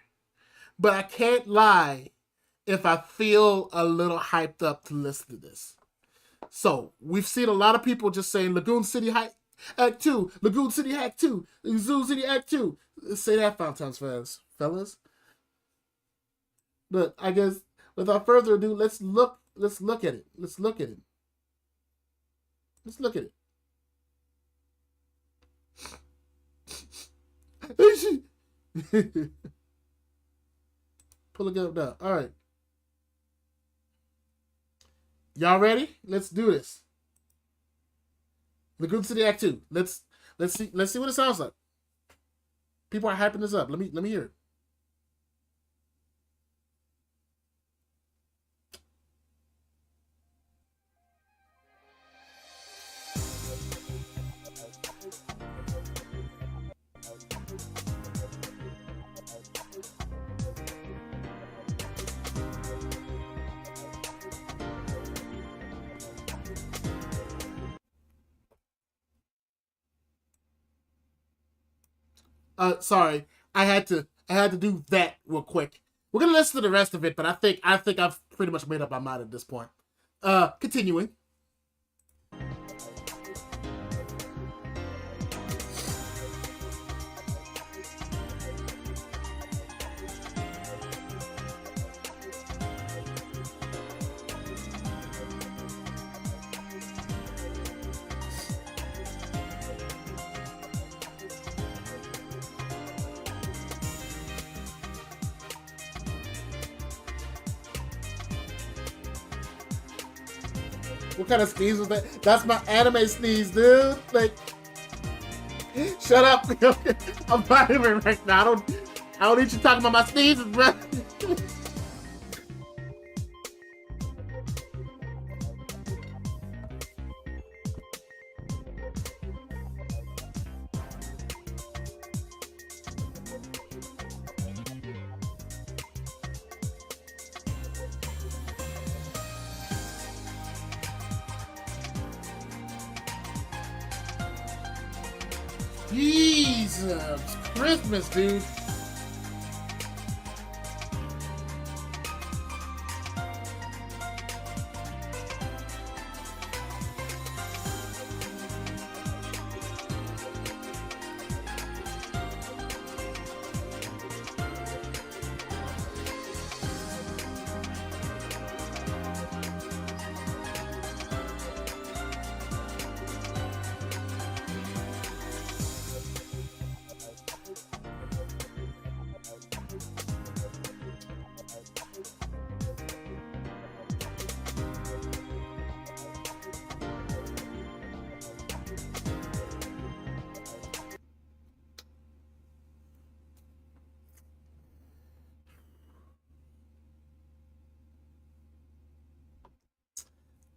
But I can't lie if I feel a little hyped up to listen to this. So, we've seen a lot of people just saying Lagoon City Act 2, Lagoon City Act 2, Lagoon City Act 2. Say that 5 times fast, fellas. But I guess without further ado, let's look at it. Let's look at it. Pull it up now. All right. Y'all ready? Let's do this. Lagoon City Act 2. Let's see what it sounds like. People are hyping this up. Let me hear it. Sorry, I had to do that real quick. We're gonna listen to the rest of it, but I think I've pretty much made up my mind at this point. Continuing. What kind of sneeze was that? That's my anime sneeze, dude. Like, shut up. I'm vibing right now. I don't need you talking about my sneezes, bro. Jesus Christmas, dude.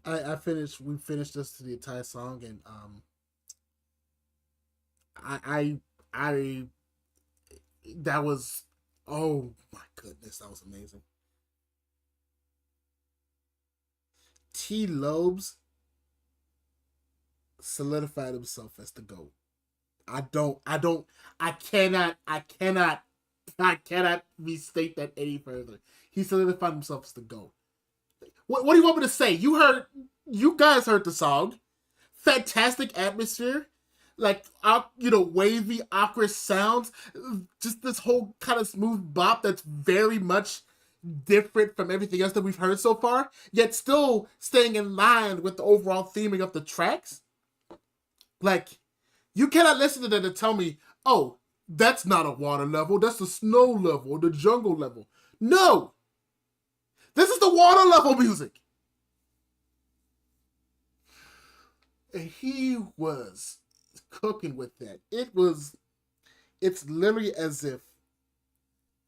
I finished. We finished this to the entire song, and I I that was, oh my goodness, that was amazing. T Lobes solidified himself as the GOAT. I cannot restate that any further. He solidified himself as the GOAT. What do you want me to say? You guys heard the song. Fantastic atmosphere, like wavy, awkward sounds. Just this whole kind of smooth bop that's very much different from everything else that we've heard so far, yet still staying in line with the overall theming of the tracks. Like, you cannot listen to that and tell me, oh, that's not a water level, that's the snow level, the jungle level. No! This is the water level music! And he was cooking with that. It's literally as if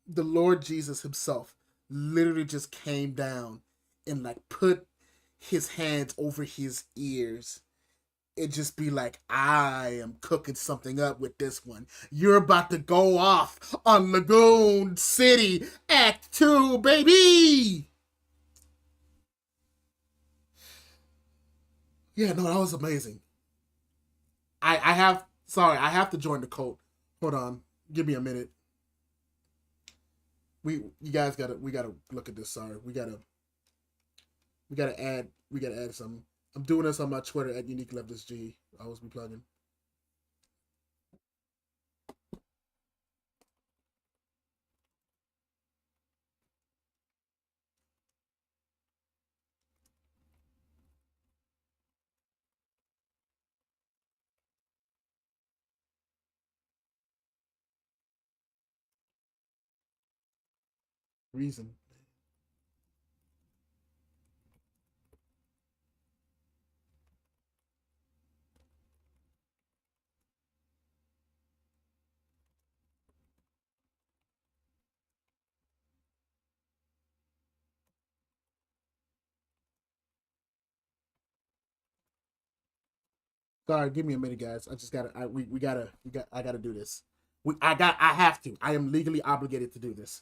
the Lord Jesus himself literally just came down and like put his hands over his ears and just be like, I am cooking something up with this one. You're about to go off on Lagoon City Act 2, baby! Yeah, no, that was amazing. I have to join the cult. Hold on. Give me a minute. You guys we gotta look at this. Sorry. We gotta add some. I'm doing this on my Twitter at Unique Leftist G. I always be plugging. Reason. Sorry, give me a minute, guys. I just gotta. I gotta do this. I have to. I am legally obligated to do this.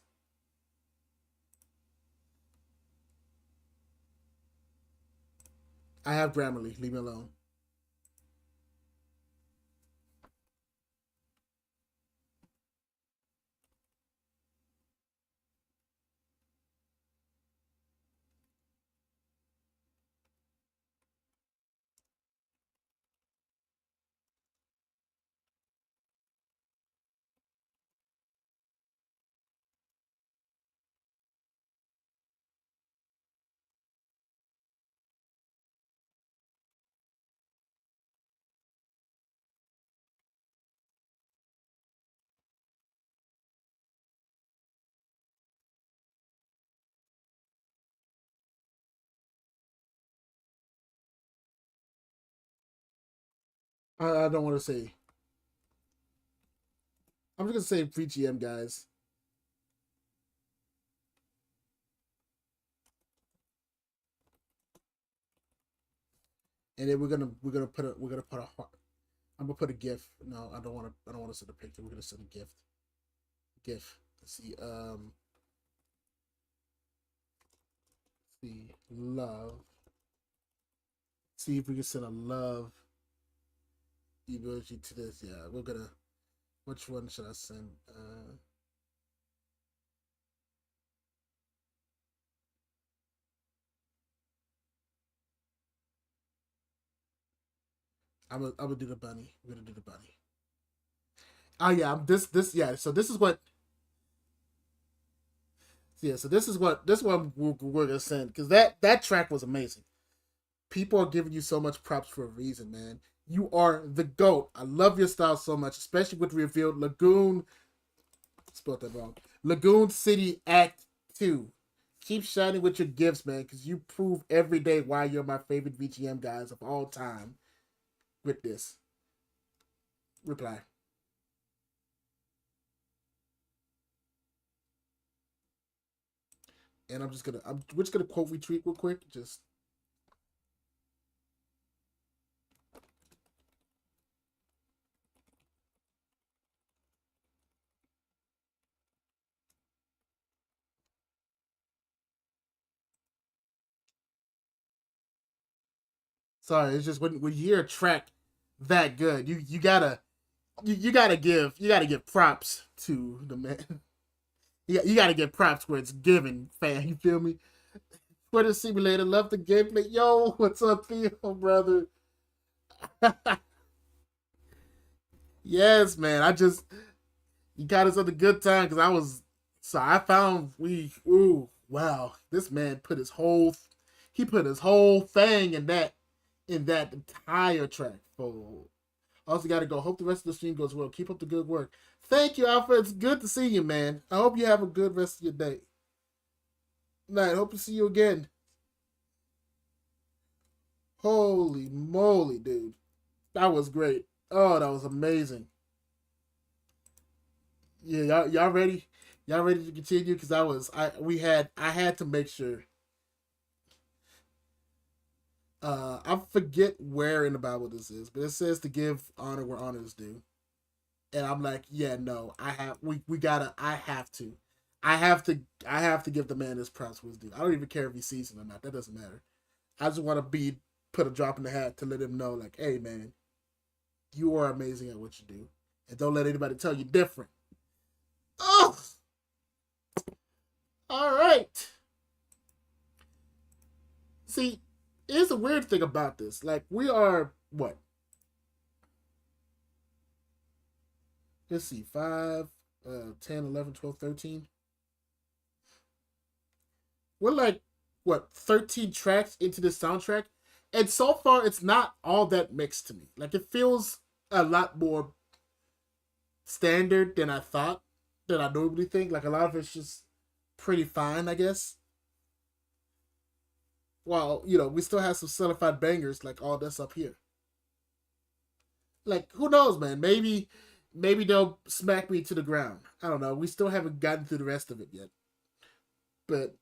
I have Grammarly. Leave me alone. I don't want to say. I'm just gonna say VGM, guys. And then we're gonna put a heart. I'm gonna put a GIF. No, I don't want to send a picture. We're gonna send a gift. GIF. Let's see. See love. See if we can send a love emoji to this. Yeah, we're gonna. Which one should I send? I'm gonna do the bunny. We're gonna do the bunny. Oh yeah, this yeah. So this is what yeah. So this one we're gonna send because that track was amazing. People are giving you so much props for a reason, man. You are the GOAT. I love your style so much, especially with revealed Lagoon. Spelled that wrong. Lagoon City Act 2. Keep shining with your gifts, man, because you prove every day why you're my favorite VGM guys of all time with this. Reply. And we're just gonna quote retweet real quick. Just Sorry, it's just when you hear a track that good, you gotta give props to the man. You gotta give props where it's given, fam. You feel me? Twitter Simulator, love the gameplay. Yo, what's up, Theo, brother? Yes, man. You got us at a good time because I found ooh, wow. This man put his whole thing in that entire track. For also got to go. Hope the rest of the stream goes well. Keep up the good work. Thank you, Alpha. It's good to see you, man. I hope you have a good rest of your day. Night. Hope to see you again. Holy moly, dude. That was great. Oh, that was amazing. Yeah, y'all ready? Y'all ready to continue? Because I had to make sure. I forget where in the Bible this is, but it says to give honor where honor is due. And I'm like, yeah, no, we gotta, I have to give the man his props was due. I don't even care if he's seasoned or not. That doesn't matter. I just want to put a drop in the hat to let him know, like, hey, man, you are amazing at what you do, and don't let anybody tell you different. Oh, all right. See, here's a weird thing about this. Like, we are what? Let's see, 5, 10, 11, 12, 13. We're like, what, 13 tracks into this soundtrack? And so far, it's not all that mixed to me. Like, it feels a lot more standard than I thought, than I normally think. Like, a lot of it's just pretty fine, I guess. Well, we still have some solidified bangers like all this up here. Like, who knows, man? Maybe they'll smack me to the ground. I don't know. We still haven't gotten through the rest of it yet. But,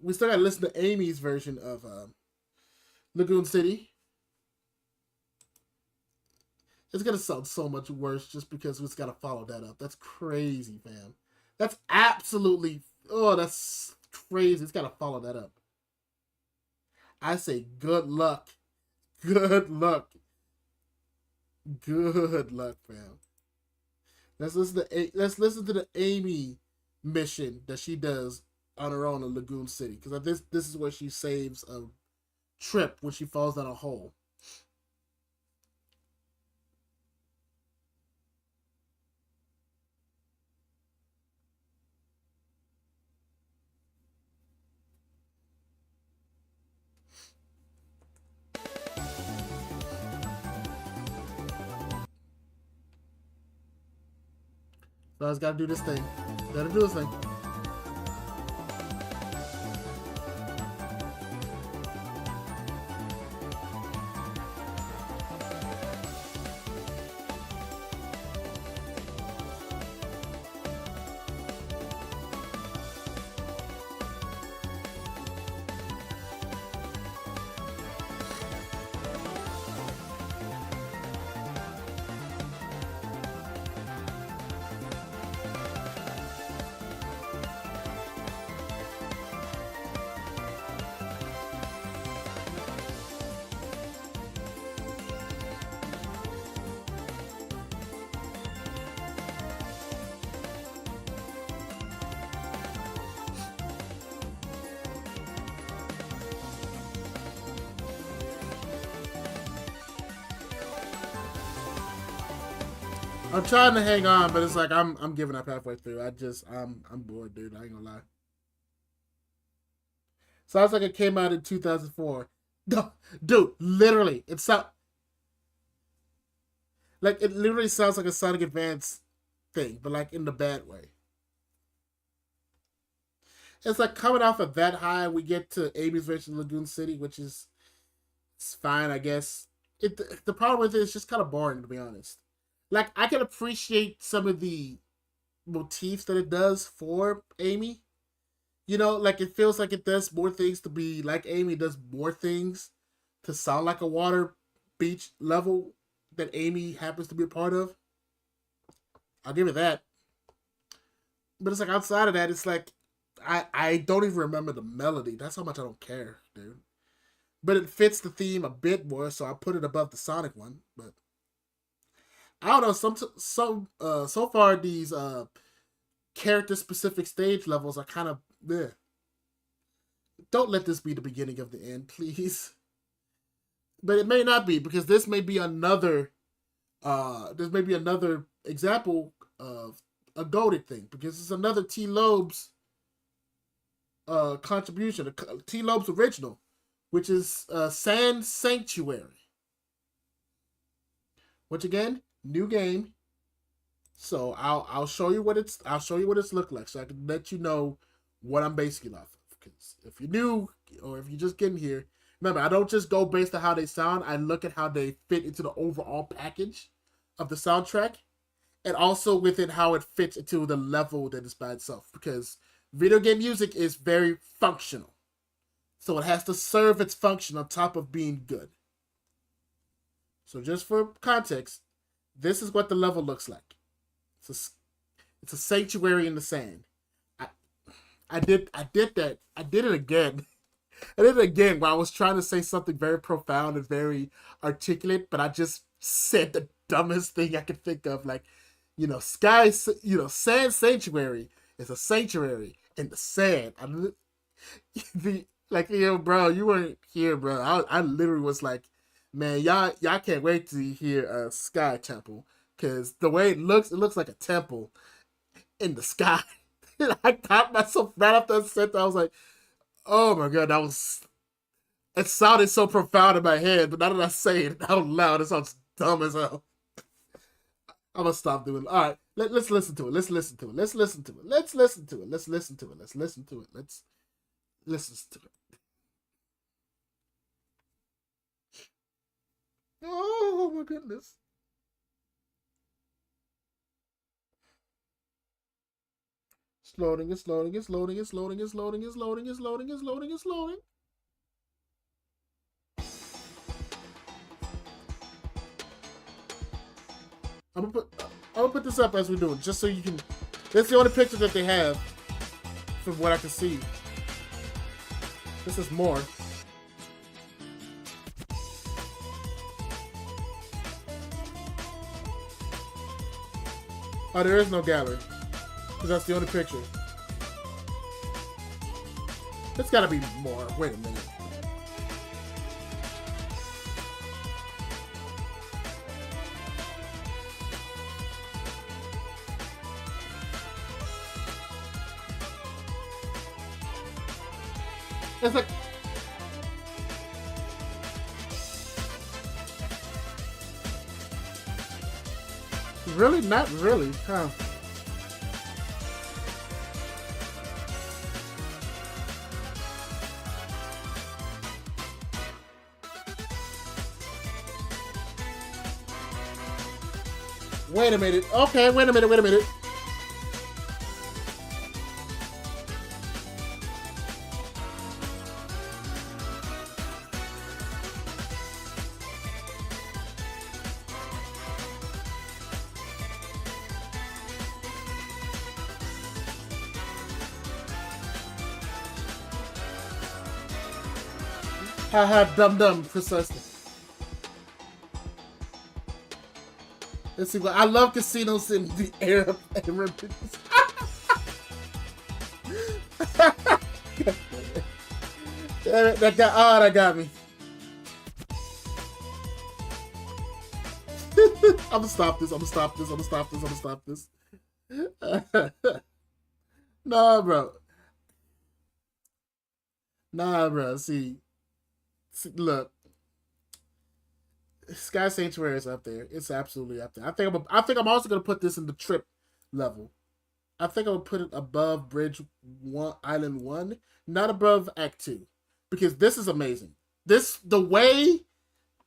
we still got to listen to Amy's version of Lagoon City. It's going to sound so much worse just because we just got to follow that up. That's crazy, fam. That's absolutely, that's crazy. It's got to follow that up. I say good luck. Good luck. Good luck, fam. Let's listen to the Amy mission that she does on her own in Lagoon City, because this is where she saves a Trip when she falls down a hole. So I just gotta do this thing. Gotta do this thing. I'm trying to hang on, but it's like I'm giving up halfway through. I'm bored, dude. I ain't gonna lie. Sounds like it came out in 2004. No, dude, literally, it literally sounds like a Sonic Advance thing, but like in the bad way. It's like coming off of that high, we get to Amy's version of Lagoon City, which is it's fine, I guess. The problem with it is just kind of boring, to be honest. Like, I can appreciate some of the motifs that it does for Amy. Like, it feels like it does more things to be like Amy, it does more things to sound like a water beach level that Amy happens to be a part of. I'll give it that. But it's like outside of that, it's like I don't even remember the melody. That's how much I don't care, dude. but it fits the theme a bit more, so I put it above the Sonic one. But I don't know. So far these character specific stage levels are kind of bleh. Don't let this be the beginning of the end, please. But it may not be, because this may be another example of a goated thing, because it's another T Loeb's contribution, T Loeb's original, which is Sand Sanctuary. Which again, new game. So I'll show you what it's looked like, so I can let you know what I'm basing it off of. Because if you're new or if you're just getting here, remember, I don't just go based on how they sound. I look at how they fit into the overall package of the soundtrack, and also within how it fits into the level that is by itself. Because video game music is very functional, so it has to serve its function on top of being good. So just for context, this is what the level looks like. It's a sanctuary in the sand. I I did that. I did it again. I did it again where I was trying to say something very profound and very articulate, but I just said the dumbest thing I could think of. Like, sand sanctuary is a sanctuary in the sand. Bro, you weren't here, bro. I literally was like, man, y'all can't wait to hear Sky Temple, because the way it looks like a temple in the sky. And I caught myself right after I said that. I was like, oh my god, it sounded so profound in my head, but now that I say it out loud, it sounds dumb as hell. I'm gonna stop doing it. All right, let's listen to it. Let's listen to it. Let's listen to it. Let's listen to it. Let's listen to it. Let's listen to it. Let's listen to it. Oh my goodness. It's loading, it's loading, it's loading, it's loading, it's loading, it's loading, it's loading, it's loading, it's loading. I'm gonna put this up as we do it, just so you can. That's the only picture that they have, from what I can see. This is more. Oh, there is no gallery, because that's the only picture. It's gotta be more. Wait a minute. It's like, really? Not really, huh? Wait a minute. Okay, wait a minute, wait a minute. Haha, dumb, precisely. Let's see. I love casinos in the Arab Emirates. That got me. I'm gonna stop this. Nah, bro. See, look. Sky Sanctuary is up there. It's absolutely up there. I think I'm also gonna put this in the trip level. I think I would put it above Bridge One, Island 1, not above Act 2, because this is amazing. The way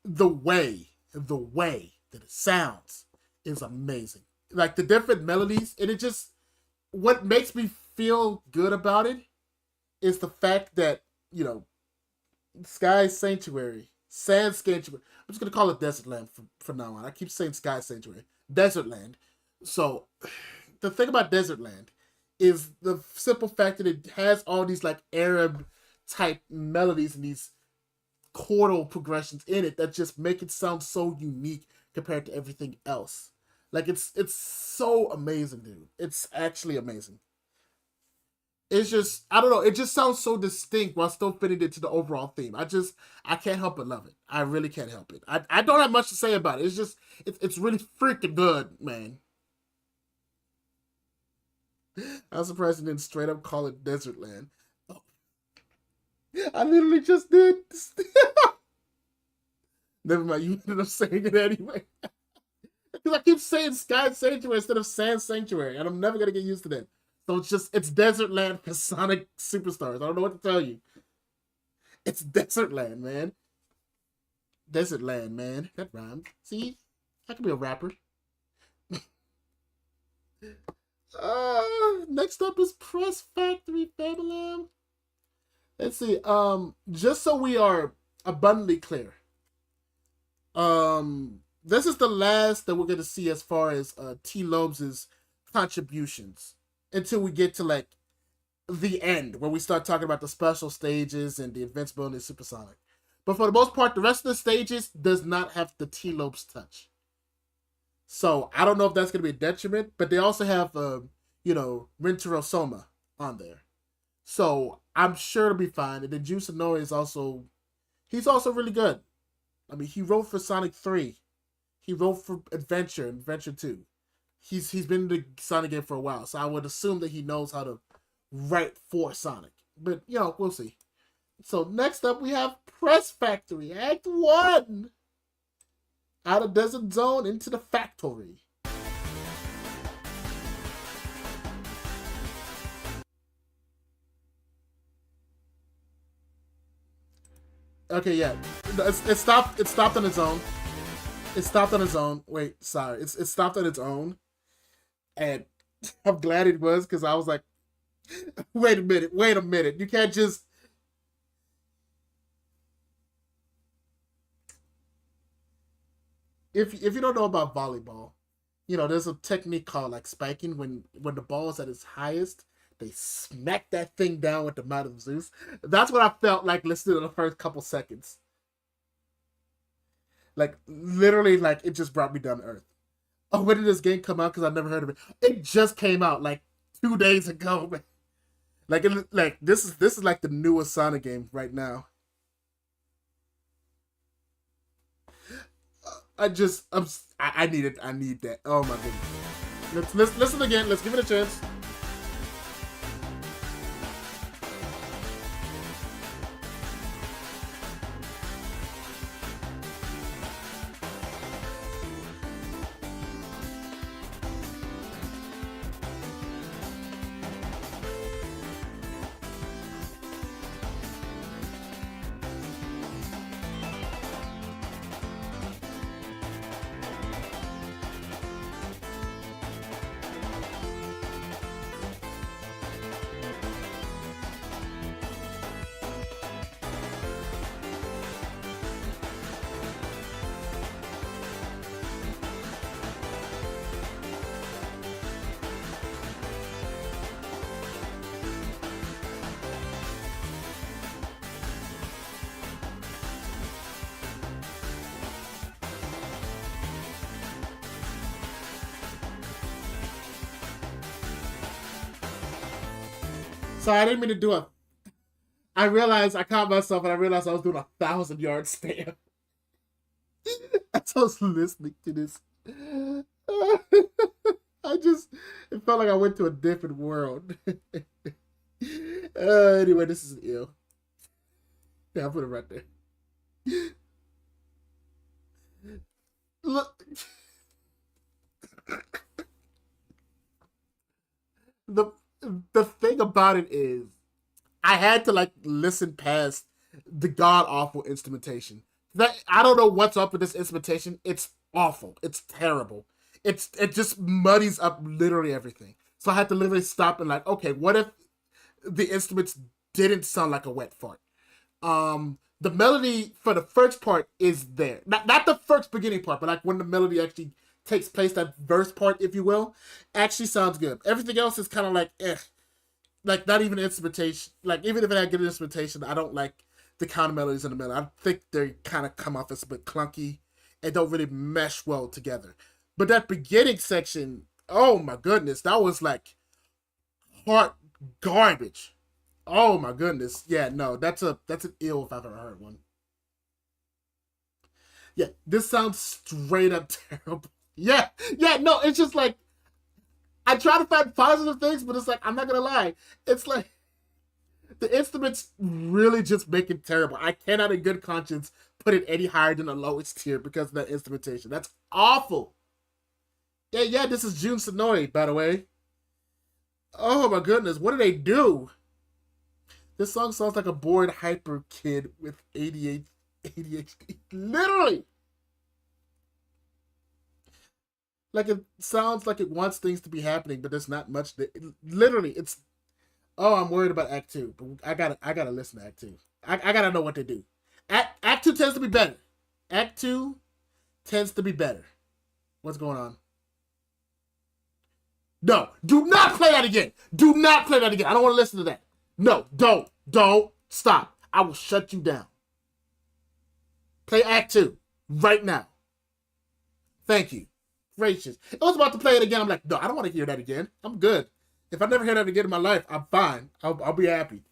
that it sounds is amazing. Like the different melodies, and it just, what makes me feel good about it is the fact that, Sky Sanctuary, Sand Sanctuary. I'm just gonna call it Desert Land from now on. I keep saying Sky Sanctuary, Desert Land. So the thing about Desert Land is the simple fact that it has all these like Arab type melodies and these chordal progressions in it that just make it sound so unique compared to everything else. Like it's so amazing, dude. It's actually amazing. It's just I don't know. It just sounds so distinct while still fitting into the overall theme. I can't help but love it. I really can't help it. I don't have much to say about it. It's just it's really freaking good, man. I'm surprised they didn't straight up call it Desert Land. Oh, I literally just did. Never mind. You ended up saying it anyway. Because I keep saying Sky Sanctuary instead of Sand Sanctuary, and I'm never gonna get used to that. So it's Desert Land for Sonic Superstars. I don't know what to tell you. It's Desert Land, man. Desert Land, man. That rhymed. See, I could be a rapper. Next up is Press Factory Family. Let's see. Just so we are abundantly clear. This is the last that we're gonna see as far as T Lobes' contributions until we get to like the end where we start talking about the special stages and the invincibility and supersonic. But for the most part, the rest of the stages does not have the T Lobes touch. So I don't know if that's gonna be a detriment, but they also have Rintaro Soma on there. So I'm sure it'll be fine. And then Juice Honore is also really good. I mean, he wrote for Sonic 3. He wrote for Adventure 2. He's been in the Sonic game for a while, so I would assume that he knows how to write for Sonic. But, we'll see. So next up we have Press Factory, Act 1. Out of Desert Zone into the factory. Okay, yeah. It stopped on its own. It stopped on its own. Wait, sorry. It stopped on its own. And I'm glad it was, because I was like, wait a minute. You can't just... If you don't know about volleyball, there's a technique called like spiking when the ball is at its highest. They smack that thing down with the might of Zeus. That's what I felt like listening to the first couple seconds. Like, literally, like, it just brought me down to earth. Oh, when did this game come out? Because I've never heard of it. It just came out, like, 2 days ago, man. This is like the newest Sonic game right now. I need it. I need that. Oh, my goodness. Let's listen again. Let's give it a chance. So I didn't mean to do it. I realized I caught myself and I realized I was doing 1,000-yard spam. As I was listening to this. It felt like I went to a different world. Anyway, this is ill. Yeah, I'll put it right there. Look. the the thing about it is I had to like listen past the god awful instrumentation. I don't know what's up with this instrumentation. It's awful. It's terrible. It just muddies up literally everything. So I had to literally stop and like, okay, what if the instruments didn't sound like a wet fart? The melody for the first part is there. Not the first beginning part, but like when the melody actually takes place, that verse part, if you will, actually sounds good. Everything else is kind of like, eh. Like, not even instrumentation. Like, even if it had good instrumentation, I don't like the counter melodies in the middle. I think they kind of come off as a bit clunky and don't really mesh well together. But that beginning section, oh my goodness, that was like hard garbage. Oh my goodness. Yeah, no, that's an ill if I've ever heard one. Yeah, this sounds straight up terrible. Yeah, yeah, no, it's just like I try to find positive things, but it's like I'm not gonna lie. It's like the instruments really just make it terrible. I cannot in good conscience put it any higher than the lowest tier because of that instrumentation. That's awful. Yeah, yeah, this is Jun Sonoy, by the way. Oh my goodness, what do they do? This song sounds like a bored hyper kid with ADHD. Literally. Like it sounds like it wants things to be happening, but there's not much. Literally, it's. Oh, I'm worried about Act Two, but I gotta listen to Act Two. I gotta know what they do. Act Two tends to be better. Act Two tends to be better. What's going on? No, do not play that again. Do not play that again. I don't want to listen to that. No, don't stop. I will shut you down. Play Act Two right now. Thank you. Gracious. I was about to play it again. I'm like, no, I don't want to hear that again. I'm good. If I never hear that again in my life, I'm fine. I'll be happy.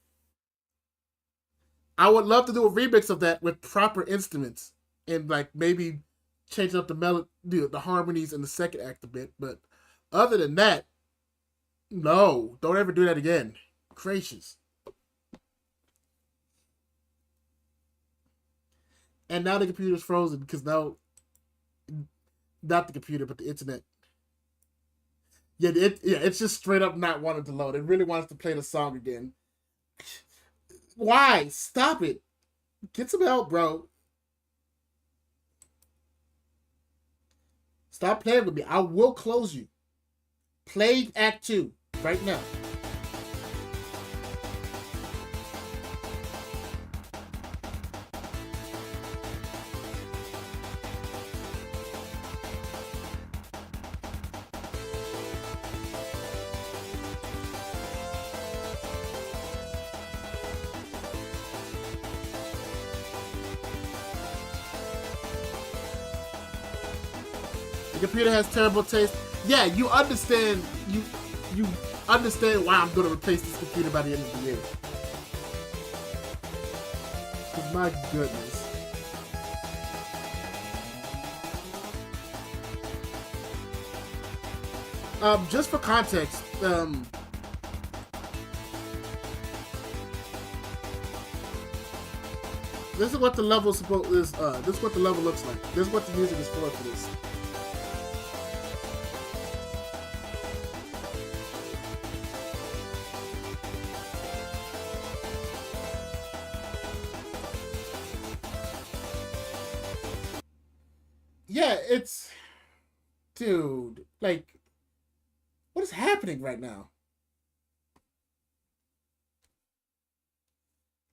I would love to do a remix of that with proper instruments and like maybe change up the melody, the harmonies in the second act a bit. But other than that, no, don't ever do that again. Gracious. And now the computer's frozen because now, not the computer, but the internet. Yeah, it's just straight up not wanting to load. It really wants to play the song again. Why? Stop it. Get some help, bro. Stop playing with me. I will close you. Play Act 2 right now. The computer has terrible taste. Yeah, you understand why I'm gonna replace this computer by the end of the year. 'Cause my goodness. Just for context, this is what the level is. This is what the level looks like. This is what the music is for this. Yeah, it's dude. Like, what is happening right now?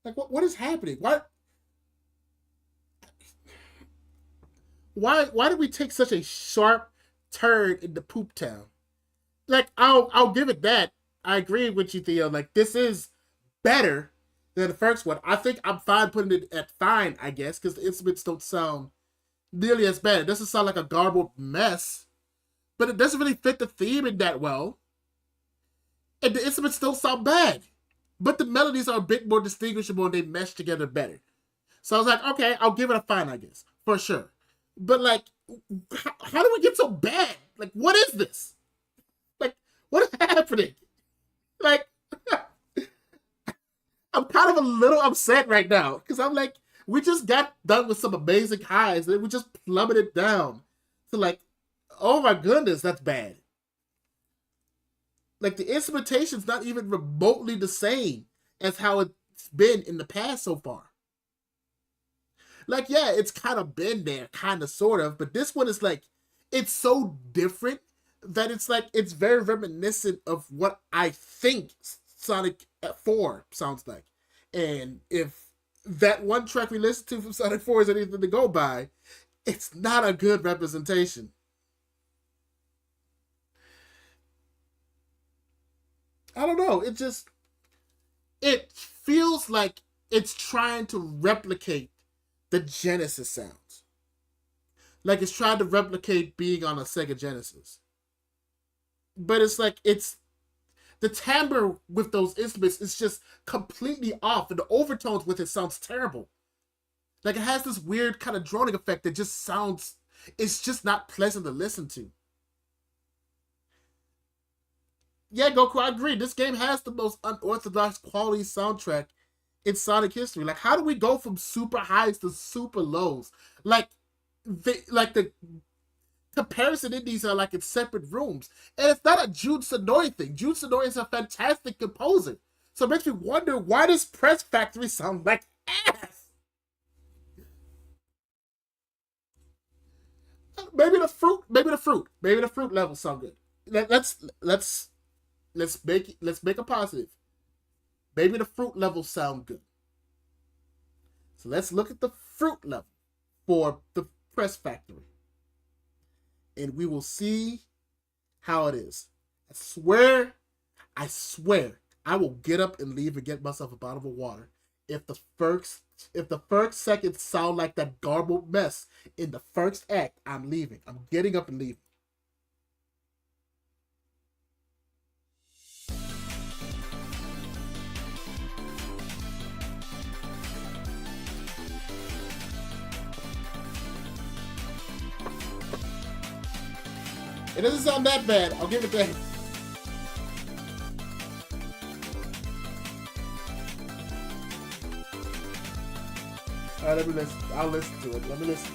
Like, what is happening? Why did we take such a sharp turn in the poop town? Like, I'll give it that. I agree with you, Theo. Like, this is better than the first one. I think I'm fine putting it at fine, I guess, because the instruments don't sound nearly as bad. It doesn't sound like a garbled mess, but it doesn't really fit the theme in that well. And the instruments still sound bad. But the melodies are a bit more distinguishable and they mesh together better. So I was like, okay, I'll give it a fine, I guess, for sure. But like, how do we get so bad? Like, what is this? Like, what is happening? Like, I'm kind of a little upset right now because I'm like, we just got done with some amazing highs and then we just plummeted down to like, oh my goodness, that's bad. Like the instrumentation's not even remotely the same as how it's been in the past so far. Like, yeah, it's kind of been there, kind of, sort of, but this one is like, it's so different that it's like, it's very reminiscent of what I think Sonic 4 sounds like. And if that one track we listened to from Sonic 4 is anything to go by, it's not a good representation. I don't know. It feels like it's trying to replicate the Genesis sounds. Like it's trying to replicate being on a Sega Genesis. But it's like it's the timbre with those instruments is just completely off, and the overtones with it sounds terrible. Like it has this weird kind of droning effect that just sounds, it's just not pleasant to listen to. Yeah, Goku, I agree. This game has the most unorthodox quality soundtrack in Sonic history. Like, how do we go from super highs to super lows? Like, the comparison in these are like in separate rooms, and it's not a Jun Sonoy thing. Jun Sonoy is a fantastic composer, so it makes me wonder why does Press Factory sound like ass? Maybe the fruit levels sound good. Let's make a positive. Maybe the fruit levels sound good. So let's look at the fruit level for the Press Factory, and we will see how it is. I swear, I will get up and leave and get myself a bottle of water if the first seconds sound like that garbled mess in the first act. I'm leaving. I'm getting up and leaving. It doesn't sound that bad. I'll give it that. All right, let me listen. I'll listen to it. Let me listen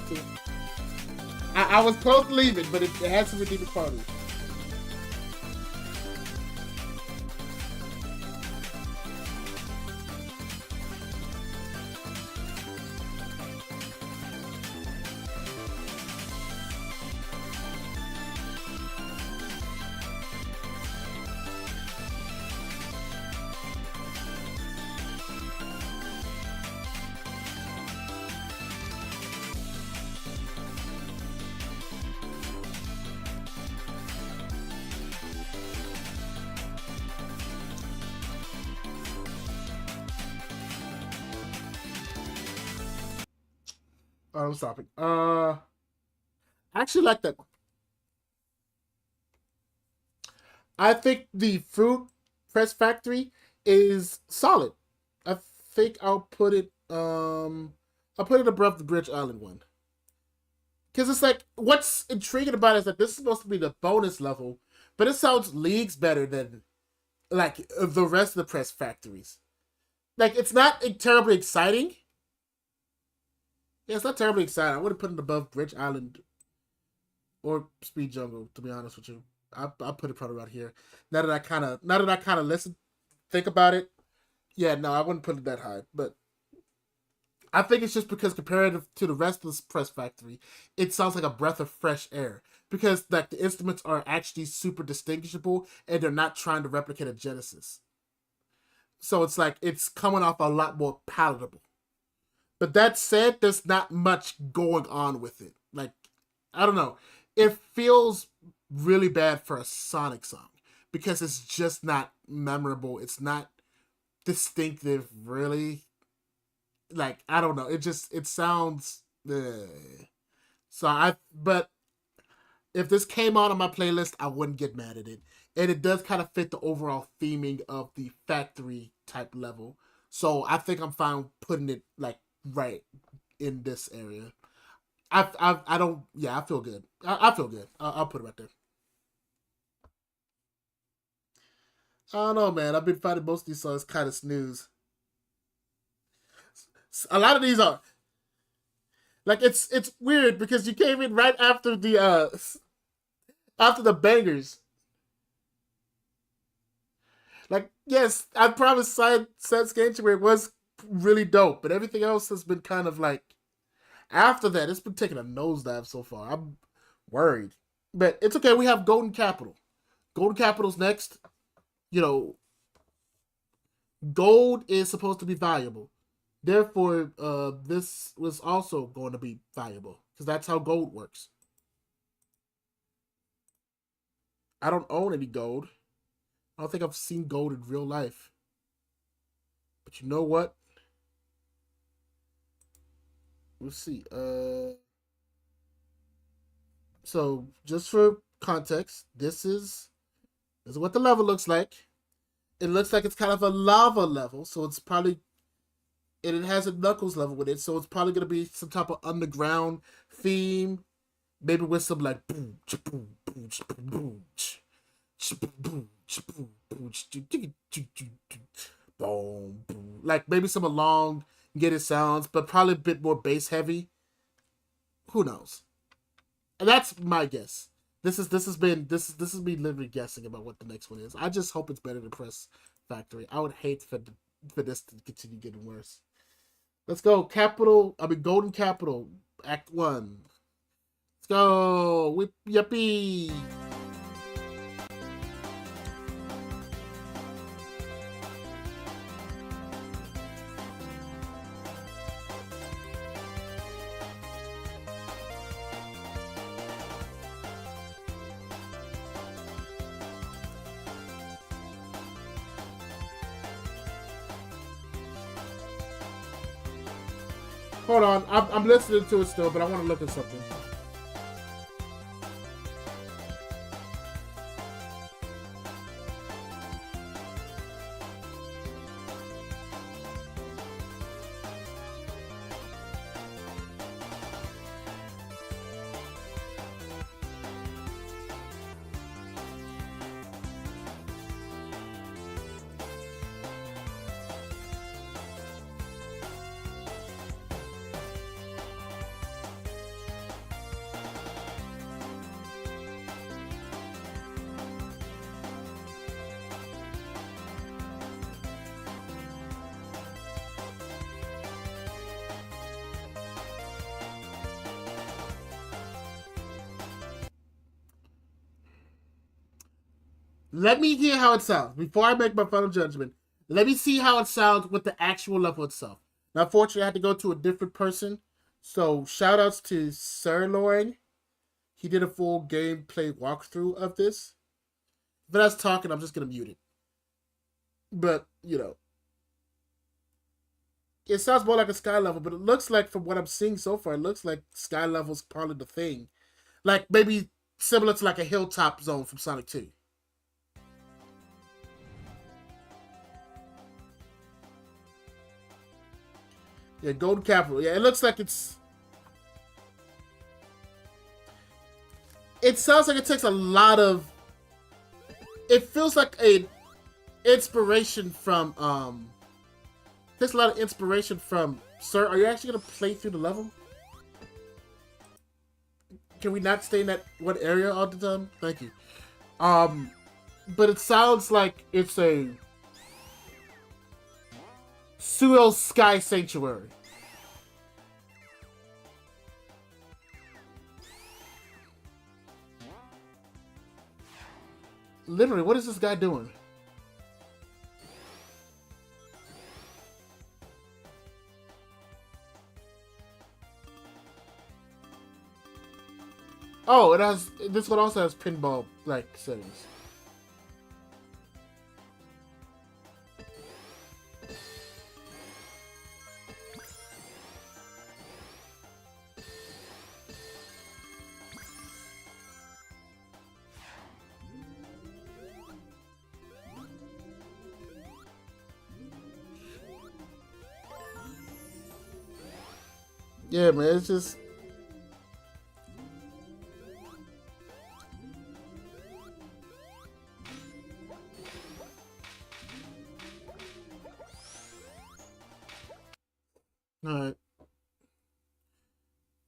to it. I was close to leaving, but it had some redeeming qualities. All right, I'm stopping. I actually like that one. I think the Fruit Press Factory is solid. I think I'll put it above the Bridge Island one. Because it's like, what's intriguing about it is that this is supposed to be the bonus level, but it sounds leagues better than like the rest of the Press Factories. Like, it's not terribly exciting. Yeah, it's not terribly exciting. I would have put it above Bridge Island or Speed Jungle, to be honest with you. I'll put it probably right here. Now that I kind of listen, think about it. Yeah, no, I wouldn't put it that high. But I think it's just because comparative to the rest of this Press Factory, it sounds like a breath of fresh air. Because like the instruments are actually super distinguishable, and they're not trying to replicate a Genesis. So it's like it's coming off a lot more palatable. But that said, there's not much going on with it. Like, I don't know. It feels really bad for a Sonic song because it's just not memorable. It's not distinctive, really. Like, I don't know. It sounds. But if this came out on my playlist, I wouldn't get mad at it. And it does kind of fit the overall theming of the factory type level. So I think I'm fine putting it like right in this area. I don't. Yeah, I feel good. I feel good. I'll put it right there. I don't know, man. I've been finding most of these songs kind of snooze. A lot of these are like it's weird because you came in right after the bangers. Like, yes, I promised Science Sanctuary was really dope, but everything else has been kind of like after that, it's been taking a nosedive so far. I'm worried. But it's okay, we have Golden Capital. Golden Capital's next. You know, gold is supposed to be valuable. Therefore, this was also going to be valuable. Because that's how gold works. I don't own any gold. I don't think I've seen gold in real life. But you know what? let's see. So just for context, this is what the level looks like. It looks like it's kind of a lava level, so it's probably and it has a Knuckles level with it, so it's probably gonna be some type of underground theme, maybe with some like boom, boom, boom, boom, boom, boom, boom, like maybe some elongated sounds, but probably a bit more bass heavy. Who knows? And that's my guess. This is me literally guessing about what the next one is. I just hope it's better than Press Factory. I would hate for this to continue getting worse. Let's go, Golden Capital, Act One. Let's go, whip yippee. Hold on, I'm listening to it still, but I want to look at something. Let me hear how it sounds before I make my final judgment. Let me see how it sounds with the actual level itself. Now, unfortunately, I had to go to a different person. So, shout outs to Sirloin. He did a full gameplay walkthrough of this. But as talking, I'm just going to mute it. But, it sounds more like a sky level, but it looks like, from what I'm seeing so far, it looks like sky level's part of the thing. Like, maybe similar to like a hilltop zone from Sonic 2. Yeah, Golden Capital. Yeah, it looks like it's. It sounds like it takes a lot of. It feels like a inspiration from. Takes a lot of inspiration from. Sir, are you actually gonna play through the level? Can we not stay in that one area all the time? Thank you. But it sounds like it's a pseudo sky sanctuary. Literally, what is this guy doing? Oh, it has. This one also has pinball like settings. Yeah, man, it's just. Alright.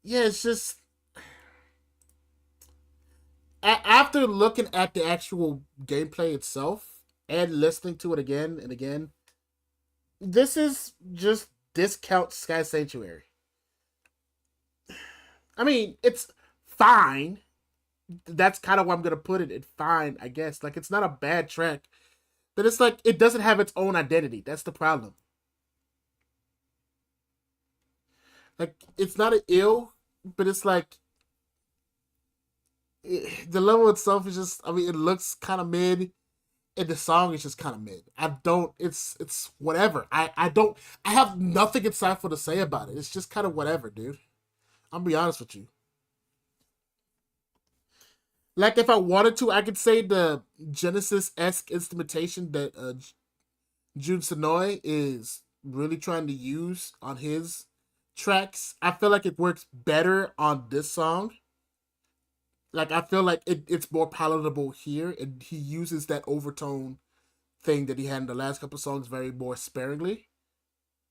Yeah, it's just. After looking at the actual gameplay itself and listening to it again and again, this is just discount Sky Sanctuary. I mean, it's fine. That's kind of where I'm gonna put it. It's fine, I guess. Like, it's not a bad track, but it's like it doesn't have its own identity. That's the problem. Like, it's not an ill, but it's like the level itself is just. I mean, it looks kind of mid. and the song is just kind of mid. I don't. It's whatever. I don't. I have nothing insightful to say about it. It's just kind of whatever, dude. I'm gonna be honest with you. Like if I wanted to, I could say the Genesis esque instrumentation that Jun Sonoy is really trying to use on his tracks. I feel like it works better on this song. Like I feel like it's more palatable here, and he uses that overtone thing that he had in the last couple songs very more sparingly.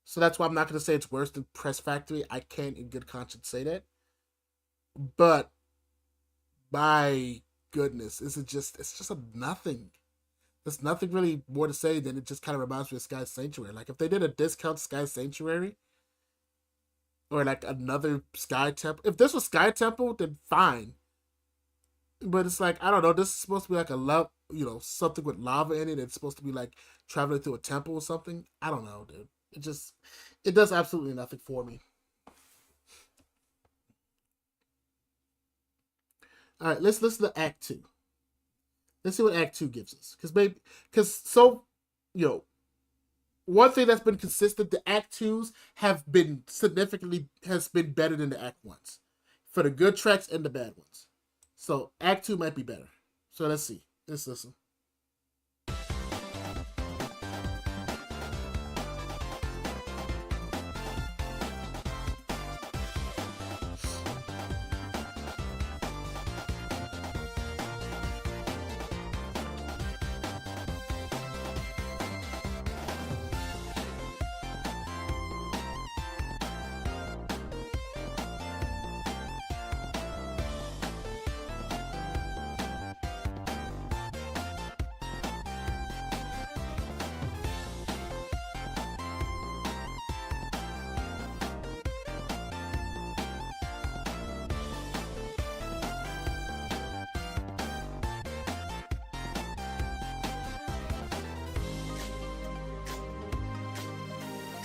So that's why I'm not gonna say it's worse than Press Factory. I can't in good conscience say that. But my goodness, it's just a nothing. There's nothing really more to say than it just kind of reminds me of Sky Sanctuary. Like if they did a discount Sky Sanctuary or like another Sky Temple, if this was Sky Temple, then fine. But it's like I don't know. This is supposed to be like a love, something with lava in it. It's supposed to be like traveling through a temple or something. I don't know, dude. It does absolutely nothing for me. All right, let's listen to Act Two. Let's see what Act Two gives us, you know, one thing that's been consistent: the Act Twos have been has been better than the Act Ones, for the good tracks and the bad ones. So Act Two might be better. So let's see. Let's listen.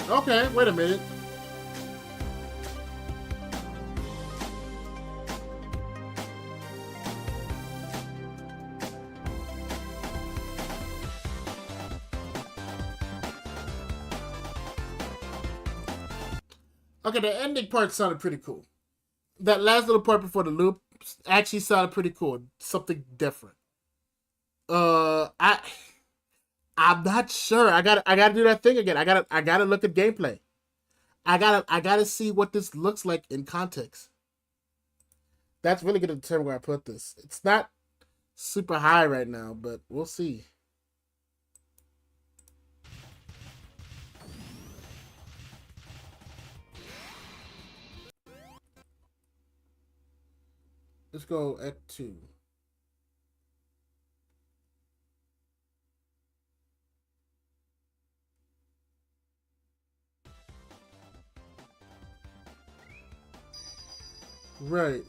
Okay, wait a minute. Okay, the ending part sounded pretty cool. That last little part before the loop actually sounded pretty cool. Something different. I'm not sure. I gotta do that thing again. I gotta look at gameplay. I gotta see what this looks like in context. That's really gonna determine where I put this. It's not super high right now, but we'll see. Let's go at two. Right.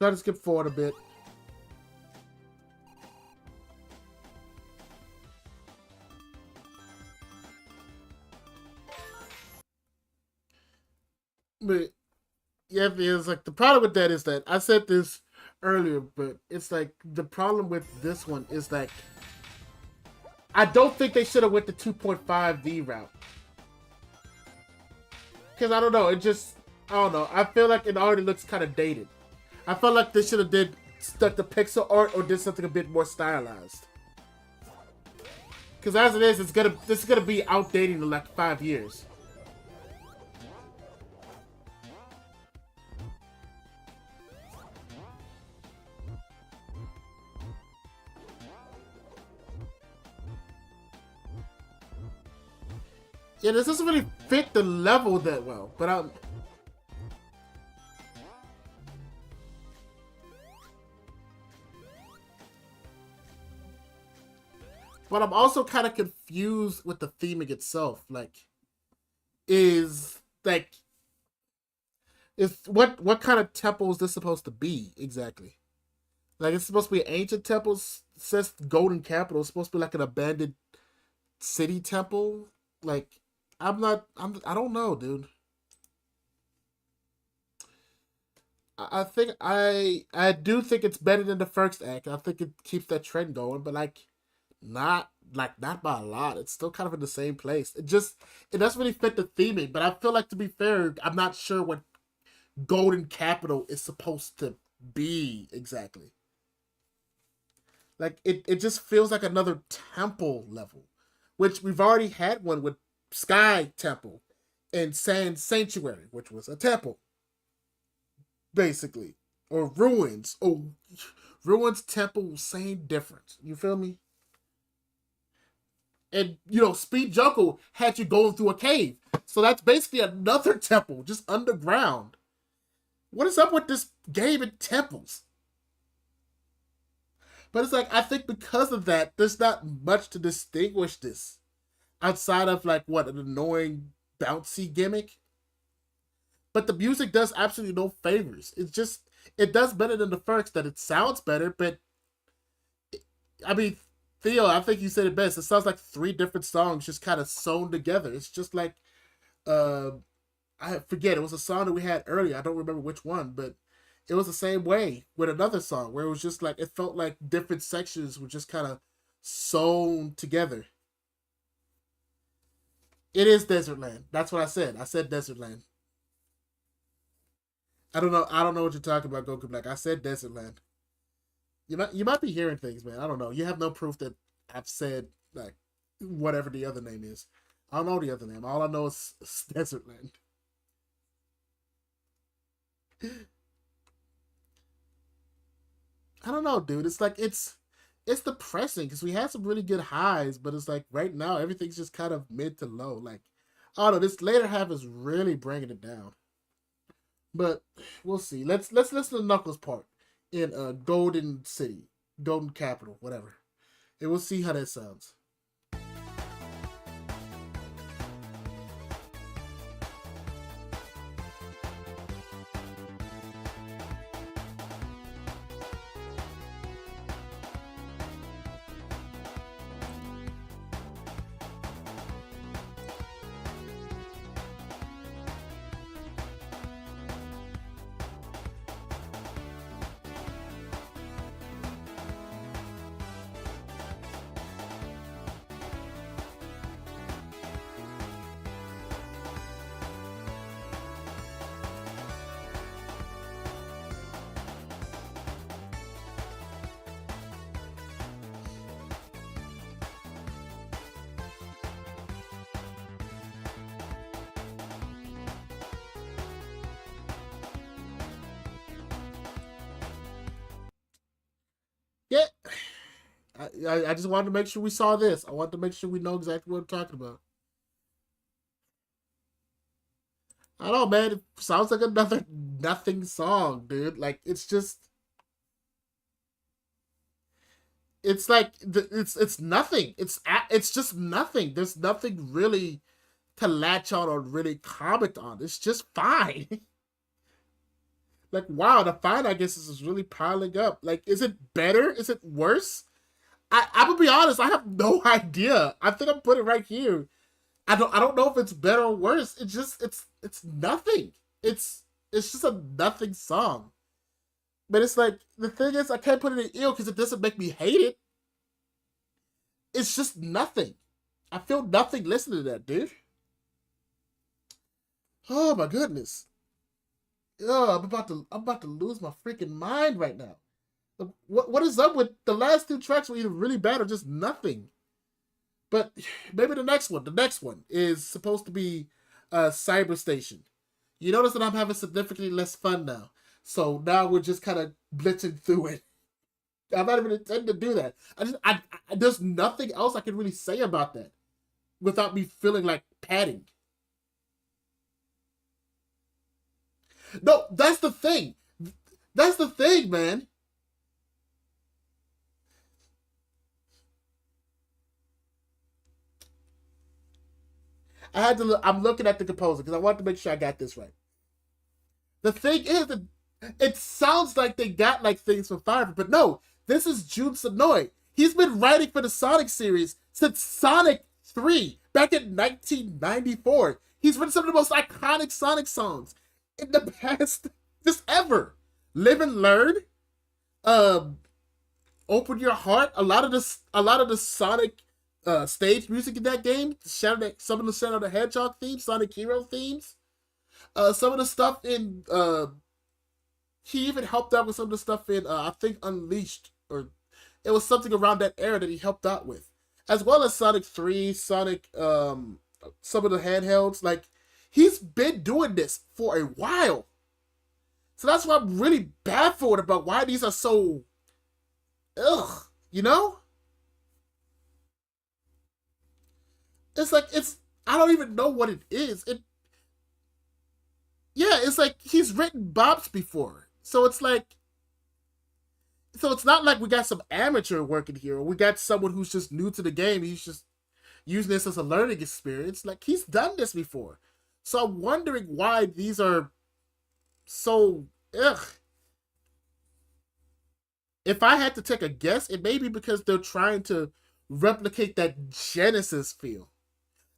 Try to skip forward a bit. But yeah, it's like the problem with that is that I said this earlier, but it's like the problem with this one is that I don't think they should have went the 2.5D route. Because I don't know, I don't know. I feel like it already looks kind of dated. I felt like they should have did stuck the pixel art or did something a bit more stylized. Because as it is, this is gonna be outdating in like 5 years. Yeah, this doesn't really fit the level that well, but but I'm also kind of confused with the theming itself. Like, is like is what kind of temple is this supposed to be exactly? Like, it's supposed to be an ancient temple. It says golden capital. It's supposed to be like an abandoned city temple. Like, I'm not. I don't know, dude. I think I do think it's better than the first act. I think it keeps that trend going, but not by a lot. It's still kind of in the same place. It doesn't really fit the theming. But I feel like, to be fair, I'm not sure what golden capital is supposed to be exactly. Like, it just feels like another temple level, which we've already had one with Sky Temple and Sand Sanctuary, which was a temple basically, or Ruins. Oh, Ruins Temple, same difference. You feel me? And Speed Jungle had you going through a cave, so that's basically another temple just underground. What is up with this game and temples? But it's like, I think because of that, there's not much to distinguish this outside of, like, what, an annoying bouncy gimmick. But the music does absolutely no favors. It does better than the first. That it sounds better, but I mean, Theo, I think you said it best. It sounds like three different songs just kind of sewn together. It's just like, uh, I forget. It was a song that we had earlier. I don't remember which one, but it was the same way with another song where it was just like, it felt like different sections were just kind of sewn together. It is Desertland. That's what I said. I said Desertland. I don't know. I don't know what you're talking about, Goku Black. I said Desertland. You might be hearing things, man. I don't know. You have no proof that I've said, like, whatever the other name is. I don't know the other name. All I know is Desertland. I don't know, dude. It's like, it's depressing because we had some really good highs, but it's like right now everything's just kind of mid to low. Like, I don't know. This later half is really bringing it down. But we'll see. Let's listen to Knuckles' part in Golden City, Golden Capital, whatever, and we'll see how that sounds. Yeah, I just wanted to make sure we saw this. I wanted to make sure we know exactly what I'm talking about. I don't know, man. It sounds like another nothing song, dude. Like, it's like it's nothing. It's just nothing. There's nothing really to latch on or really comment on. It's just fine. Like, wow, the fine, I guess, is really piling up. Like, is it better? Is it worse? I'm gonna be honest. I have no idea. I think I'm putting it right here. I don't know if it's better or worse. It's nothing. It's just a nothing song. But it's like, the thing is, I can't put it in ill because it doesn't make me hate it. It's just nothing. I feel nothing listening to that, dude. Oh my goodness. Oh, I'm about to lose my freaking mind right now. What is up with the last two tracks? Were either really bad or just nothing. But maybe the next one is supposed to be Cyber Station. You notice that I'm having significantly less fun now. So now we're just kind of blitzing through it. I'm not even intending to do that. There's nothing else I can really say about that without me feeling like padding. No, that's the thing. That's the thing, man. I had to look, I'm looking at the composer because I wanted to make sure I got this right. The thing is that it sounds like they got like things from Fire, but no, this is Jun Sonoy. He's been writing for the Sonic series since Sonic 3 back in 1994. He's written some of the most iconic Sonic songs in the past, just ever. Live and Learn, um, Open Your Heart. A lot of the Sonic stage music in that game. Some of the Shadow the Hedgehog themes, Sonic Hero themes. Some of the stuff in he even helped out with some of the stuff in I think Unleashed, or it was something around that era that he helped out with, as well as Sonic 3, Sonic some of the handhelds. Like, he's been doing this for a while, so that's why I'm really baffled about why these are so ugh. You know, it's like it's I don't even know what it is. Yeah, it's like he's written bops before, so it's like so it's not like we got some amateur working here, or we got someone who's just new to the game. He's just using this as a learning experience. Like, he's done this before, so I'm wondering why these are so ugh. If I had to take a guess, it may be because they're trying to replicate that Genesis feel.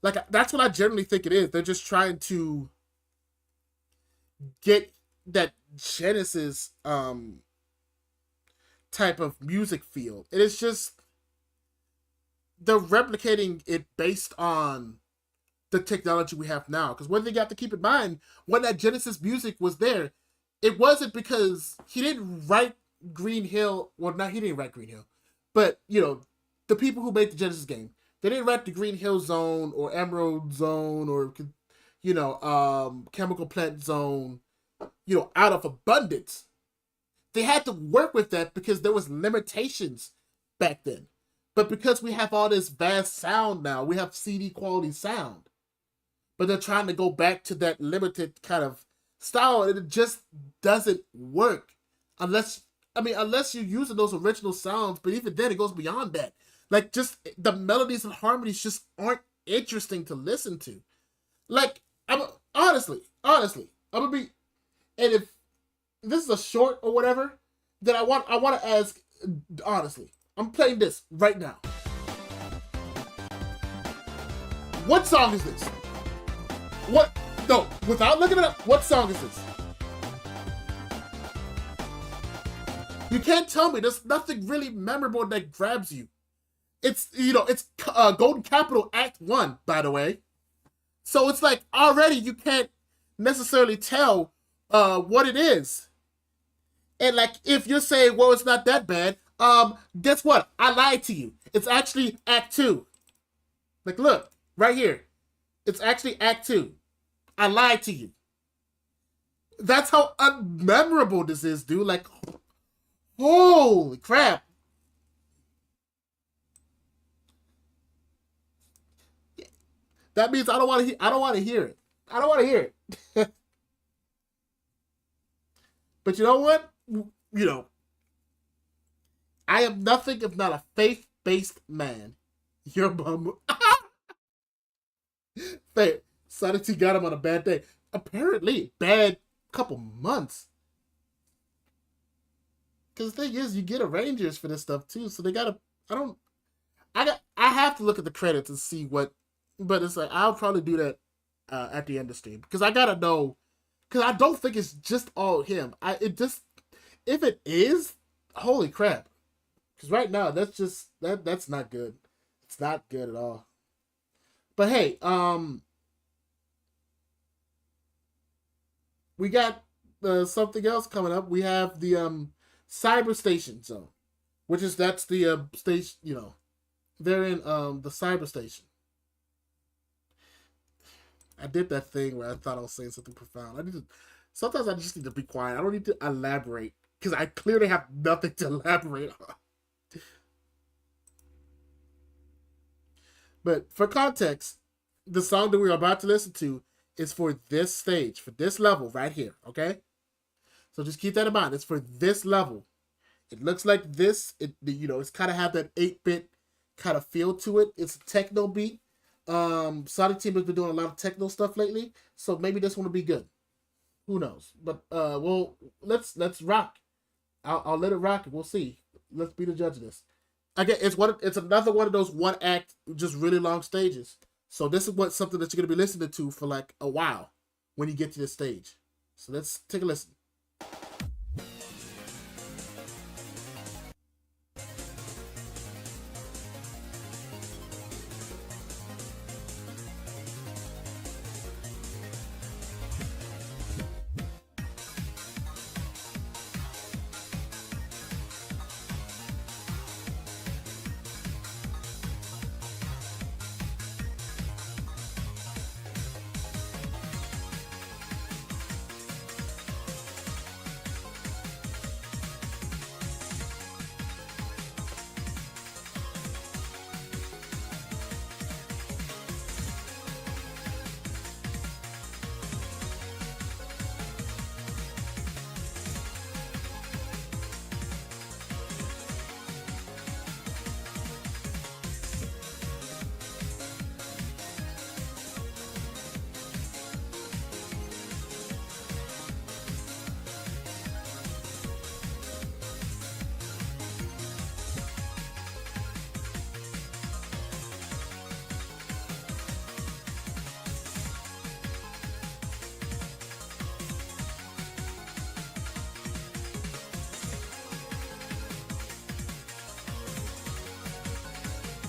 Like, that's what I generally think it is. They're just trying to get that Genesis type of music feel. It is just they're replicating it based on the technology we have now. Because one thing you have to keep in mind, when that Genesis music was there, it wasn't because he didn't write Green Hill. Well, not he didn't write Green Hill, but the people who made the Genesis game, they didn't write the Green Hill Zone or Emerald Zone or Chemical Plant Zone, out of abundance. They had to work with that because there was limitations back then. But because we have all this vast sound now, we have CD quality sound. But they're trying to go back to that limited kind of style, and it just doesn't work unless you're using those original sounds. But even then, it goes beyond that. Like, just the melodies and harmonies just aren't interesting to listen to. Like, I'm honestly, I'm gonna be, and if this is a short or whatever, then I want to ask honestly. I'm playing this right now. What song is this? What? No, without looking it up, what song is this? You can't tell me. There's nothing really memorable that grabs you. It's Golden Capital Act 1, by the way. So it's like already you can't necessarily tell what it is. And like, if you're saying, well, it's not that bad, guess what? I lied to you. It's actually Act 2. Like, look, right here. It's actually Act 2. I lied to you. That's how unmemorable this is, dude. Like, holy crap. That means I don't want to. I don't want to hear it. I don't want to hear it. But you know what? I am nothing if not a faith-based man. Your mom. Faith. Sonic T got him on a bad day. Apparently, bad couple months. Because the thing is, you get arrangers for this stuff too, so they gotta. I have to look at the credits and see what. But it's like, I'll probably do that at the end of the stream, because I gotta know. Because I don't think it's just all him. If it is, holy crap. Because right now, that's not good. It's not good at all. But hey, we got something else coming up. We have the Cyber Station Zone, that's the station. They're in the Cyber Station. I did that thing where I thought I was saying something profound. Sometimes I just need to be quiet. I don't need to elaborate, because I clearly have nothing to elaborate on. But for context, the song that we're about to listen to is for this stage, for this level right here, okay? So just keep that in mind. It's for this level. It looks like this. It's kind of have that 8-bit kind of feel to it. It's a techno beat. Sonic Team has been doing a lot of techno stuff lately, so maybe this one will be good. Who knows? But well, let's rock. I'll let it rock. We'll see. Let's be the judge of this. Again, it's another one of those one act, just really long stages. So this is what something that you're gonna be listening to for like a while when you get to this stage. So let's take a listen.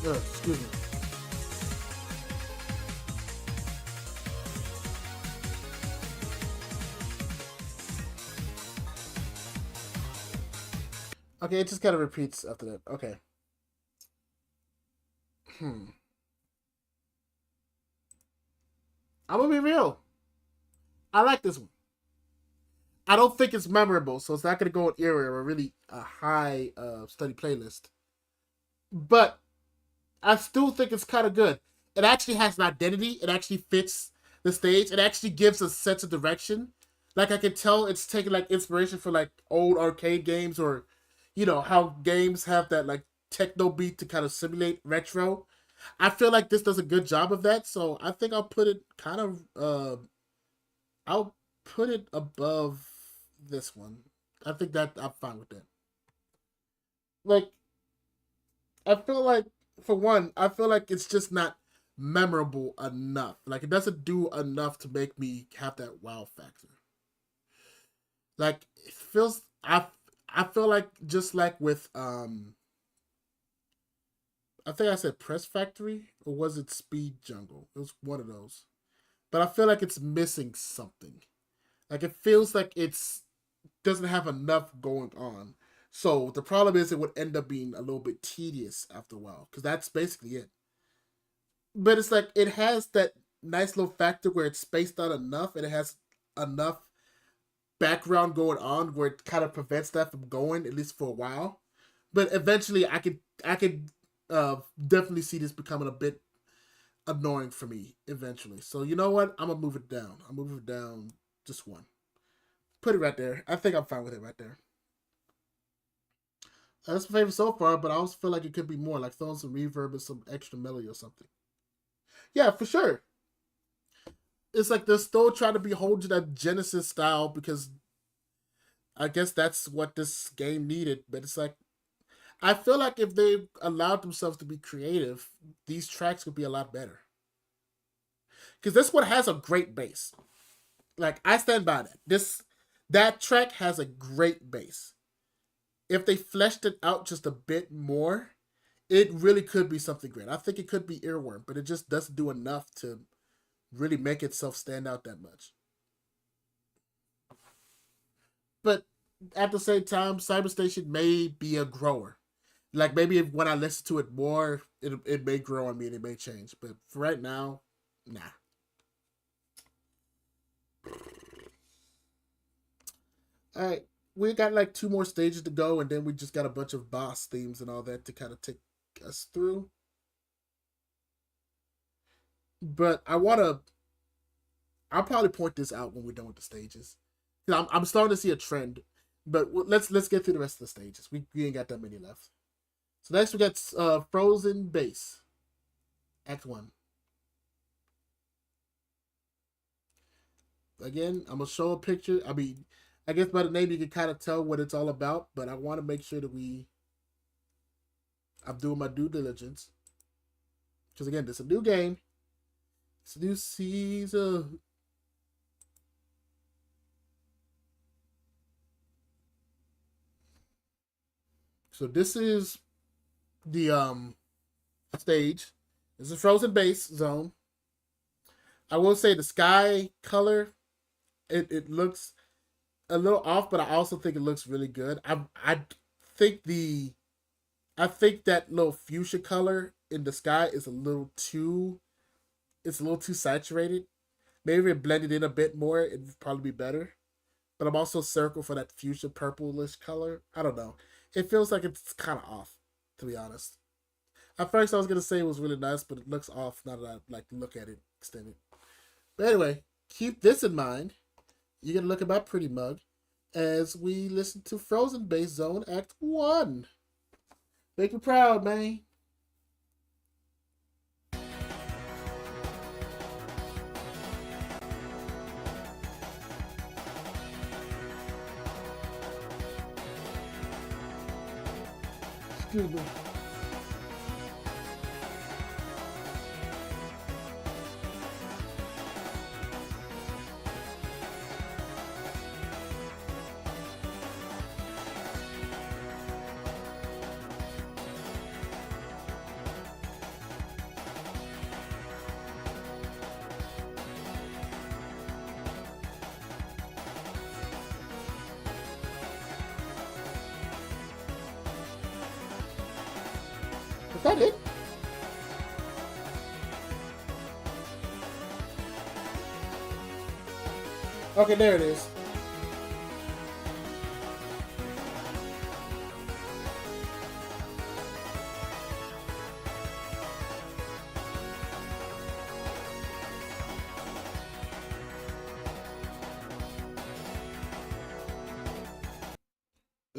Excuse me. Okay, it just kind of repeats after that. Okay. I'm gonna be real. I like this one. I don't think it's memorable, so it's not gonna go in area or really a high study playlist. But I still think it's kind of good. It actually has an identity. It actually fits the stage. It actually gives a sense of direction. Like I can tell it's taking like inspiration from like old arcade games or, how games have that like techno beat to kind of simulate retro. I feel like this does a good job of that. So I think I'll put it kind of, I'll put it above this one. I think that I'm fine with that. Like I feel like, for one, I feel like it's just not memorable enough. Like it doesn't do enough to make me have that wow factor. Like it feels, I feel like just like with I think I said Press Factory or was it Speed Jungle? It was one of those. But I feel like it's missing something. Like it feels like it's doesn't have enough going on. So the problem is it would end up being a little bit tedious after a while because that's basically it. But it's like it has that nice little factor where it's spaced out enough and it has enough background going on where it kind of prevents that from going at least for a while. But eventually, I could definitely see this becoming a bit annoying for me eventually. So you know what? I'm gonna move it down. I'm moving it down just one. Put it right there. I think I'm fine with it right there. That's my favorite so far, but I also feel like it could be more, like throwing some reverb and some extra melody or something. Yeah, for sure. It's like they're still trying to be hold to that Genesis style because I guess that's what this game needed. But it's like I feel like if they allowed themselves to be creative, these tracks would be a lot better. Because this one has a great bass. Like I stand by that. That track has a great bass. If they fleshed it out just a bit more, it really could be something great. I think it could be Earworm, but it just doesn't do enough to really make itself stand out that much. But at the same time, Cyberstation may be a grower. Like maybe if, when I listen to it more, it may grow on me and it may change. But for right now, nah. All right, we got like two more stages to go, and then we just got a bunch of boss themes and all that to kind of take us through. But I'll probably point this out when we're done with the stages. I'm starting to see a trend, but let's get through the rest of the stages. We ain't got that many left. So next we got Frozen Base, Act One. Again, I'm gonna show a picture. I mean, I guess by the name you can kind of tell what it's all about, but I want to make sure that I'm doing my due diligence because again, this is a new game. It's a new season. So this is the stage. This is a frozen base zone. I will say the sky color, it looks a little off, but I also think it looks really good. Think the I think that little fuchsia color in the sky is a little too it's a little too saturated. Maybe if it blended in a bit more, it'd probably be better. But I'm also circle for that fuchsia purplish color. I don't know. It feels like it's kind of off, to be honest. At first, I was gonna say it was really nice, but it looks off now that I like look at it extended. But anyway, keep this in mind. You're gonna look at my pretty mug as we listen to Frozen Base Zone Act 1. Make me proud, man. Excuse me. Is that it? Okay, there it is.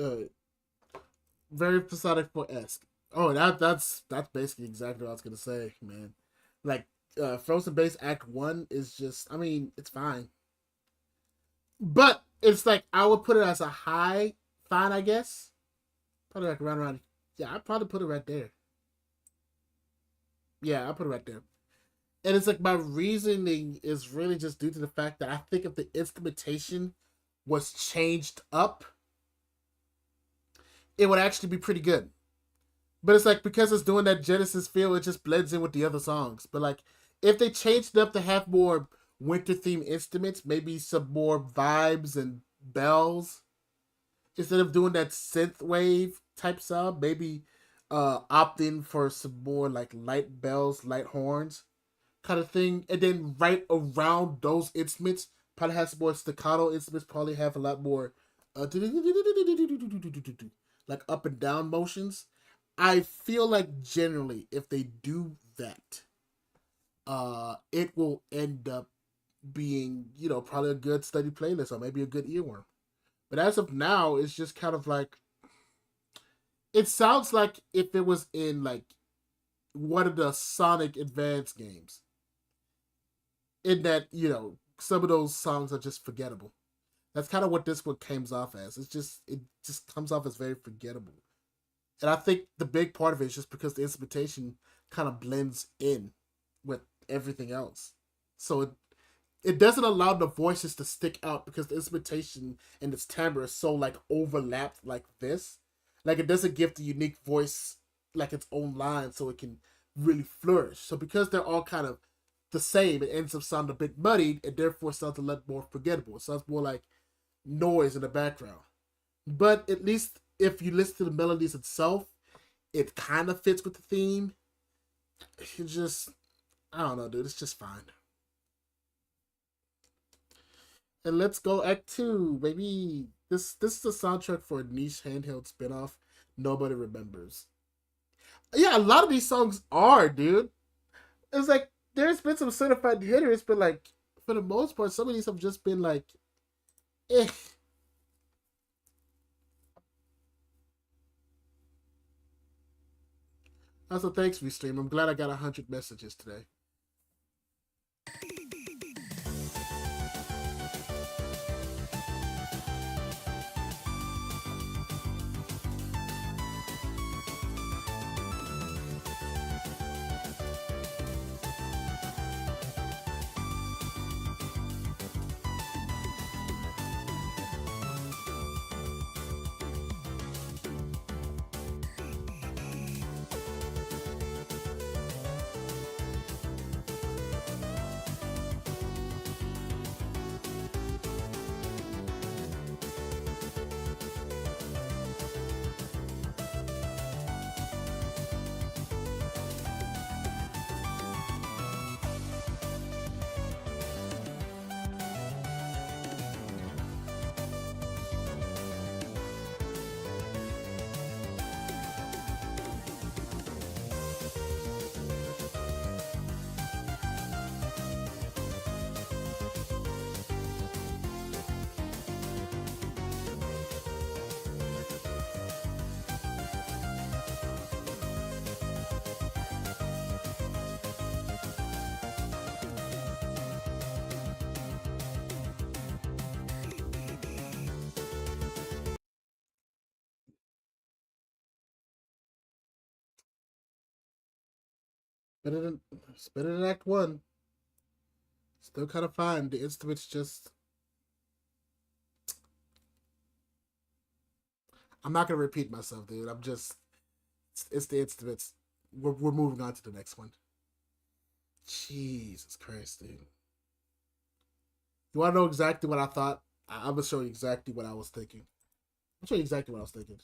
Uh, very Personic 4 esque. Oh, that's basically exactly what I was gonna say, man. Like, Frozen Base Act 1 is just, I mean, it's fine. But it's like, I would put it as a high fine, I guess. Probably like around, yeah, I'd probably put it right there. Yeah, I'll put it right there. And it's like, my reasoning is really just due to the fact that I think if the instrumentation was changed up, it would actually be pretty good. But it's like, because it's doing that Genesis feel, it just blends in with the other songs. But like, if they changed it up to have more winter themed instruments, maybe some more vibes and bells, instead of doing that synth wave type sound, maybe opt in for some more like light bells, light horns kind of thing. And then right around those instruments, probably have some more staccato instruments, probably have a lot more like up and down motions. I feel like generally, if they do that, it will end up being, probably a good study playlist or maybe a good earworm. But as of now, it's just kind of like, it sounds like if it was in like one of the Sonic Advance games, in that, some of those songs are just forgettable. That's kind of what this one comes off as. It just comes off as very forgettable. And I think the big part of it is just because the instrumentation kind of blends in with everything else. So it doesn't allow the voices to stick out because the instrumentation and its timbre is so like overlapped like this. Like, it doesn't give the unique voice like its own line so it can really flourish. So because they're all kind of the same, it ends up sounding a bit muddied and therefore sounds a lot more forgettable. It sounds more like noise in the background. But at least if you listen to the melodies itself, it kind of fits with the theme. It just, I don't know, dude. It's just fine. And let's go Act Two, baby. This is a soundtrack for a niche handheld spinoff nobody remembers. Yeah, a lot of these songs are, dude. It's like there's been some certified hitters, but like for the most part, some of these have just been like, eh. Also, thanks, Restream. I'm glad I got 100 messages today. It's better than Act One. Still kind of fine. The instruments just. I'm not gonna repeat myself, dude. I'm just. It's the instruments. We're moving on to the next one. Jesus Christ, dude. You want to know exactly what I thought? I'm gonna show you exactly what I was thinking. I'll show you exactly what I was thinking.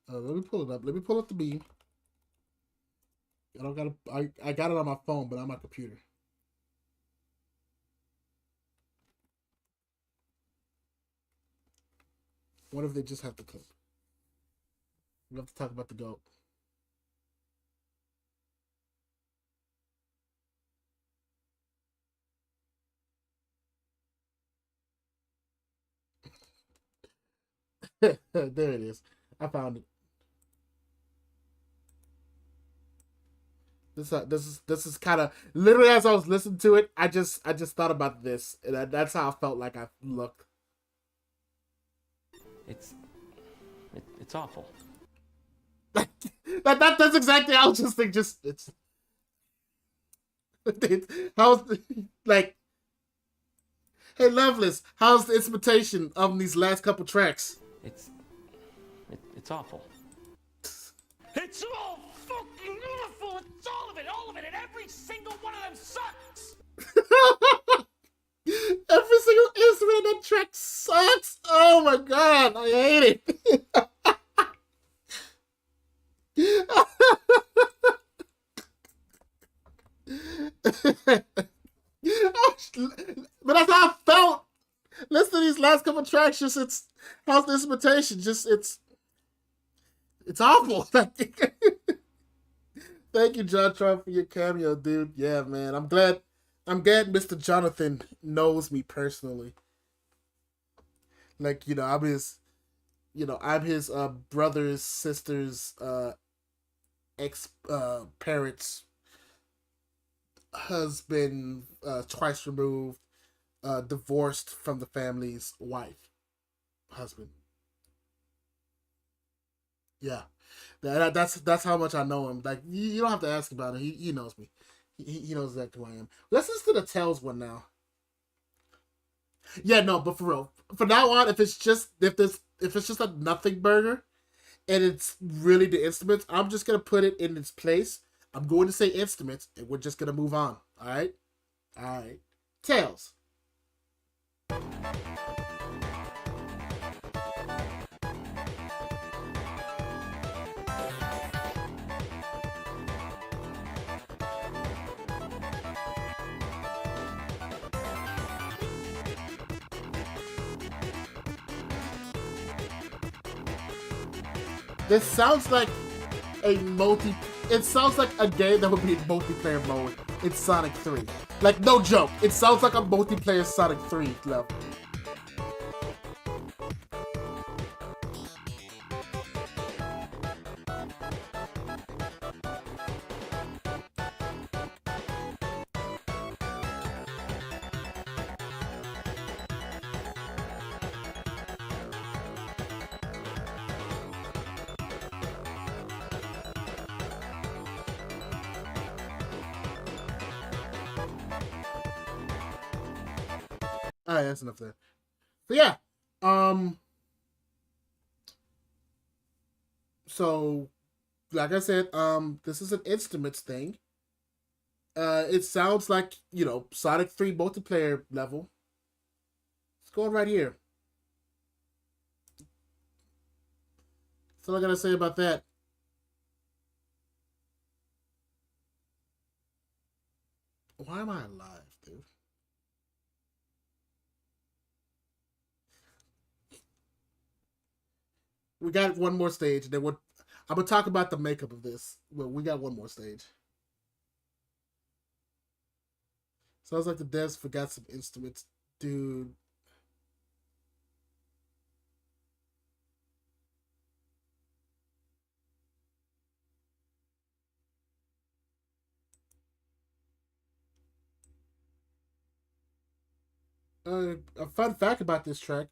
Let me pull it up. Let me pull up the beam. I don't got. I got it on my phone, but on my computer. What if they just have the clip? We have to talk about the goat. There it is. I found it. This is kind of literally as I was listening to it. I just thought about this, and that's how I felt like I looked. It's it's awful. That's exactly how I was just thinking. Just how's like, hey Loveless, how's the instrumentation of these last couple tracks? It's awful. It's all fucking awful. It's all of it, and every single one of them sucks. Every single instrument in that track sucks. Oh my god, I hate it. But that's how I felt. Listen to these last couple tracks. Just it's how's the instrumentation? Just it's awful. Thank you, John Trump, for your cameo, dude. Yeah, man. I'm glad Mr. Jonathan knows me personally. Like, I'm his brother's sister's ex parents husband, twice removed, divorced from the family's wife, husband. Yeah, that's how much I know him. Like you don't have to ask about him. He knows me. He knows exactly who I am. Let's listen to the Tails one now. Yeah, no, but for real, from now on, if it's just a nothing burger and it's really the instruments, I'm just gonna put it in its place. I'm going to say instruments, and we're just gonna move on. All right. Tails. This sounds like a multi. It sounds like a game that would be in multiplayer mode in Sonic 3. Like no joke, it sounds like a multiplayer Sonic 3 level. All right, that's enough there. So yeah, um, so like I said, this is an instruments thing. It sounds like Sonic 3 multiplayer level. It's going right here. That's all I gotta say about that. Why am I alive, dude? We got one more stage, and then I'm gonna talk about the makeup of this. Well, we got one more stage. Sounds like the devs forgot some instruments, dude. A fun fact about this track: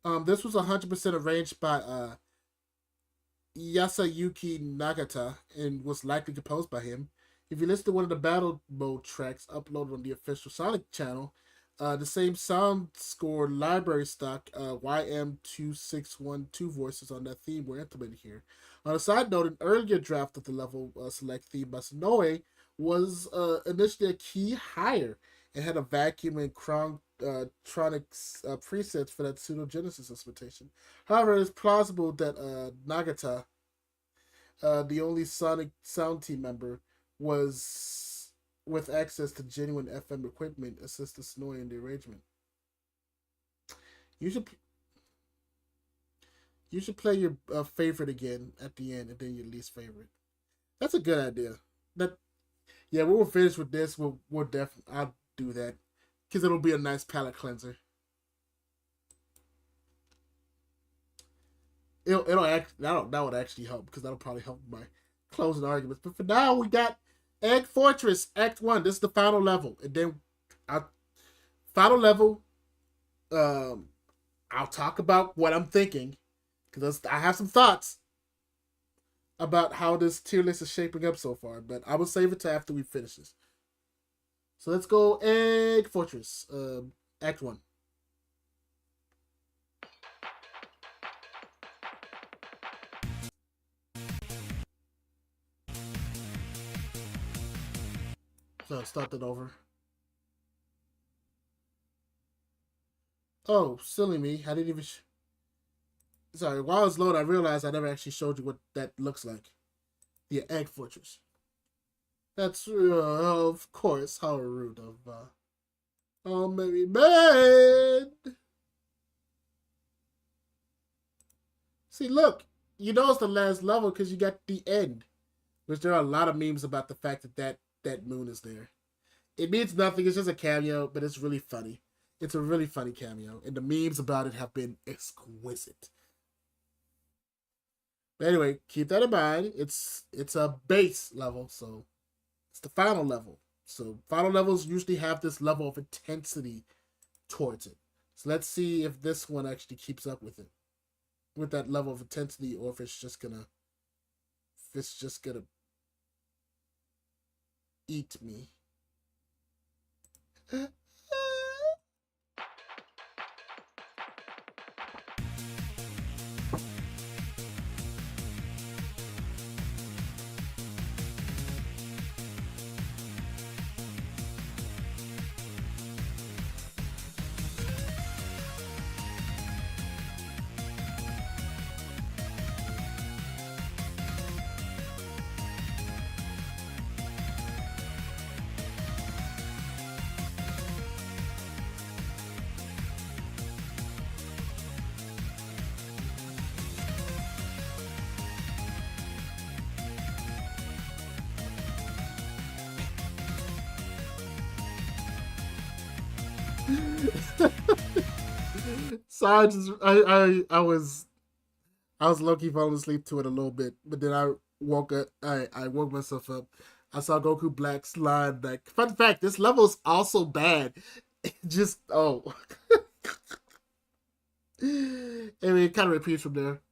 This was 100% arranged by Yasuyuki Nagata and was likely composed by him. If you listen to one of the battle mode tracks uploaded on the official Sonic channel, the same sound score library stock YM2612 voices on that theme were implemented here. On a side note, an earlier draft of the level select theme by Sonoe was initially a key higher and had a vacuum and tronics presets for that pseudo Genesis instrumentation. However, it is plausible that Nagata, the only Sonic sound team member, was with access to genuine FM equipment, assisted Snowy in the arrangement. You should you should play your favorite again at the end, and then your least favorite. That's a good idea. That yeah, when we're finished with this, we'll definitely I'll do that because it'll be a nice palate cleanser. It'll act that would actually help because that'll probably help my closing arguments. But for now, we got Egg Fortress Act One. This is the final level, and then our final level. Um, I'll talk about what I'm thinking because I have some thoughts about how this tier list is shaping up so far. But I will save it to after we finish this. So let's go Egg Fortress, Act One. So start that over. Oh, silly me! I didn't even. Sorry, while I was loading, I realized I never actually showed you what that looks like. The Egg Fortress. That's of course how rude of oh maybe man. See, look, you know it's the last level because you got the end, which there are a lot of memes about the fact that that moon is there. It means nothing. It's just a cameo, but it's really funny. It's a really funny cameo, and the memes about it have been exquisite. But anyway, keep that in mind. It's a base level, so it's the final level. So final levels usually have this level of intensity towards it. So let's see if this one actually keeps up with it, with that level of intensity, or if it's just gonna eat me. So I was low key falling asleep to it a little bit, but then I woke up. I woke myself up. I saw Goku Black slide back. Fun fact: this level is also bad. Just oh, anyway, it kind of repeats from there.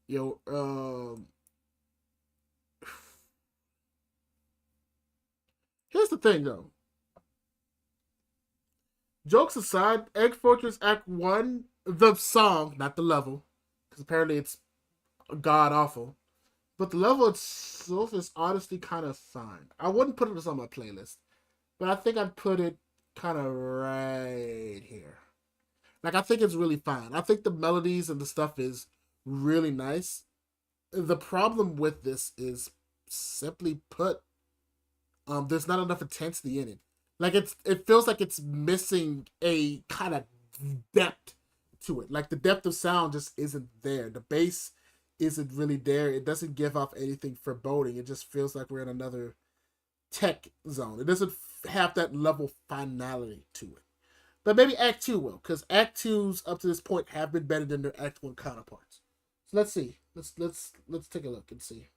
Yo, here's the thing though. Jokes aside, Egg Fortress Act One, the song, not the level, because apparently it's god awful. But the level itself is honestly kind of fine. I wouldn't put it on my playlist, but I think I'd put it kind of right here. Like I think it's really fine. I think the melodies and the stuff is really nice. The problem with this is simply put, there's not enough intensity in it. Like it feels like it's missing a kind of depth to it. Like the depth of sound just isn't there. The bass isn't really there. It doesn't give off anything foreboding. It just feels like we're in another tech zone. It doesn't have that level finality to it. But maybe Act Two will, because Act Twos up to this point have been better than their Act One counterparts. So let's see. Let's take a look and see.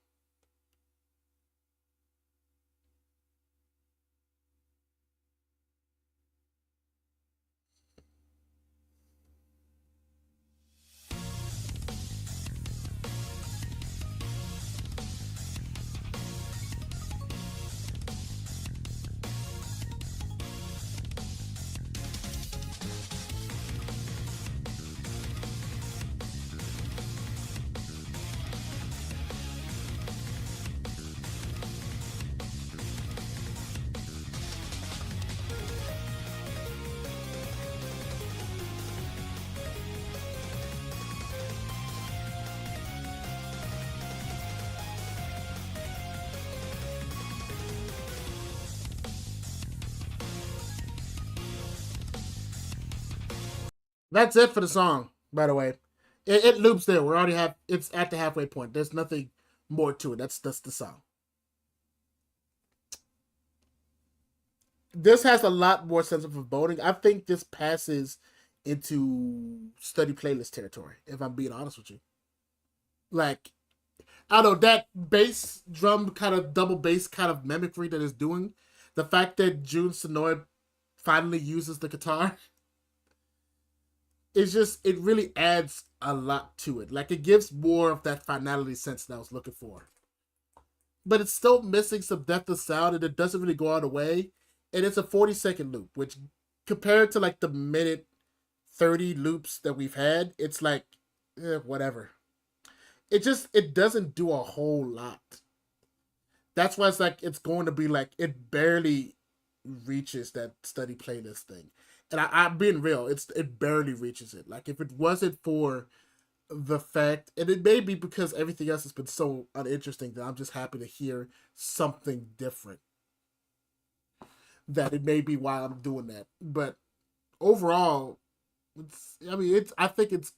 That's it for the song, by the way. It loops there. We already have it's at the halfway point. There's nothing more to it. That's the song. This has a lot more sense of foreboding. I think this passes into study playlist territory, if I'm being honest with you. Like, I don't know, that bass drum kind of double bass kind of mimicry that is doing, the fact that Jun Sonoy finally uses the guitar, it's just, it really adds a lot to it. Like, it gives more of that finality sense that I was looking for. But it's still missing some depth of sound, and it doesn't really go all the way. And it's a 40-second loop, which compared to like the minute 30 loops that we've had, it's like, whatever. It doesn't do a whole lot. That's why it's like it's going to be like it barely reaches that study playlist thing. And I'm being real, it barely reaches it. Like if it wasn't for the fact, and it may be because everything else has been so uninteresting that I'm just happy to hear something different. That it may be why I'm doing that. But overall, I think it's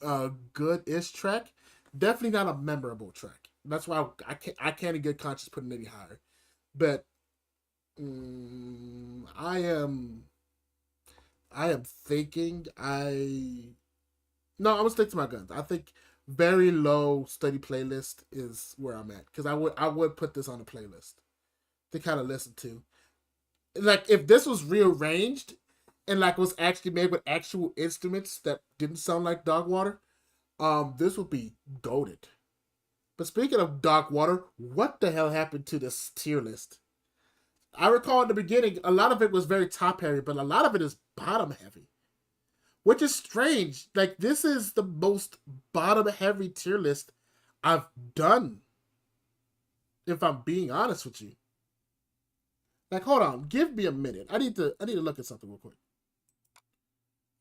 a good-ish track. Definitely not a memorable track. That's why I can't in good conscience put it any higher. But I am thinking no, I'm gonna stick to my guns. I think very low study playlist is where I'm at because I would put this on a playlist to kind of listen to. Like if this was rearranged and like was actually made with actual instruments that didn't sound like dog water, this would be goated. But speaking of dog water, what the hell happened to this tier list? I recall in the beginning, a lot of it was very top heavy, but a lot of it is bottom heavy, which is strange. Like this is the most bottom heavy tier list I've done. If I'm being honest with you, like hold on, give me a minute. I need to look at something real quick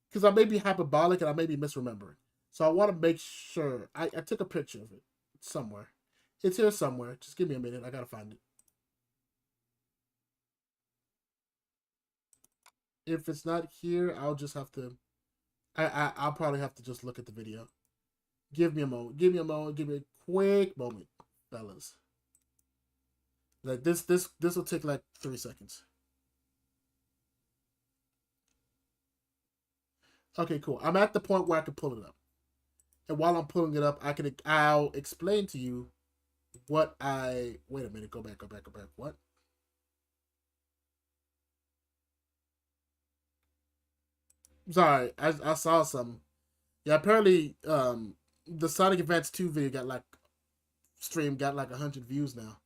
because I may be hyperbolic and I may be misremembering. So I want to make sure I took a picture of it somewhere. It's here somewhere. Just give me a minute. I gotta find it. If it's not here, I'll just have to. I'll probably have to just look at the video. Give me a moment. Give me a moment. Give me a quick moment, fellas. Like this will take like 3 seconds. Okay, cool. I'm at the point where I can pull it up. And while I'm pulling it up, I'll explain to you what I wait a minute, go back. What? Sorry, I saw some. Yeah, apparently the Sonic Advance 2 video got like 100 views now.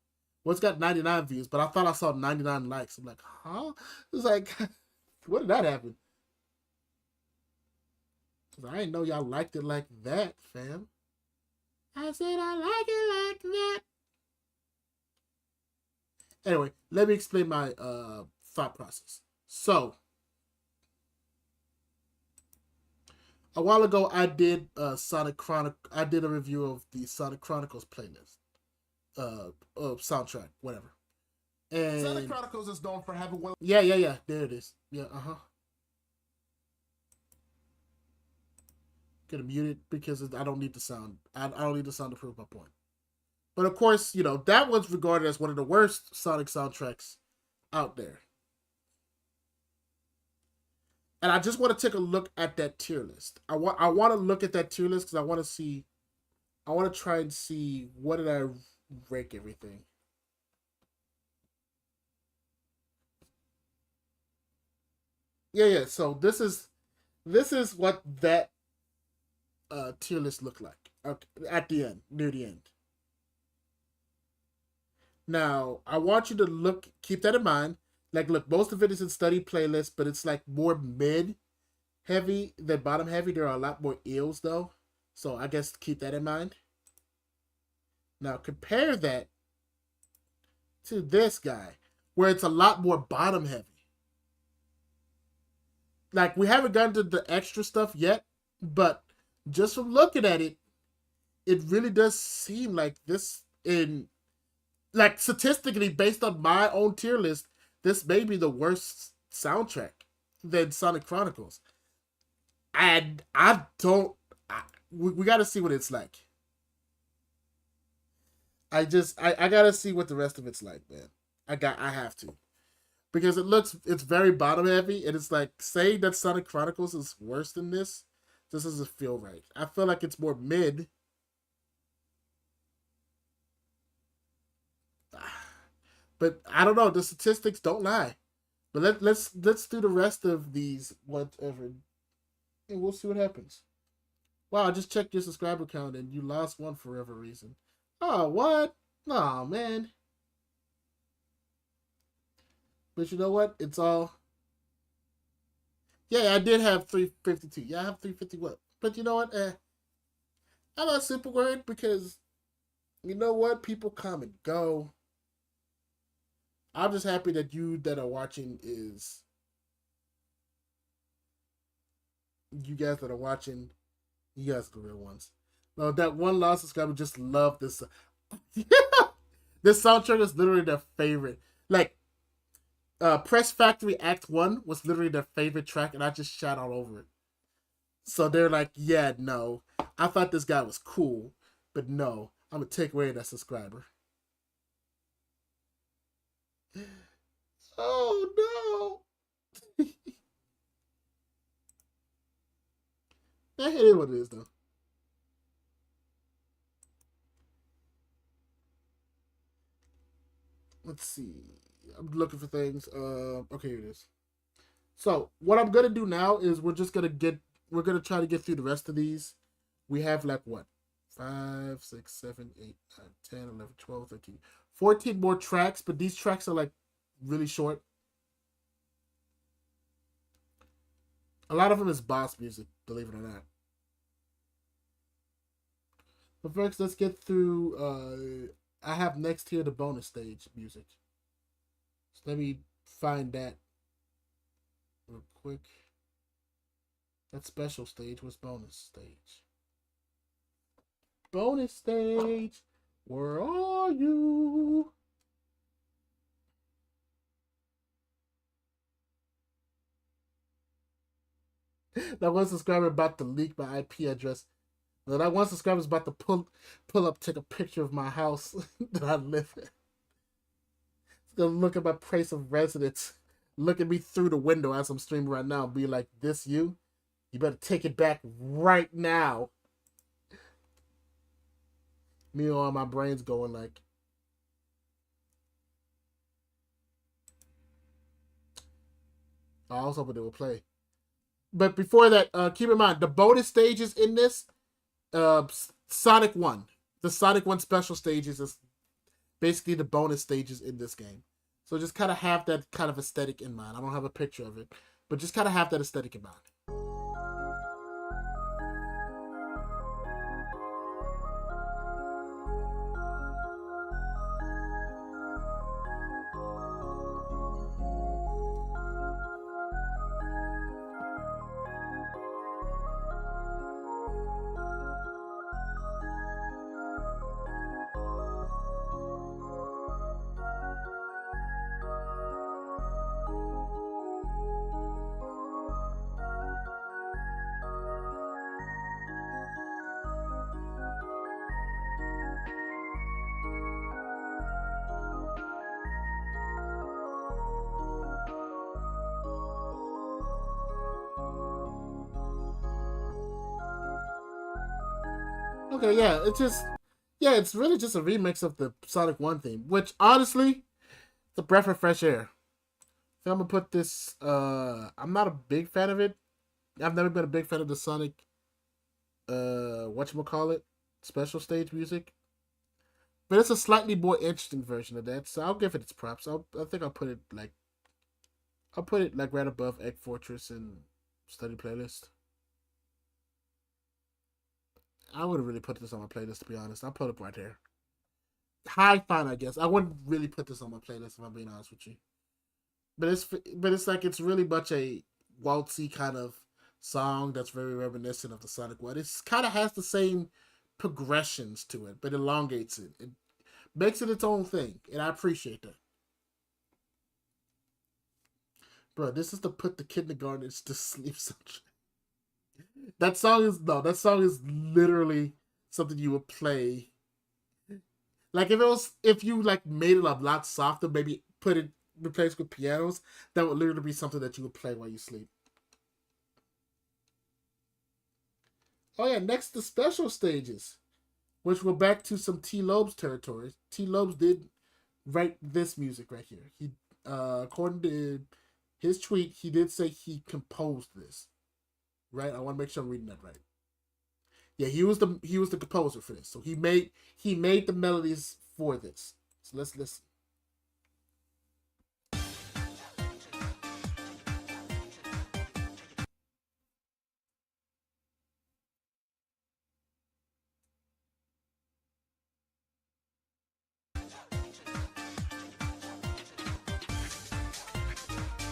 Well, it's got 99 views, but I thought I saw 99 likes. I'm like, huh? It's like, what did that happen? I didn't know y'all liked it like that, fam. I said I like it like that. Anyway, let me explain my thought process. So, a while ago, I did I did a review of the Sonic Chronicles playlist, soundtrack, whatever. And Sonic Chronicles is known for having one. Yeah. There it is. Yeah. Gonna mute it because I don't need the sound. I don't need the sound to prove my point. But of course, that one's regarded as one of the worst Sonic soundtracks out there. And I just want to take a look at that tier list. I want to look at that tier list because I want to try and see what did I rank everything. Yeah. So this is what that tier list looked like at the end, near the end. Now I want you to keep that in mind. Like, look, most of it is in study playlist, but it's like more mid heavy than bottom heavy. There are a lot more eels though, so I guess keep that in mind. Now compare that to this guy, where it's a lot more bottom heavy. Like we haven't gotten to the extra stuff yet, but just from looking at it, it really does seem like this like statistically based on my own tier list, this may be the worst soundtrack than Sonic Chronicles. And I don't. We got to see what it's like. I gotta see what the rest of it's like, man. I have to, because it's very bottom heavy, and it's like saying that Sonic Chronicles is worse than this. This doesn't feel right. I feel like it's more mid. But I don't know. The statistics don't lie. But let's do the rest of these whatever, and we'll see what happens. Wow, I just checked your subscriber count and you lost one for whatever reason. Oh, what? Oh man. But you know what? It's all. Yeah, I did have 352. Yeah, I have 351. But you know what? I'm not super worried because you know what? People come and go. I'm just happy that you that are watching is you guys that are watching. You guys are the real ones. No, that one lost subscriber just loved this. This soundtrack is literally their favorite. Like, Press Factory Act 1 was literally their favorite track, and I just shot all over it. So they're like, yeah, no. I thought this guy was cool, but no. I'm going to take away that subscriber. Oh, no. That is what it is, though. Let's see. I'm looking for things. Okay, here it is. So what I'm gonna do now is we're gonna try to get through the rest of these. We have like what? 5, 6, 7, 8, 9, 10, 11, 12, 13, 14 more tracks, but these tracks are like really short. A lot of them is boss music, believe it or not. But first, let's get through. I have next here the bonus stage music. So let me find that real quick. That special stage was bonus stage. Bonus stage, where are you? That one subscriber about to leak my IP address. No, that one subscriber is about to pull up, take a picture of my house that I live in. It's gonna look at my place of residence, look at me through the window as I'm streaming right now, and be like, "This you? You better take it back right now." Meanwhile, my brain's going like, I was hoping they would play. But before that, keep in mind the bonus stages in this, uh, Sonic One, the Sonic One special stages is basically the bonus stages in this game. So just kind of have that kind of aesthetic in mind. I don't have a picture of it, but just kind of have that aesthetic in mind. Okay, yeah, it's really just a remix of the Sonic One theme, which honestly, it's a breath of fresh air. So I'm gonna put this. I'm not a big fan of it. I've never been a big fan of the Sonic. Whatchamacallit, special stage music, but it's a slightly more interesting version of that. So I'll give it its props. I think I'll put it like right above Egg Fortress and Study Playlist. I wouldn't really put this on my playlist to be honest. I'll put it right there. High fine, I guess. I wouldn't really put this on my playlist if I'm being honest with you. But it's like it's really much a waltzy kind of song that's very reminiscent of the Sonic One. It's kind of has the same progressions to it, but elongates it. It makes it its own thing, and I appreciate that. Bro, this is to put the kindergartners to sleep. That song is literally something you would play. Like if you like made it a lot softer, maybe put it replaced with pianos, that would literally be something that you would play while you sleep. Oh yeah, next the special stages, which we're back to some T Lobes territory. T Lobes did write this music right here. He according to his tweet, he did say he composed this. Right? I want to make sure I'm reading that right. Yeah, he was the composer for this. So he made the melodies for this. So let's listen.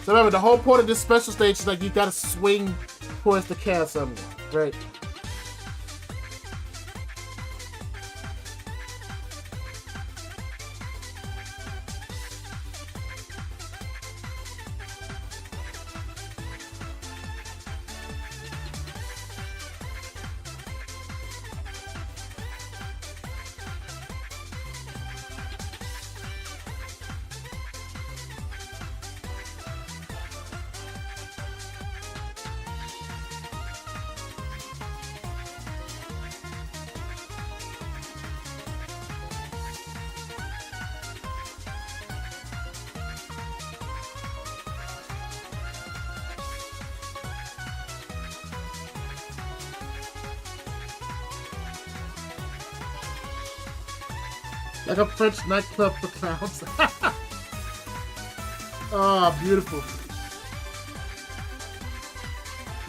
So remember, the whole point of this special stage is like you gotta swing towards the chaos emerald, right? Like a French nightclub for clowns. Oh, beautiful.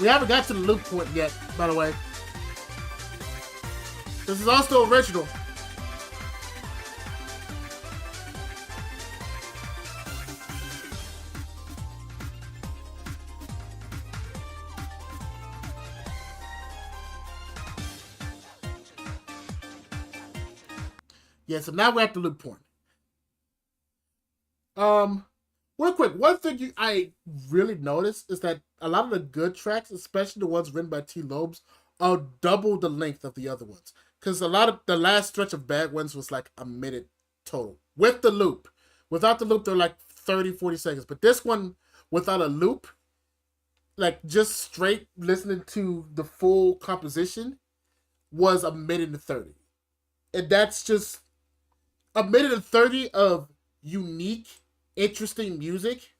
We haven't got to the loop point yet, by the way. This is also original. Yeah, so now we're at the loop point. Real quick, one thing I really noticed is that a lot of the good tracks, especially the ones written by T. Lobes, are double the length of the other ones. Because a lot of the last stretch of bad ones was like a minute total. With the loop. Without the loop, they're like 30, 40 seconds. But this one, without a loop, like just straight listening to the full composition, was a minute and 30. And that's just a minute and 30 of unique, interesting music.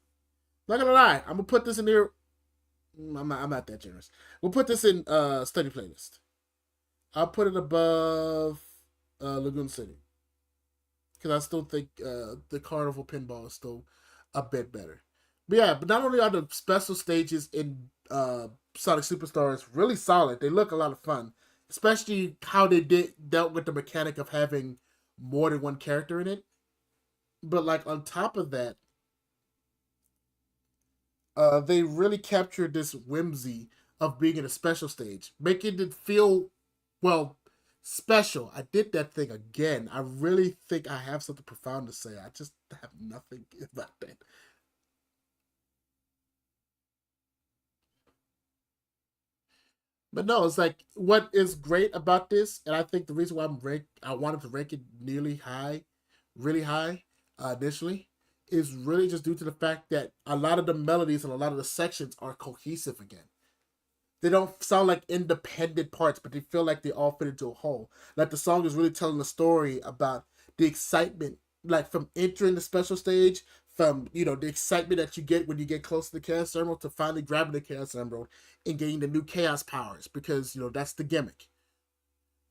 Not gonna lie, I'm gonna put this in there. I'm not that generous. We'll put this in study playlist. I'll put it above Lagoon City because I still think the Carnival Pinball is still a bit better. But yeah, but not only are the special stages in Sonic Superstars really solid, they look a lot of fun, especially how they dealt with the mechanic of having more than one character in it. But like on top of that, they really captured this whimsy of being in a special stage, making it feel, well, special. I did that thing again. I really think I have something profound to say. I just have nothing about that. But no, it's like what is great about this, and I think the reason why I wanted to rank it nearly high, really high, initially, is really just due to the fact that a lot of the melodies and a lot of the sections are cohesive again. They don't sound like independent parts, but they feel like they all fit into a whole. Like the song is really telling a story about the excitement, like from entering the special stage, from the excitement that you get when you get close to the Chaos Emerald to finally grabbing the Chaos Emerald and getting the new Chaos powers, because that's the gimmick.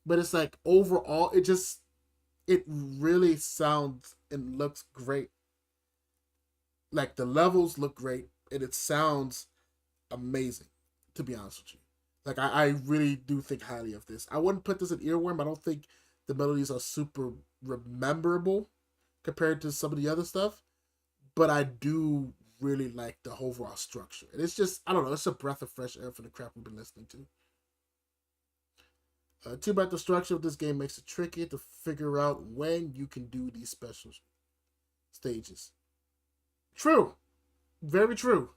But it's like overall, it really sounds and looks great. Like the levels look great, and it sounds amazing, to be honest with you. Like I really do think highly of this. I wouldn't put this in earworm. I don't think the melodies are super rememberable compared to some of the other stuff, but I do really like the overall structure. And it's just, I don't know, it's a breath of fresh air for the crap we've been listening to. Too bad the structure of this game makes it tricky to figure out when you can do these special stages. True. Very true.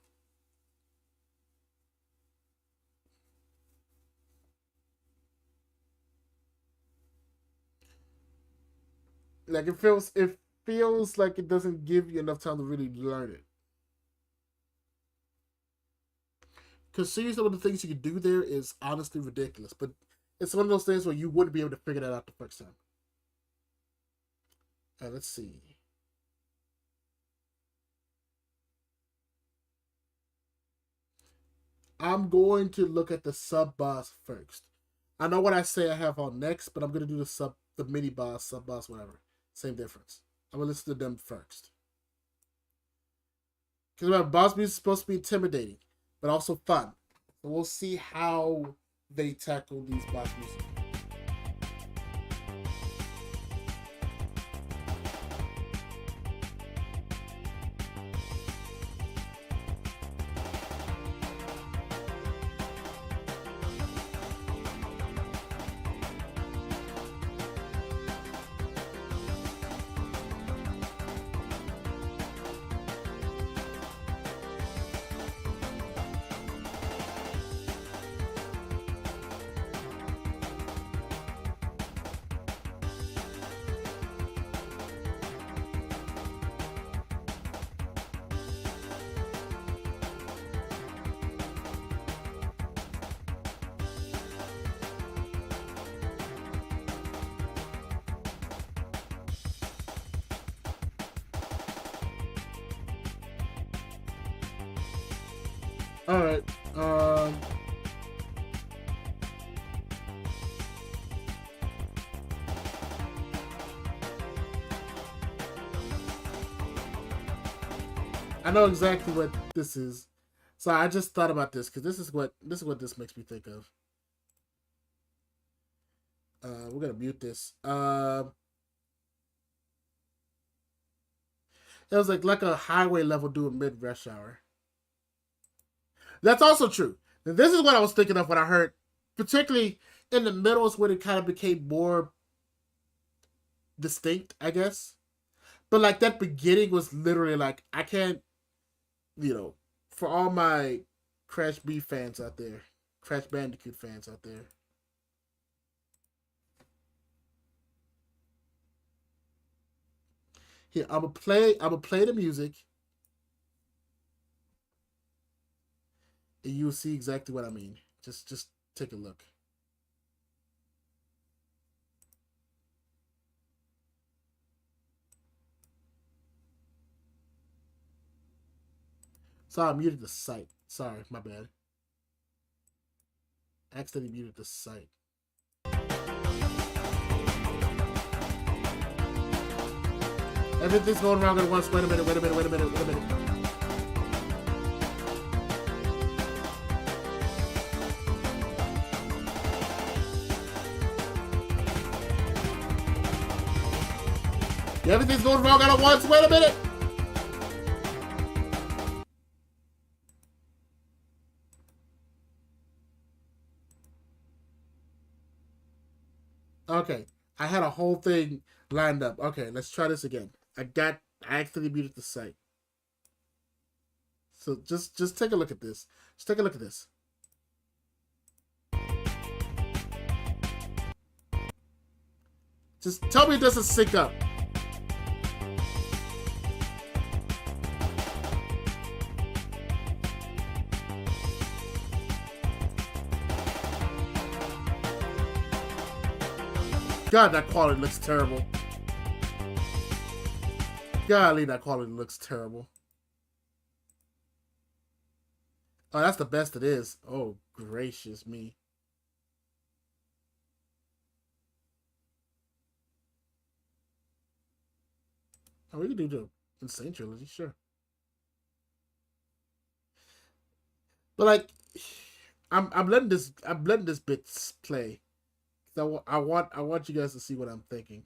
Like it feels like it doesn't give you enough time to really learn it. Because seeing some of the things you can do there is honestly ridiculous. But it's one of those things where you wouldn't be able to figure that out the first time. Let's see. I'm going to look at the sub boss first. I know what I say I have on next, but I'm going to do the mini boss, sub boss, whatever. Same difference. I'm going to listen to them first. Because remember, boss music is supposed to be intimidating, but also fun. So we'll see how they tackle these boss music. All right. I know exactly what this is, so I just thought about this because this is what this makes me think of. We're gonna mute this. It was like a highway level doing mid rush hour. That's also true. And this is what I was thinking of when I heard, particularly in the middle is when it kind of became more distinct, I guess. But like that beginning was literally like, I can't, for all my Crash B fans out there, Crash Bandicoot fans out there. Here, I'm gonna play the music. And you'll see exactly what I mean. Just take a look. Sorry, I muted the site. Sorry, my bad. I accidentally muted the site. Everything's going wrong at once. Wait a minute. Everything's going wrong all at once. Wait a minute. Okay. I had a whole thing lined up. Okay, let's try this again. I accidentally muted the site. So just take a look at this. Just take a look at this. Just tell me it doesn't sync up. God, that quality looks terrible. Golly, that quality looks terrible. Oh, that's the best it is. Oh, gracious me. Oh, we can do the Insane Trilogy, sure. But like, I'm letting this bit play. So I want you guys to see what I'm thinking.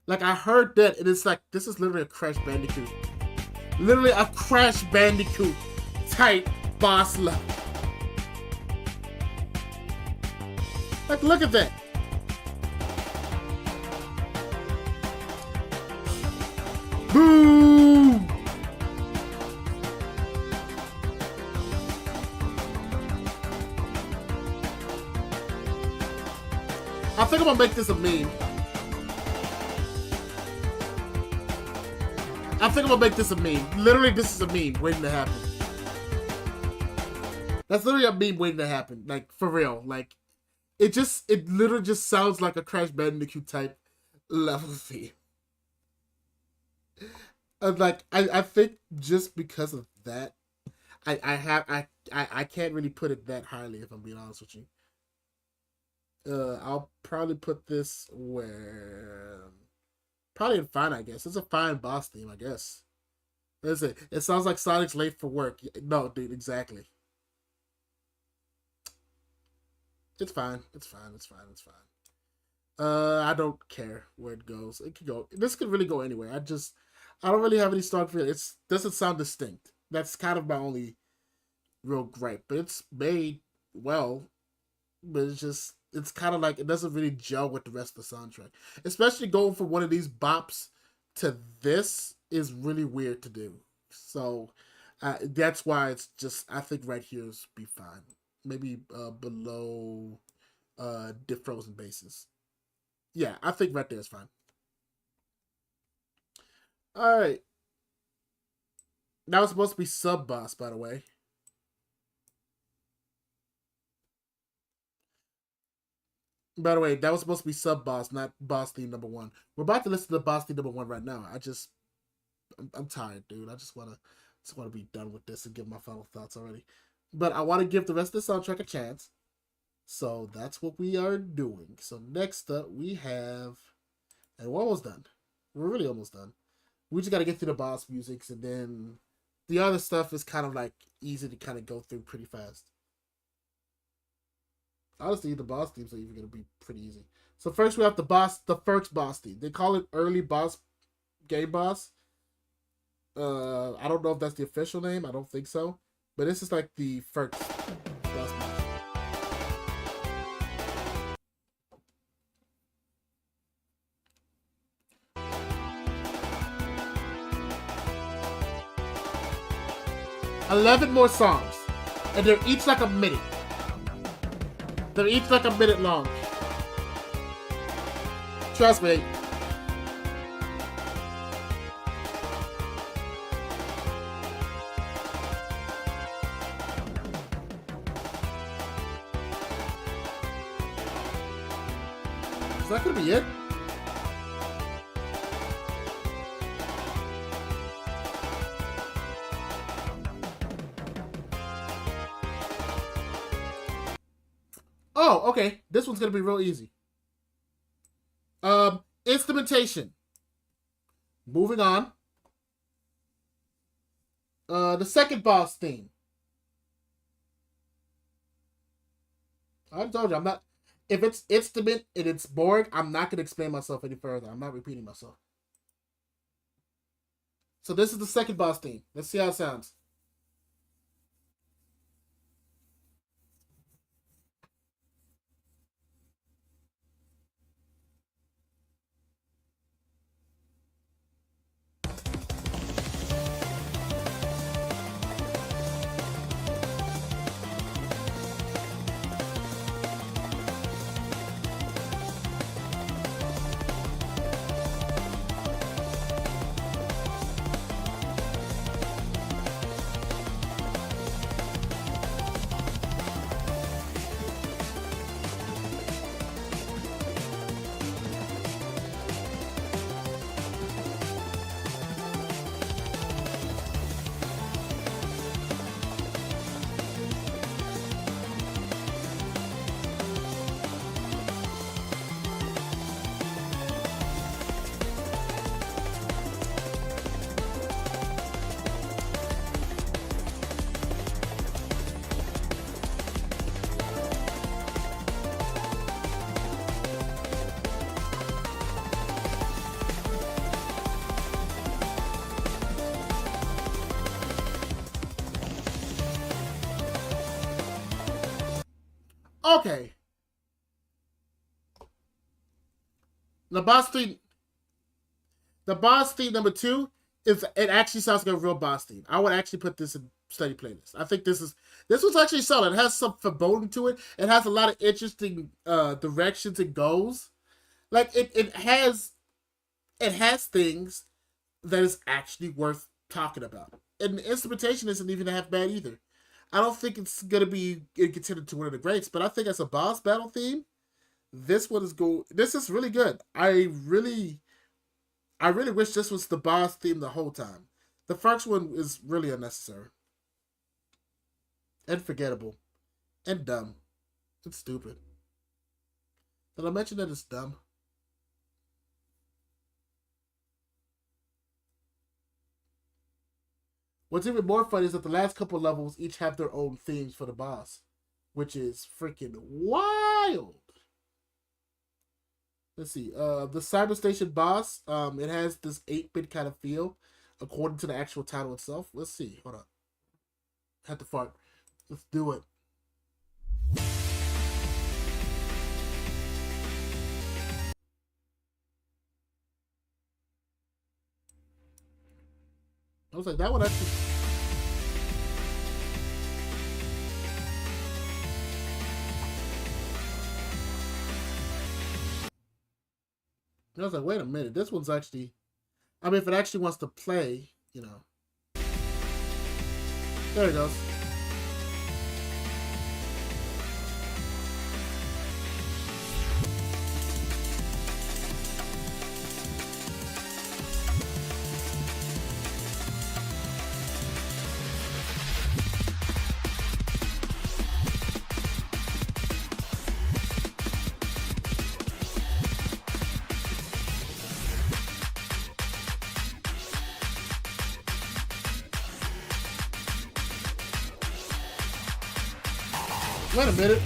Like I heard that and it's like this is literally a Crash Bandicoot. Literally a Crash Bandicoot type boss level. Like look at that. Boom! I think I'm gonna make this a meme. I think I'm gonna make this a meme. Literally, this is a meme waiting to happen. That's literally a meme waiting to happen. Like, for real. Like, it literally just sounds like a Crash Bandicoot type level theme. Like, I think just because of that, I can't really put it that highly, if I'm being honest with you. I'll probably put this where... Probably in fine, I guess. It's a fine boss theme, I guess. Listen, it sounds like Sonic's late for work. No, dude, exactly. It's fine. It's fine. It's fine. It's fine. I don't care where it goes. It could go. This could really go anywhere. I don't really have any strong feeling. It doesn't sound distinct. That's kind of my only real gripe. But it's made well. But it's kind of like it doesn't really gel with the rest of the soundtrack. Especially going from one of these bops to this is really weird to do. So that's why it's just, I think right here is be fine. Maybe below Dip Frozen Bases. Yeah, I think right there is fine. Alright. That was supposed to be sub boss, by the way. By the way, that was supposed to be sub boss, not boss theme number 1. We're about to listen to the boss theme number 1 right now. I'm tired, dude. I just wanna be done with this and give my final thoughts already. But I want to give the rest of the soundtrack a chance. So that's what we are doing. So next up we have, and we're almost done. We're really almost done. We just got to get through the boss musics, and then the other stuff is kind of like easy to kind of go through pretty fast. Honestly, the boss themes are even going to be pretty easy. So first we have the first boss theme. They call it early boss, game boss. I don't know if that's the official name. I don't think so. But this is like the first boss theme. $11 more songs, and they're each like a minute. They're each like a minute long. Trust me. Is that gonna be it? Oh, okay. This one's gonna be real easy. Instrumentation. Moving on. The second boss theme. I told you, I'm not. If it's instrument and it's boring, I'm not gonna explain myself any further. I'm not repeating myself. So this is the second boss theme. Let's see how it sounds. Okay. The boss theme. The boss theme number 2 is, it actually sounds like a real boss theme. I would actually put this in steady playlist. I think this was actually solid. It has some foreboding to it. It has a lot of interesting directions it goes. Like it has things that is actually worth talking about. And the instrumentation isn't even half bad either. I don't think it's gonna be considered to one of the greats, but I think as a boss battle theme, this one is go. This is really good. I really wish this was the boss theme the whole time. The first one is really unnecessary and forgettable and dumb. It's stupid. Did I mention that it's dumb? What's even more fun is that the last couple levels each have their own themes for the boss, which is freaking wild. Let's see. The Cyberstation boss, it has this 8-bit kind of feel, according to the actual title itself. Let's see. Hold on. Had to fart. Let's do it. I was like, that one actually. I was like, wait a minute. This one's actually. I mean, if it actually wants to play, you know. There it goes. Wait a minute.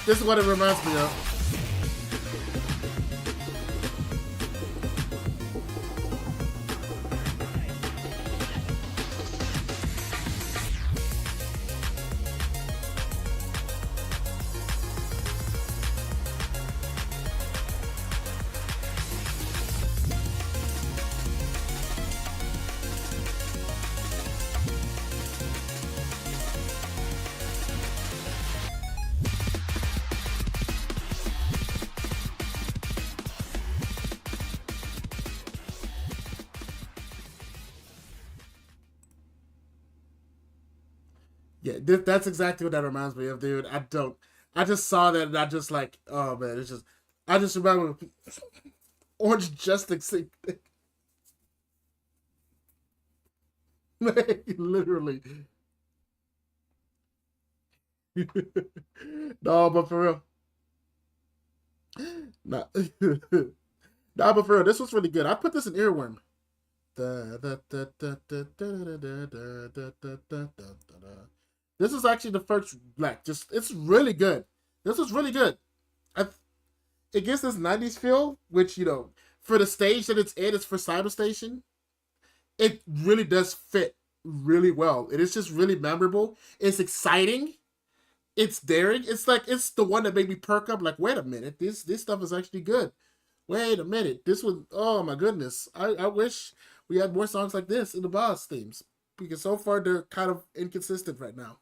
This is what it reminds me of. Yeah, that's exactly what that reminds me of, dude. I just saw that and I just like, oh man, it's just. I just remember Orange Justice. Literally. No, but for real. Nah. Nah, but for real, this was really good. I put this in earworm. This is actually the first black. Just it's really good. This was really good. I, it gives this '90s feel, which for the stage that it's in, it's for Cyberstation. It really does fit really well. It is just really memorable. It's exciting. It's daring. It's like it's the one that made me perk up. Like, wait a minute, this stuff is actually good. Wait a minute, this was oh my goodness. I wish we had more songs like this in the boss themes because so far they're kind of inconsistent right now.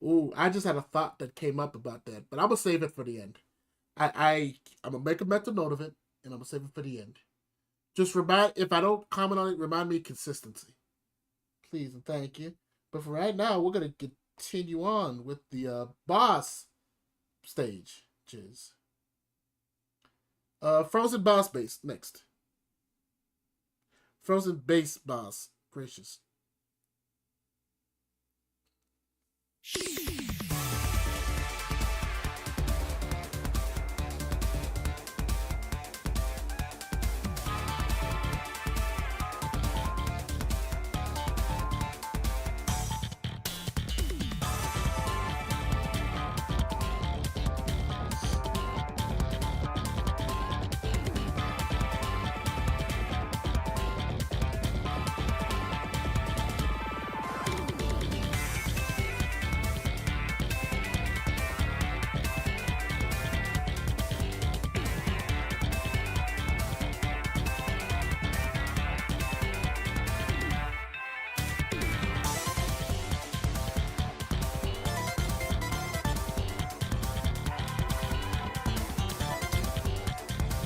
Ooh, I just had a thought that came up about that, but I'm gonna save it for the end. I'm gonna make a mental note of it, and I'm gonna save it for the end. Just remind if I don't comment on it, remind me consistency, please and thank you. But for right now, we're gonna continue on with the boss stage, which is Frozen boss base next. Frozen base boss, gracious.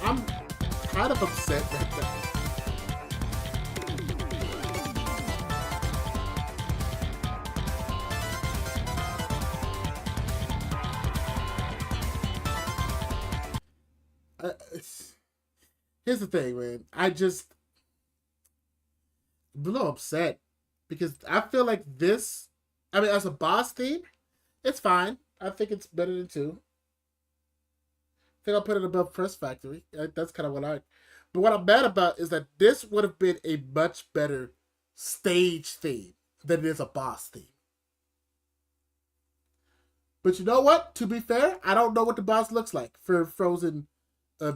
I'm kind of upset that here's the thing, man. I'm a little upset because I feel like this. I mean, as a boss theme, it's fine. I think it's better than 2. I think I'll put it above Press Factory. That's kind of what I. But what I'm mad about is that this would have been a much better stage theme than it is a boss theme. But you know what? To be fair, I don't know what the boss looks like for Frozen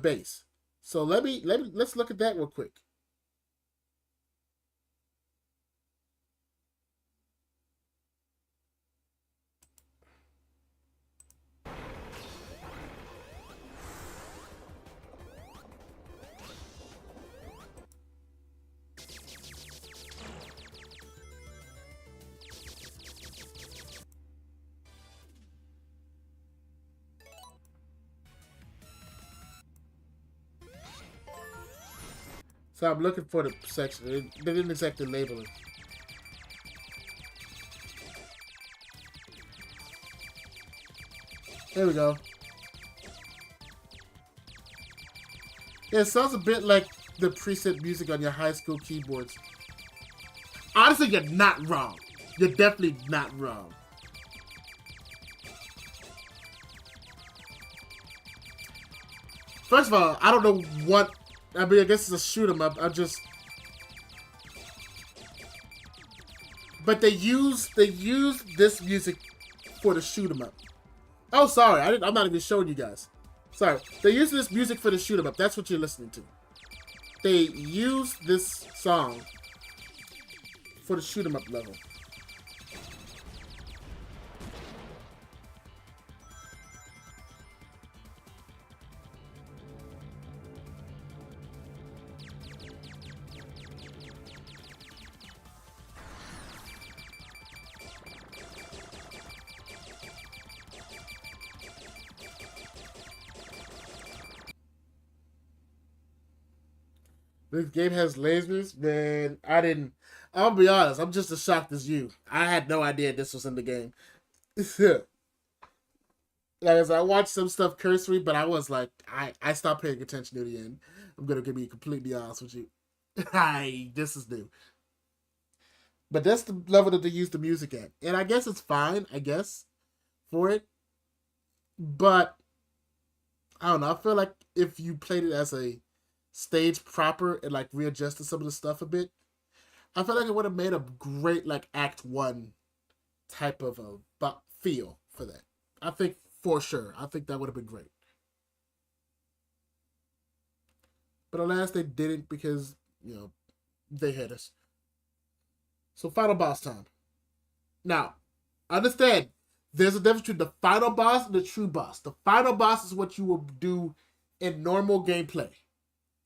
Base. So let's look at that real quick. So I'm looking for the section. They didn't exactly label it. There we go. Yeah, it sounds a bit like the preset music on your high school keyboards. Honestly, you're not wrong. You're definitely not wrong. First of all, I don't know what... I mean, I guess it's a shoot 'em up. But they used this music for the shoot 'em up. Oh, sorry, I'm not even showing you guys. Sorry, they used this music for the shoot 'em up. That's what you're listening to. They used this song for the shoot 'em up level. This game has lasers, man. I'll be honest, I'm just as shocked as you. I had no idea this was in the game. Like I said, I watched some stuff cursory, but I was like, I stopped paying attention to the end. I'm gonna be completely honest with you. This is new. But that's the level that they use the music at. And I guess it's fine, for it. But I don't know, I feel like if you played it as a stage proper and like readjusted some of the stuff a bit, I feel like it would have made a great like Act 1 type of a feel for that. I think for sure. I think that would have been great. But alas, they didn't because, they hit us. So final boss time. Now, understand, there's a difference between the final boss and the true boss. The final boss is what you will do in normal gameplay.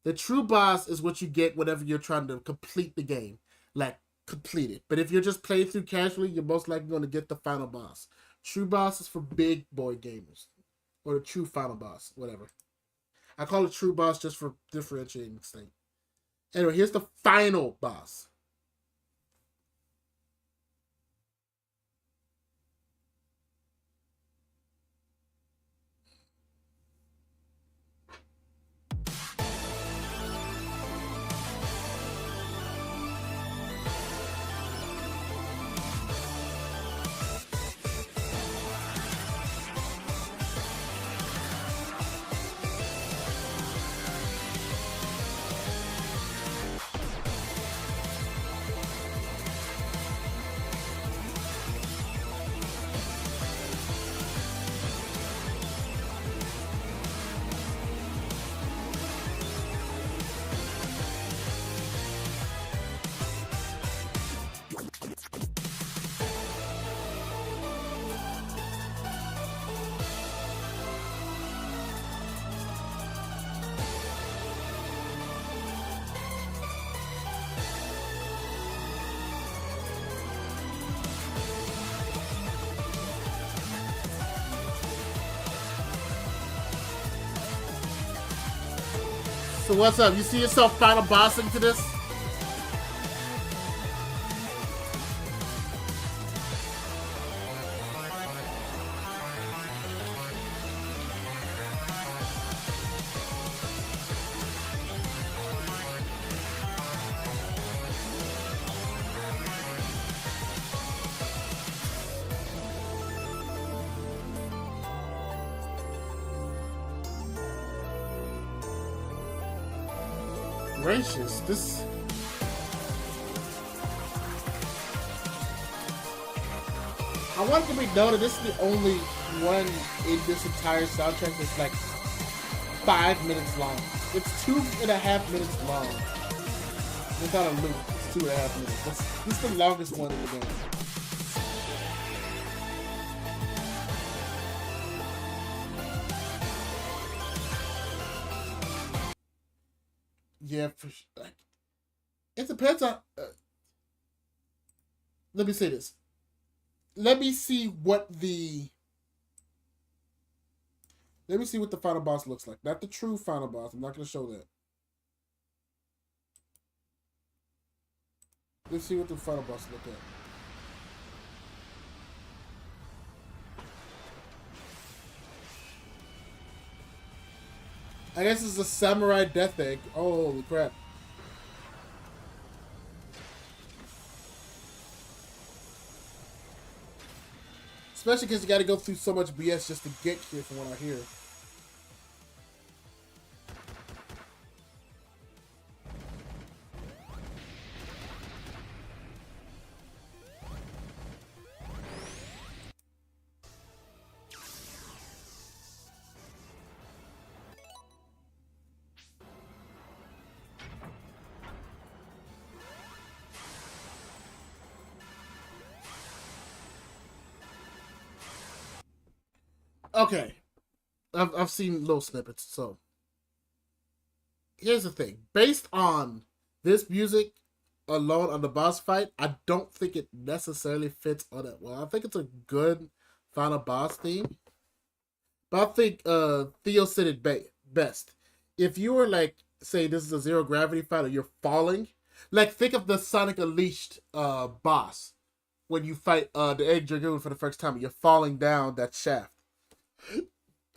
The true boss is what you get whenever you're trying to complete the game. Like, complete it. But if you're just playing through casually, you're most likely going to get the final boss. True boss is for big boy gamers. Or the true final boss, whatever. I call it true boss just for differentiating sake. Anyway, here's the final boss. So what's up? You see yourself final bossing to this? Gracious, this... I want it to be noted, this is the only one in this entire soundtrack that's like 5 minutes long. It's 2.5 minutes long. Without a loop, it's 2.5 minutes. This is the longest one in the game. Yeah, for sure. It depends on... let me say this. Let me see what the final boss looks like. Not the true final boss. I'm not going to show that. Let's see what the final boss look like. I guess it's a samurai death egg. Oh, holy crap. Especially because you got to go through so much BS just to get here from what I hear. Okay, I've seen little snippets, so here's the thing. Based on this music alone on the boss fight, I don't think it necessarily fits on it well. I think it's a good final boss theme, but I think Theo said it best. If you were like, say this is a zero gravity fight or you're falling, like think of the Sonic Unleashed boss when you fight the Egg Dragoon for the first time and you're falling down that shaft.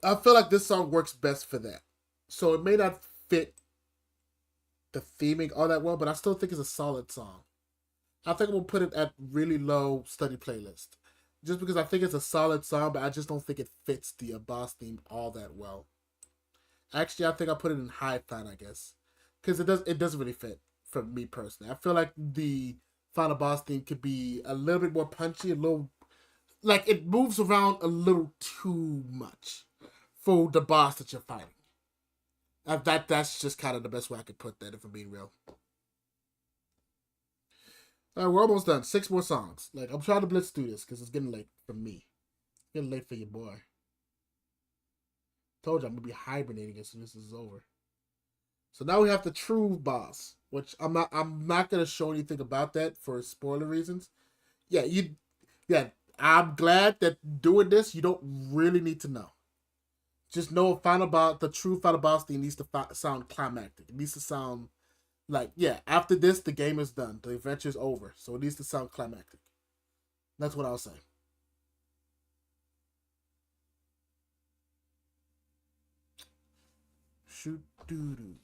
I feel like this song works best for that. So it may not fit the theming all that well, but I still think it's a solid song. I think we'll put it at really low study playlist. Just because I think it's a solid song, but I just don't think it fits the boss theme all that well. Actually, I think I'll put it in high fan, I guess. Because it doesn't really fit for me personally. I feel like the final boss theme could be a little bit more punchy, a little... Like, it moves around a little too much for the boss that you're fighting. That's just kind of the best way I could put that, if I'm being real. Alright, we're almost done. 6 more songs. Like, I'm trying to blitz through this because it's getting late for me. It's getting late for your boy. Told you I'm going to be hibernating as soon as this is over. So now we have the true boss, which I'm not going to show anything about that for spoiler reasons. Yeah, I'm glad that doing this, you don't really need to know. Just know the true final boss theme needs to sound climactic. It needs to sound like, yeah, after this, the game is done. The adventure is over. So it needs to sound climactic. That's what I'll say. Shoot doo doo.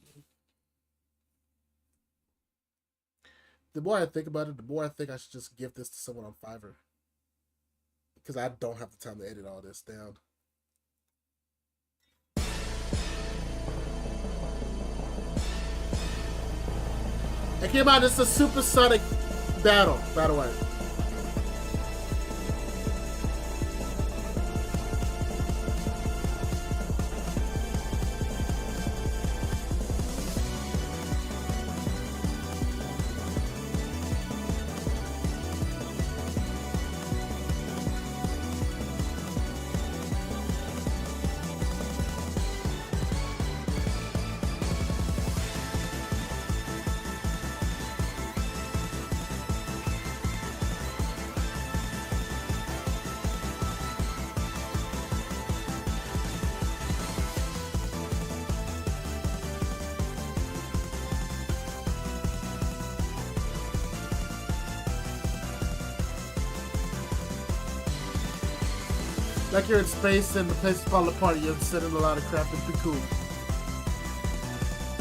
The more I think about it, the more I think I should just give this to someone on Fiverr. Because I don't have the time to edit all this down. And keep in mind, it's a supersonic battle, by the way. Like you're in space and the place is falling apart and you're sending a lot of crap. It's pretty cool.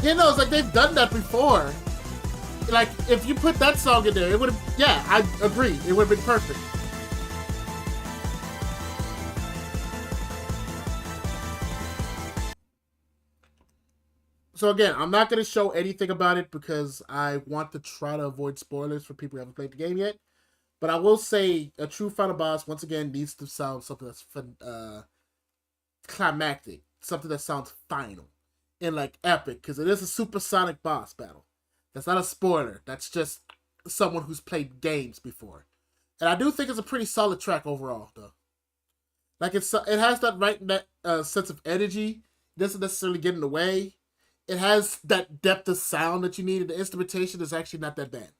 You know, it's like they've done that before. Like, if you put that song in there, it would have... Yeah, I agree. It would have been perfect. So again, I'm not going to show anything about it because I want to try to avoid spoilers for people who haven't played the game yet. But I will say a true final boss, once again, needs to sound something that's climactic. Something that sounds final. And like epic. Because it is a supersonic boss battle. That's not a spoiler. That's just someone who's played games before. And I do think it's a pretty solid track overall, though. Like, it has that right sense of energy. It doesn't necessarily get in the way. It has that depth of sound that you need, and the instrumentation is actually not that bad.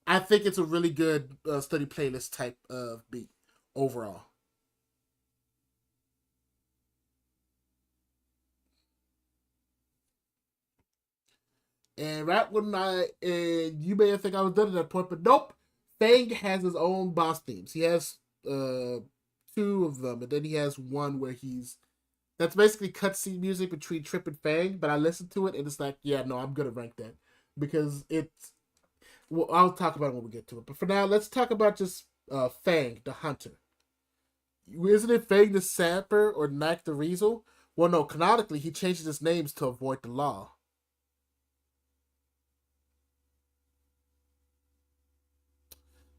I think it's a really good study playlist type of beat overall. And right when and you may think I was done at that point, but nope. Fang has his own boss themes. He has 2 of them, and then he has one where that's basically cutscene music between Trip and Fang, but I listened to it and it's like, yeah, no, I'm gonna rank that because it's. Well, I'll talk about it when we get to it. But for now, let's talk about just Fang the Hunter. Isn't it Fang the Sapper or Knack the Weasel? Well, no, canonically he changes his names to avoid the law.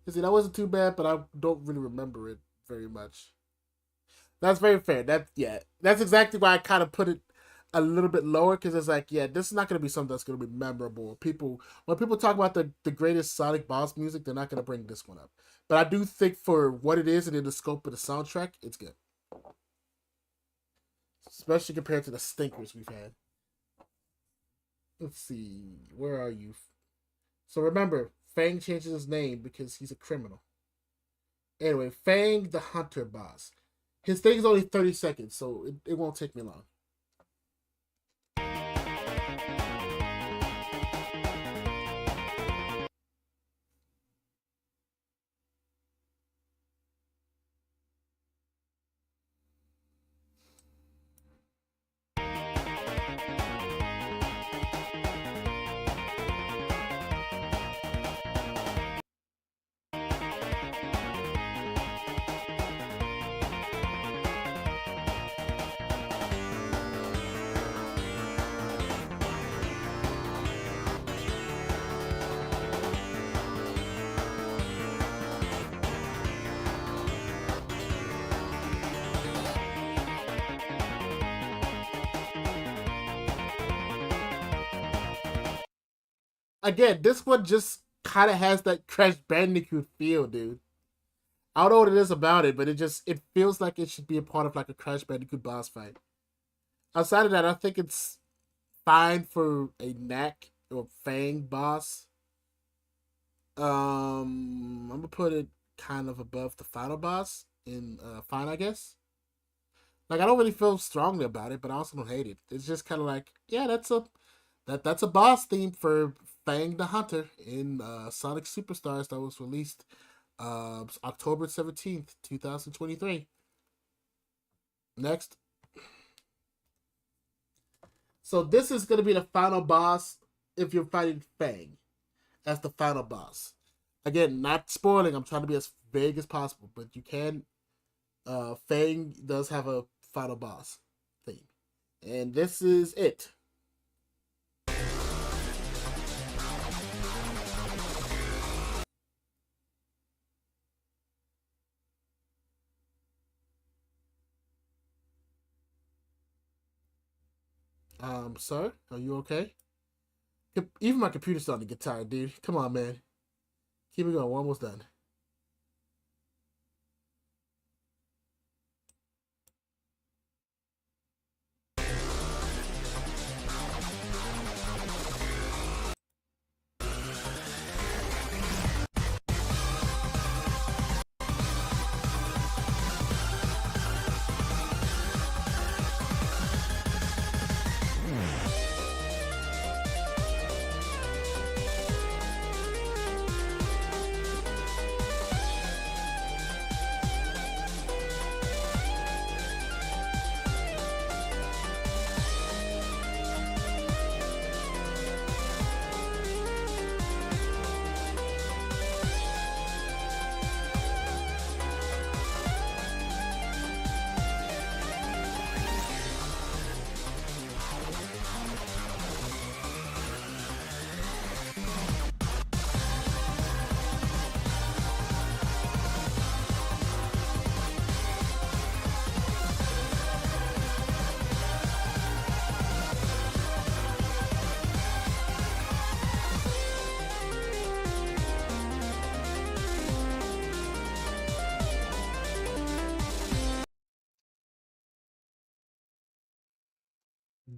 You see, that wasn't too bad, but I don't really remember it very much. That's very fair. That's exactly why I kind of put it a little bit lower because it's like, yeah, this is not going to be something that's going to be memorable. When people talk about the greatest Sonic boss music, they're not going to bring this one up. But I do think for what it is and in the scope of the soundtrack, it's good, especially compared to the stinkers we've had. Let's see, where are you? So remember, Fang changes his name because he's a criminal. Anyway, Fang the Hunter boss. His thing is only 30 seconds, so it won't take me long. Again, this one just kind of has that Crash Bandicoot feel, dude. I don't know what it is about it, but it feels like it should be a part of like a Crash Bandicoot boss fight. Outside of that, I think it's fine for a Knack or Fang boss. I'm gonna put it kind of above the final boss in fine, I guess. Like, I don't really feel strongly about it, but I also don't hate it. It's just kind of like, yeah, that's a boss theme for Fang the Hunter in Sonic Superstars that was released October 17th, 2023. Next. So this is going to be the final boss if you're fighting Fang as the final boss. Again, not spoiling. I'm trying to be as vague as possible, but you can. Fang does have a final boss theme. And this is it. Sir, are you okay? Even my computer's starting to get tired, dude. Come on, man. Keep it going. We're almost done.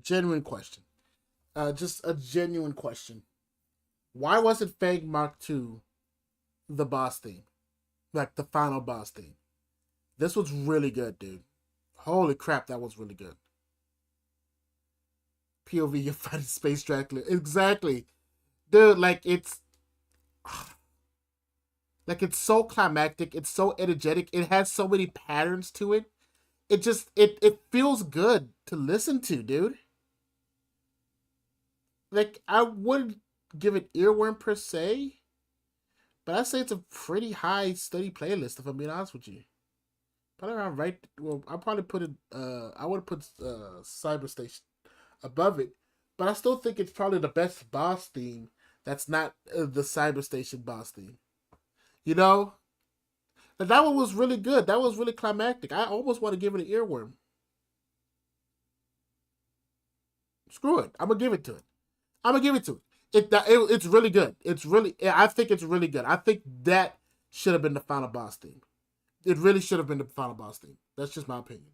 genuine question. Just a genuine question. Why wasn't Fang Mark II the boss theme? Like the final boss theme? This was really good, dude. Holy crap, that was really good. POV, you're fighting Space Dracula. Exactly. Dude, it's so climactic, it's so energetic, it has so many patterns to it. It feels good to listen to, dude. Like, I wouldn't give it earworm per se, but I'd say it's a pretty high, steady playlist, if I'm being honest with you. Probably around right. Well, I'll probably put it. I would put Cyberstation above it, but I still think it's probably the best boss theme. That's not the Cyberstation boss theme. You know, but that one was really good. That was really climactic. I almost want to give it an earworm. Screw it. I'm gonna give it to it. I'm gonna give it to it. It's really good. I think it's really good. I think that should have been the final boss theme. It really should have been the final boss theme. That's just my opinion,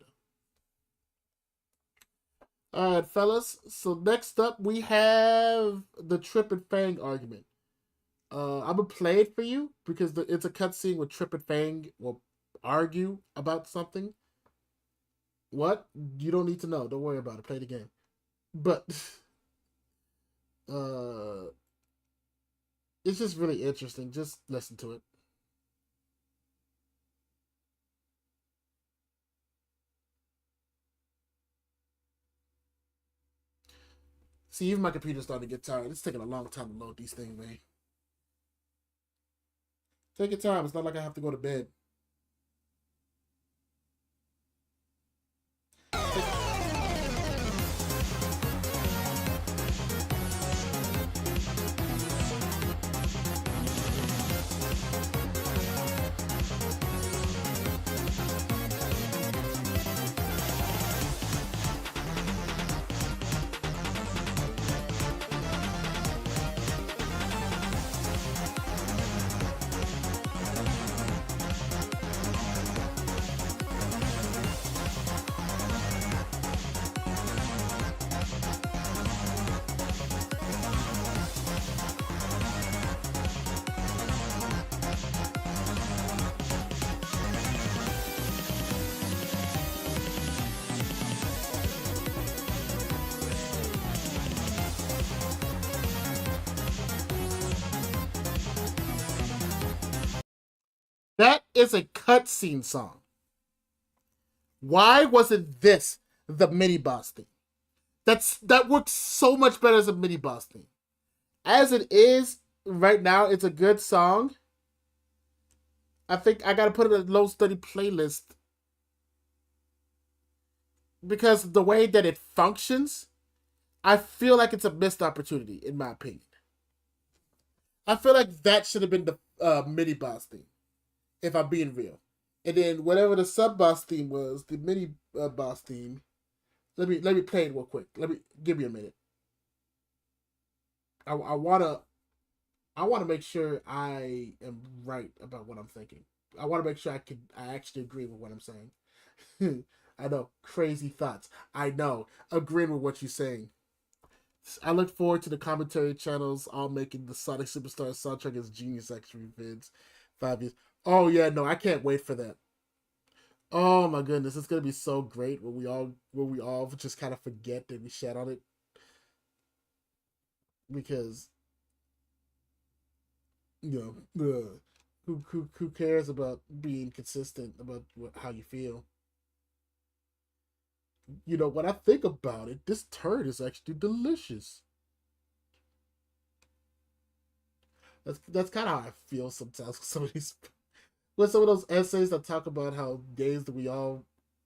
though. All right, fellas. So next up, we have the Trip and Fang argument. I'm gonna play it for you because it's a cutscene where Trip and Fang will argue about something. What? You don't need to know. Don't worry about it. Play the game. But it's just really interesting. Just listen to it. See, even my computer's starting to get tired. It's taking a long time to load these things, man. Take your time. It's not like I have to go to bed. That is a cutscene song. Why wasn't this the mini boss theme? That works so much better as a mini boss theme. As it is right now, it's a good song. I think I gotta put it in a low study playlist because the way that it functions, I feel like it's a missed opportunity, in my opinion. I feel like that should have been the mini boss theme, if I'm being real. And then whatever the sub boss theme was, the mini boss theme. Let me play it real quick. Give me a minute. I wanna make sure I am right about what I'm thinking. I wanna make sure I actually agree with what I'm saying. I know, crazy thoughts. I know, agreeing with what you're saying. I look forward to the commentary channels all making the Sonic Superstars soundtrack as Genius X-Ray vids. 5 years. Oh yeah, no, I can't wait for that. Oh my goodness, it's gonna be so great when we all just kind of forget that we shat on it. Because who cares about being consistent about how you feel? When I think about it, this turd is actually delicious. That's kind of how I feel sometimes with some of those essays that talk about how days that we all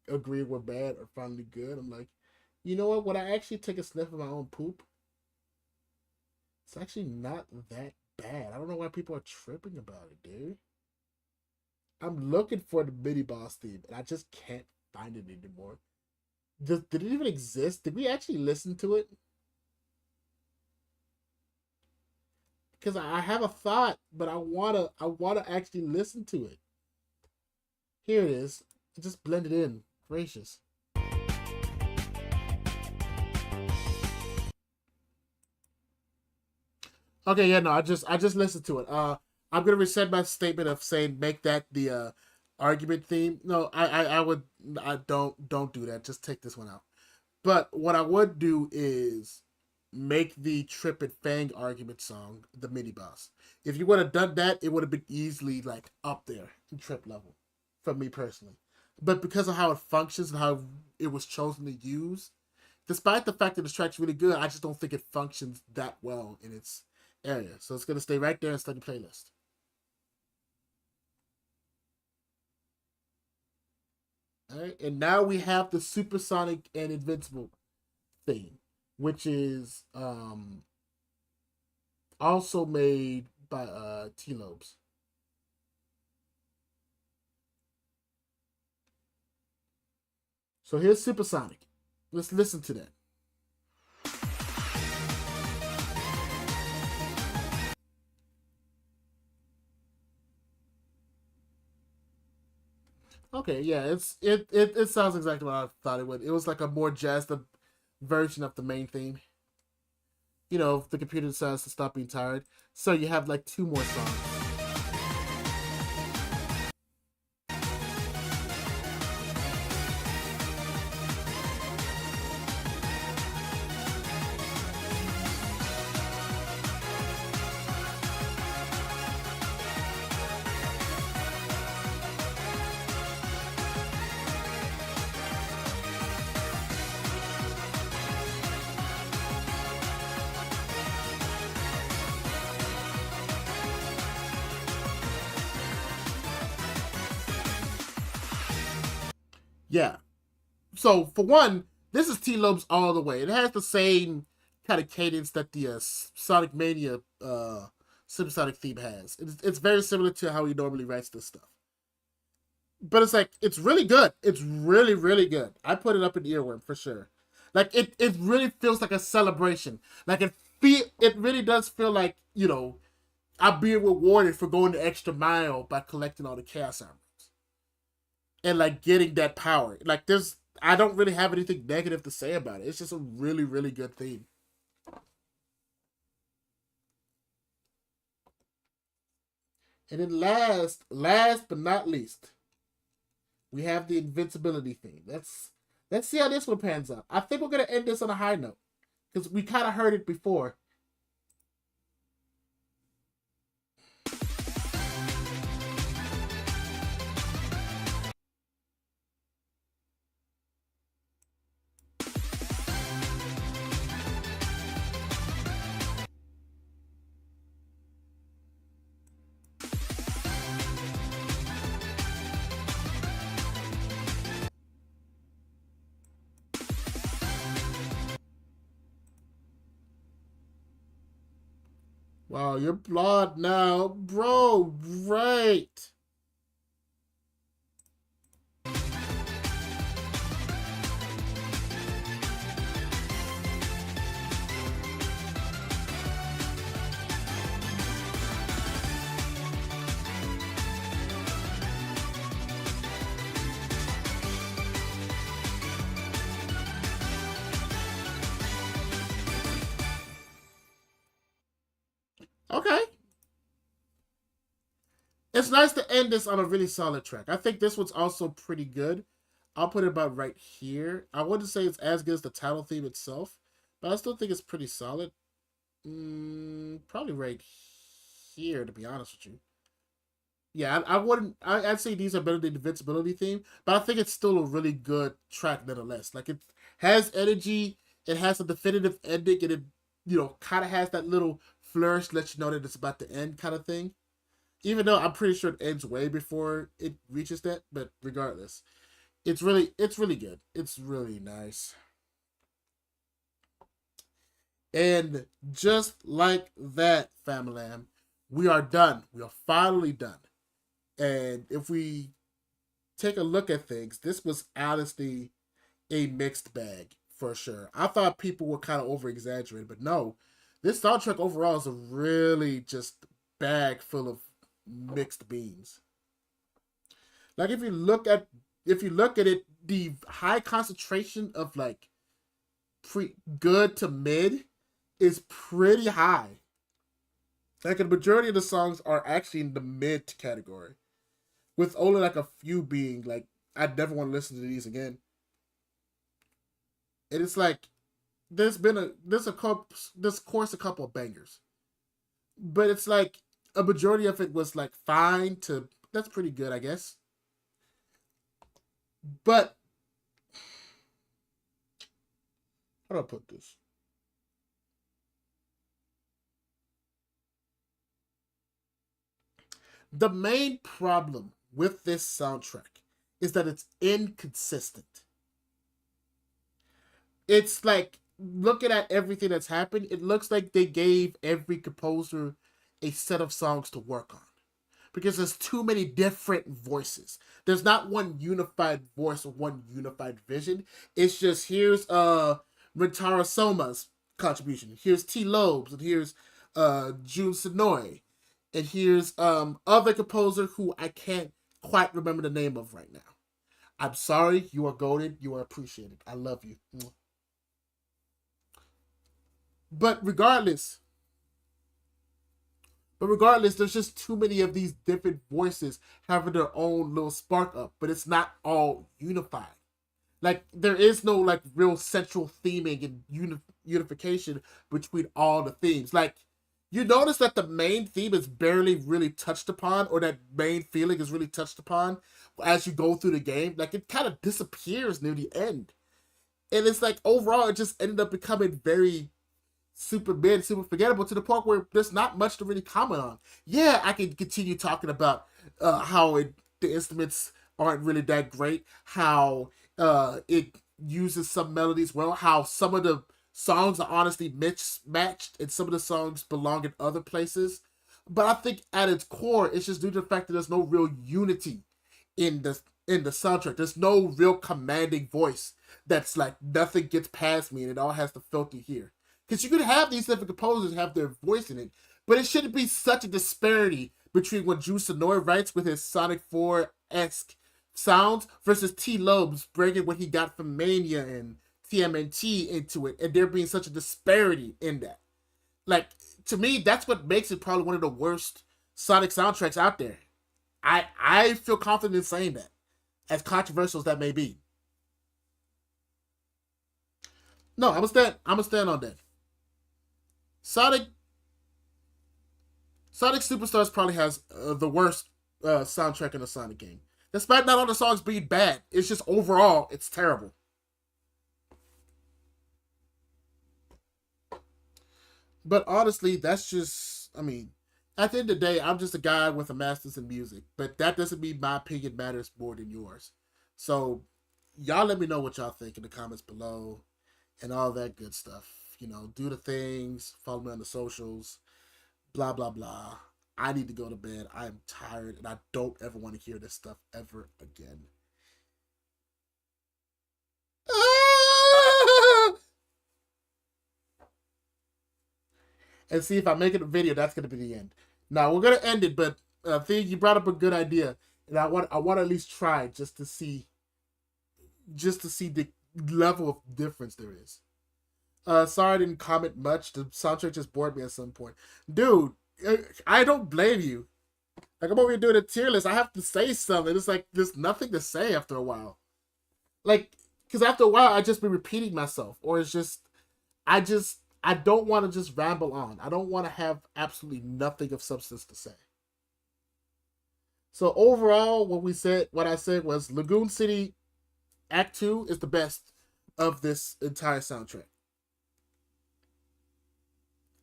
agree were bad are finally good. I'm like, you know what? When I actually take a sniff of my own poop, it's actually not that bad. I don't know why people are tripping about it, dude. I'm looking for the mini boss theme, and I just can't find it anymore. Did it even exist? Did we actually listen to it? Because I have a thought, but I wanna actually listen to it. Here it is. It just blended in. Gracious. Okay, yeah, no, I just listened to it. I'm gonna rescind my statement of saying make that the argument theme. No, I don't do that. Just take this one out. But what I would do is make the Trip and Fang argument song the mini boss. If you would have done that, it would have been easily like up there in Trip level, for me personally. But because of how it functions and how it was chosen to use, despite the fact that the track's really good, I just don't think it functions that well in its area. So it's gonna stay right there in study playlist. All right, and now we have the Supersonic and Invincible theme, which is also made by T Lobes. So here's Supersonic. Let's listen to that. Okay, yeah, it sounds exactly what I thought it would. It was like a more jazzed up version of the main theme. You know, if the computer decides to stop being tired. So you have like two more songs. Yeah. So for one, this is T Lobes all the way. It has the same kind of cadence that the Sonic Mania Supersonic theme has. It's very similar to how he normally writes this stuff. But it's like it's really good. It's really really good. I put it up in earworm for sure. Like it really feels like a celebration. Like it really does feel like I'm being rewarded for going the extra mile by collecting all the chaos armors and like getting that power. Like there's I don't really have anything negative to say about it. It's just a really really good theme. And then last but not least, we have the invincibility theme. Let's see how this one pans out. I think we're gonna end this on a high note because we kind of heard it before. Wow, you're blonde now, bro. Right. Okay. It's nice to end this on a really solid track. I think this one's also pretty good. I'll put it about right here. I wouldn't say it's as good as the title theme itself, but I still think it's pretty solid. Probably right here, to be honest with you. Yeah, I wouldn't. I'd say these are better than the Invincibility theme, but I think it's still a really good track nonetheless. Like it has energy, it has a definitive ending, and it kind of has that little flourish to let you know that it's about to end kind of thing. Even though I'm pretty sure it ends way before it reaches that, but regardless, it's really good. It's really nice. And just like that, Famalam, we are done. We are finally done. And if we take a look at things, this was honestly a mixed bag for sure. I thought people were kind of over exaggerated, but no, this soundtrack overall is a really just bag full of mixed beans. Like if you look at it, the high concentration of like pre good to mid is pretty high. Like the majority of the songs are actually in the mid category, with only like a few being like I'd never want to listen to these again. And it's like there's course a couple of bangers, but it's like a majority of it was like fine to that's pretty good, I guess. But how do I put this? The main problem with this soundtrack is that it's inconsistent. It's like looking at everything that's happened, it looks like they gave every composer a set of songs to work on because there's too many different voices. There's not one unified voice or one unified vision. It's just here's Rintaro Soma's contribution. Here's T Lobes and here's Jun Sonoy. And here's other composer who I can't quite remember the name of right now. I'm sorry, you are goated, you are appreciated. I love you. But regardless, there's just too many of these different voices having their own little spark up, but it's not all unified. Like there is no like real central theming and unification between all the themes. Like you notice that the main theme is barely really touched upon, or that main feeling is really touched upon as you go through the game. Like it kind of disappears near the end. And it's like overall it just ended up becoming very super mid, super forgettable to the point where there's not much to really comment on. Yeah, I can continue talking about the instruments aren't really that great, how it uses some melodies well, how some of the songs are honestly mismatched and some of the songs belong in other places. But I think at its core, it's just due to the fact that there's no real unity in the soundtrack. There's no real commanding voice that's like nothing gets past me and it all has to filter here. Because you could have these different composers have their voice in it, but it shouldn't be such a disparity between what Jun Sonoy writes with his Sonic 4-esque sounds versus T Lobes bringing what he got from Mania and TMNT into it, and there being such a disparity in that. Like, to me, that's what makes it probably one of the worst Sonic soundtracks out there. I feel confident in saying that, as controversial as that may be. No, I'm gonna stand on that. Sonic Superstars probably has the worst soundtrack in a Sonic game. Despite not all the songs being bad, it's just overall, it's terrible. But honestly, that's just, I mean, at the end of the day, I'm just a guy with a master's in music. But that doesn't mean my opinion matters more than yours. So, y'all let me know what y'all think in the comments below and all that good stuff. You know, do the things, follow me on the socials, blah, blah, blah. I need to go to bed. I'm tired and I don't ever want to hear this stuff ever again. And see, if I make it a video, that's going to be the end. Now, we're going to end it, but I think you brought up a good idea. And I want to at least try just to see the level of difference there is. Sorry I didn't comment much. The soundtrack just bored me at some point. Dude, I don't blame you. Like, I'm over here doing a tier list. I have to say something. It's like there's nothing to say after a while. Like, because after a while, I just be repeating myself. Or it's just, I don't want to just ramble on. I don't want to have absolutely nothing of substance to say. So overall, what I said was Lagoon City Act 2 is the best of this entire soundtrack.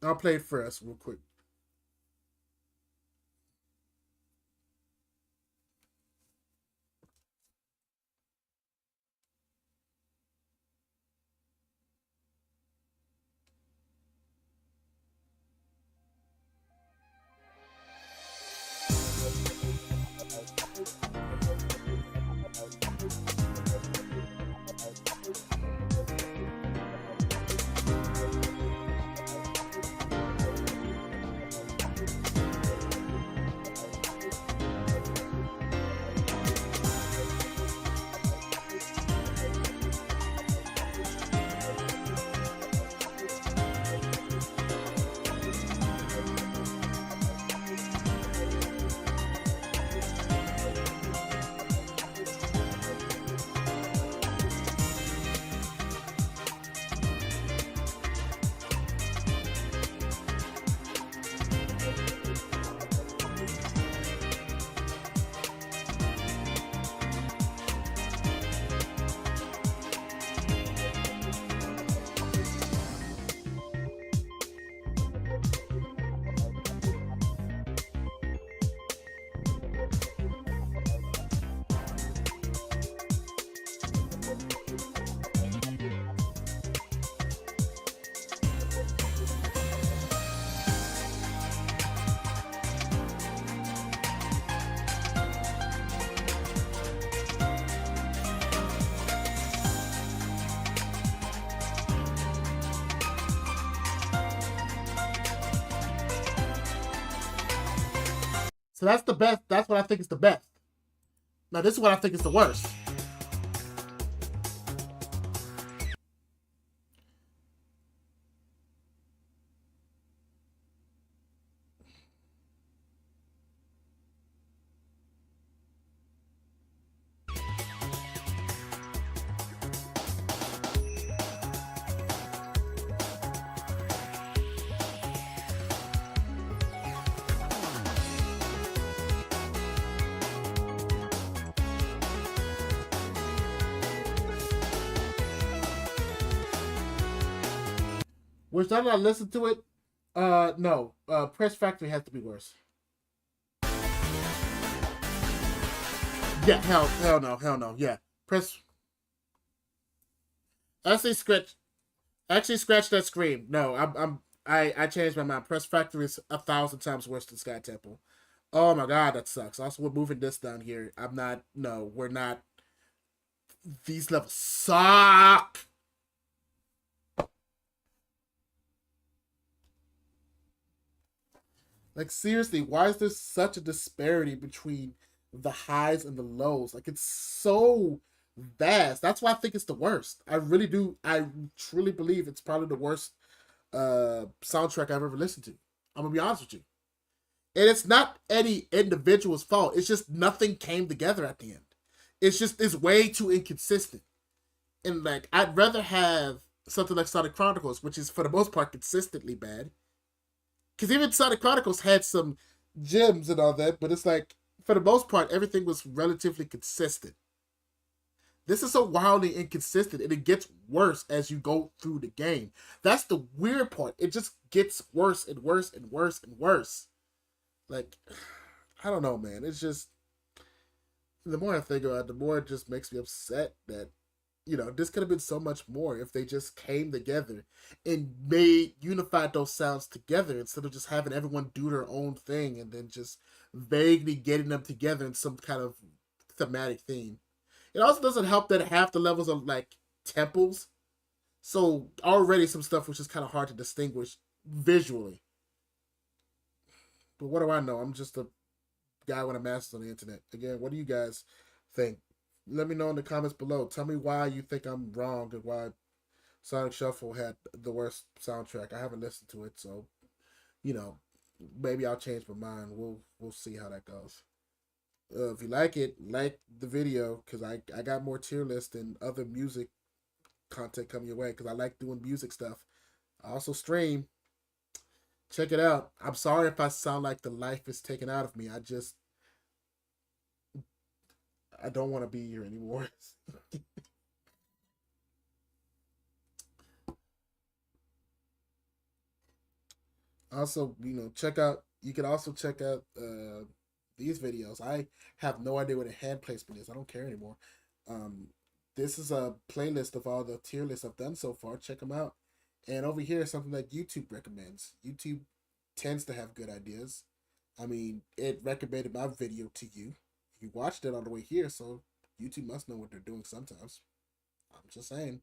I'll play it first real quick. So that's the best. That's what I think is the best. Now this is what I think is the worst. Which now that I listen to it, no, Press Factory has to be worse. Yeah, hell no, yeah. Press. Actually, scratch that scream. No, I changed my mind. Press Factory is 1,000 times worse than Sky Temple. Oh my god, that sucks. Also, we're moving this down here. I'm not. No, we're not. These levels suck. Like seriously, why is there such a disparity between the highs and the lows? Like it's so vast. That's why I think it's the worst. I really do. I truly believe it's probably the worst soundtrack I've ever listened to. I'm gonna be honest with you. And it's not any individual's fault. It's just nothing came together at the end. It's way too inconsistent. And like I'd rather have something like Sonic Chronicles, which is for the most part consistently bad. Because even Sonic Chronicles had some gems and all that, but it's like for the most part everything was relatively consistent. This is so wildly inconsistent, and it gets worse as you go through the game. That's the weird part. It just gets worse and worse and worse and worse. Like, I don't know, man. It's just the more I think about it, the more it just makes me upset that this could have been so much more if they just came together and made unified those sounds together instead of just having everyone do their own thing and then just vaguely getting them together in some kind of thematic theme. It also doesn't help that half the levels are like temples, so already some stuff was just kind of hard to distinguish visually. But what do I know? I'm just a guy with a master's on the internet. Again, what do you guys think? Let me know in the comments below. Tell me why you think I'm wrong and why Sonic Shuffle had the worst soundtrack. I haven't listened to it, so you know, maybe I'll change my mind. We'll see how that goes. If you like it, like the video because I got more tier lists and other music content coming your way because I like doing music stuff. I also stream. Check it out. I'm sorry if I sound like the life is taken out of me. I don't want to be here anymore. Also, check out. You can also check out these videos. I have no idea what a hand placement is. I don't care anymore. Um, this is a playlist of all the tier lists I've done so far. Check them out. And over here is something that YouTube recommends. YouTube tends to have good ideas. I mean, it recommended my video to you. You watched it on the way here, so YouTube must know what they're doing sometimes. I'm just saying.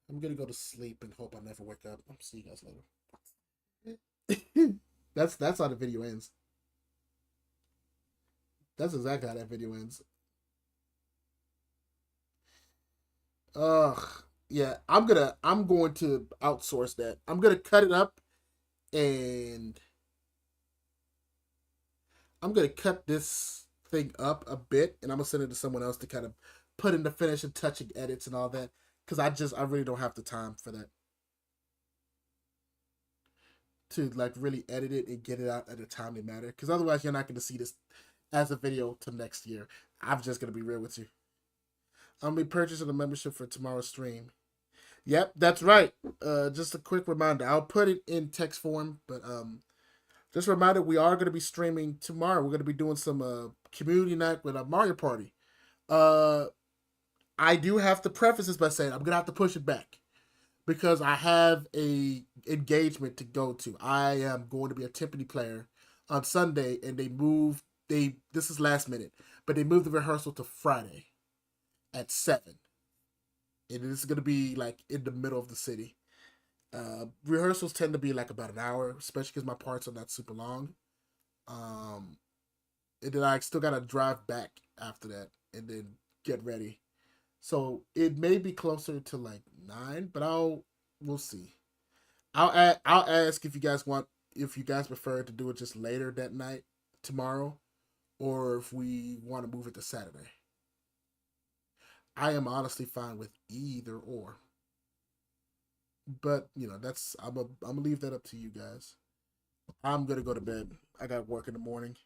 I'm gonna go to sleep and hope I never wake up. I'll see you guys later. That's how the video ends. That's exactly how that video ends. Ugh. Yeah, I'm going to outsource that. I'm gonna cut it up and I'm gonna cut this thing up a bit and I'm gonna send it to someone else to kind of put in the finishing touching edits and all that. Cause I really don't have the time for that. To like really edit it and get it out at a timely manner. Because otherwise you're not gonna see this as a video till next year. I'm just gonna be real with you. I'm gonna be purchasing a membership for tomorrow's stream. Yep, that's right. Just a quick reminder. I'll put it in text form, but just a reminder we are gonna be streaming tomorrow. We're gonna be doing some community night with a Mario Party. Uh I do have to preface this by saying I'm gonna have to push it back because I have a engagement to go to. I am going to be a Timpani player on Sunday, and this is last minute, but they moved the rehearsal to Friday at 7, and this is gonna be like in the middle of the city. Rehearsals tend to be like about an hour, especially because my parts are not super long. And then I still gotta drive back after that and then get ready. So it may be closer to like 9, but we'll see. I'll ask if you guys want, if you guys prefer to do it just later that night tomorrow, or if we want to move it to Saturday. I am honestly fine with either or, but that's I'm gonna leave that up to you guys. I'm gonna go to bed. I got work in the morning.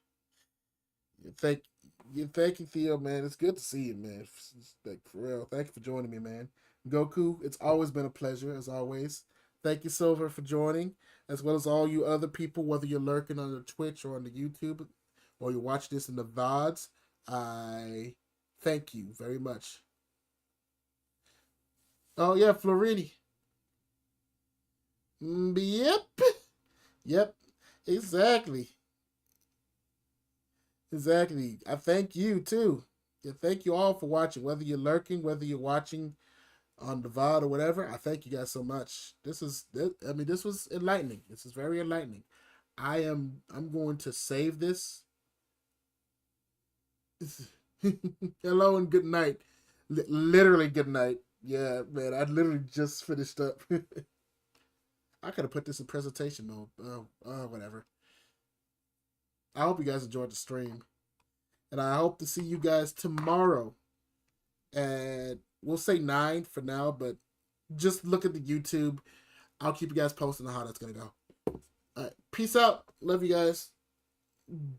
Thank thank you, Theo, man. It's good to see you, man. Like, for real. Thank you for joining me, man. Goku, it's always been a pleasure, as always. Thank you, Silver, for joining, as well as all you other people, whether you're lurking on the Twitch or on the YouTube, or you're watching this in the VODs. I thank you very much. Oh yeah, Florini. Yep. Yep. Exactly. Exactly. I thank you too. Yeah, thank you all for watching. Whether you're lurking, whether you're watching on the VOD or whatever, I thank you guys so much. I mean, this was enlightening. This is very enlightening. I'm going to save this. Hello and good night. Literally good night. Yeah, man, I literally just finished up. I could have put this in presentation mode. Whatever. I hope you guys enjoyed the stream. And I hope to see you guys tomorrow. And we'll say 9 for now, but just look at the YouTube. I'll keep you guys posted on how that's going to go. All right. Peace out. Love you guys.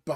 Bye.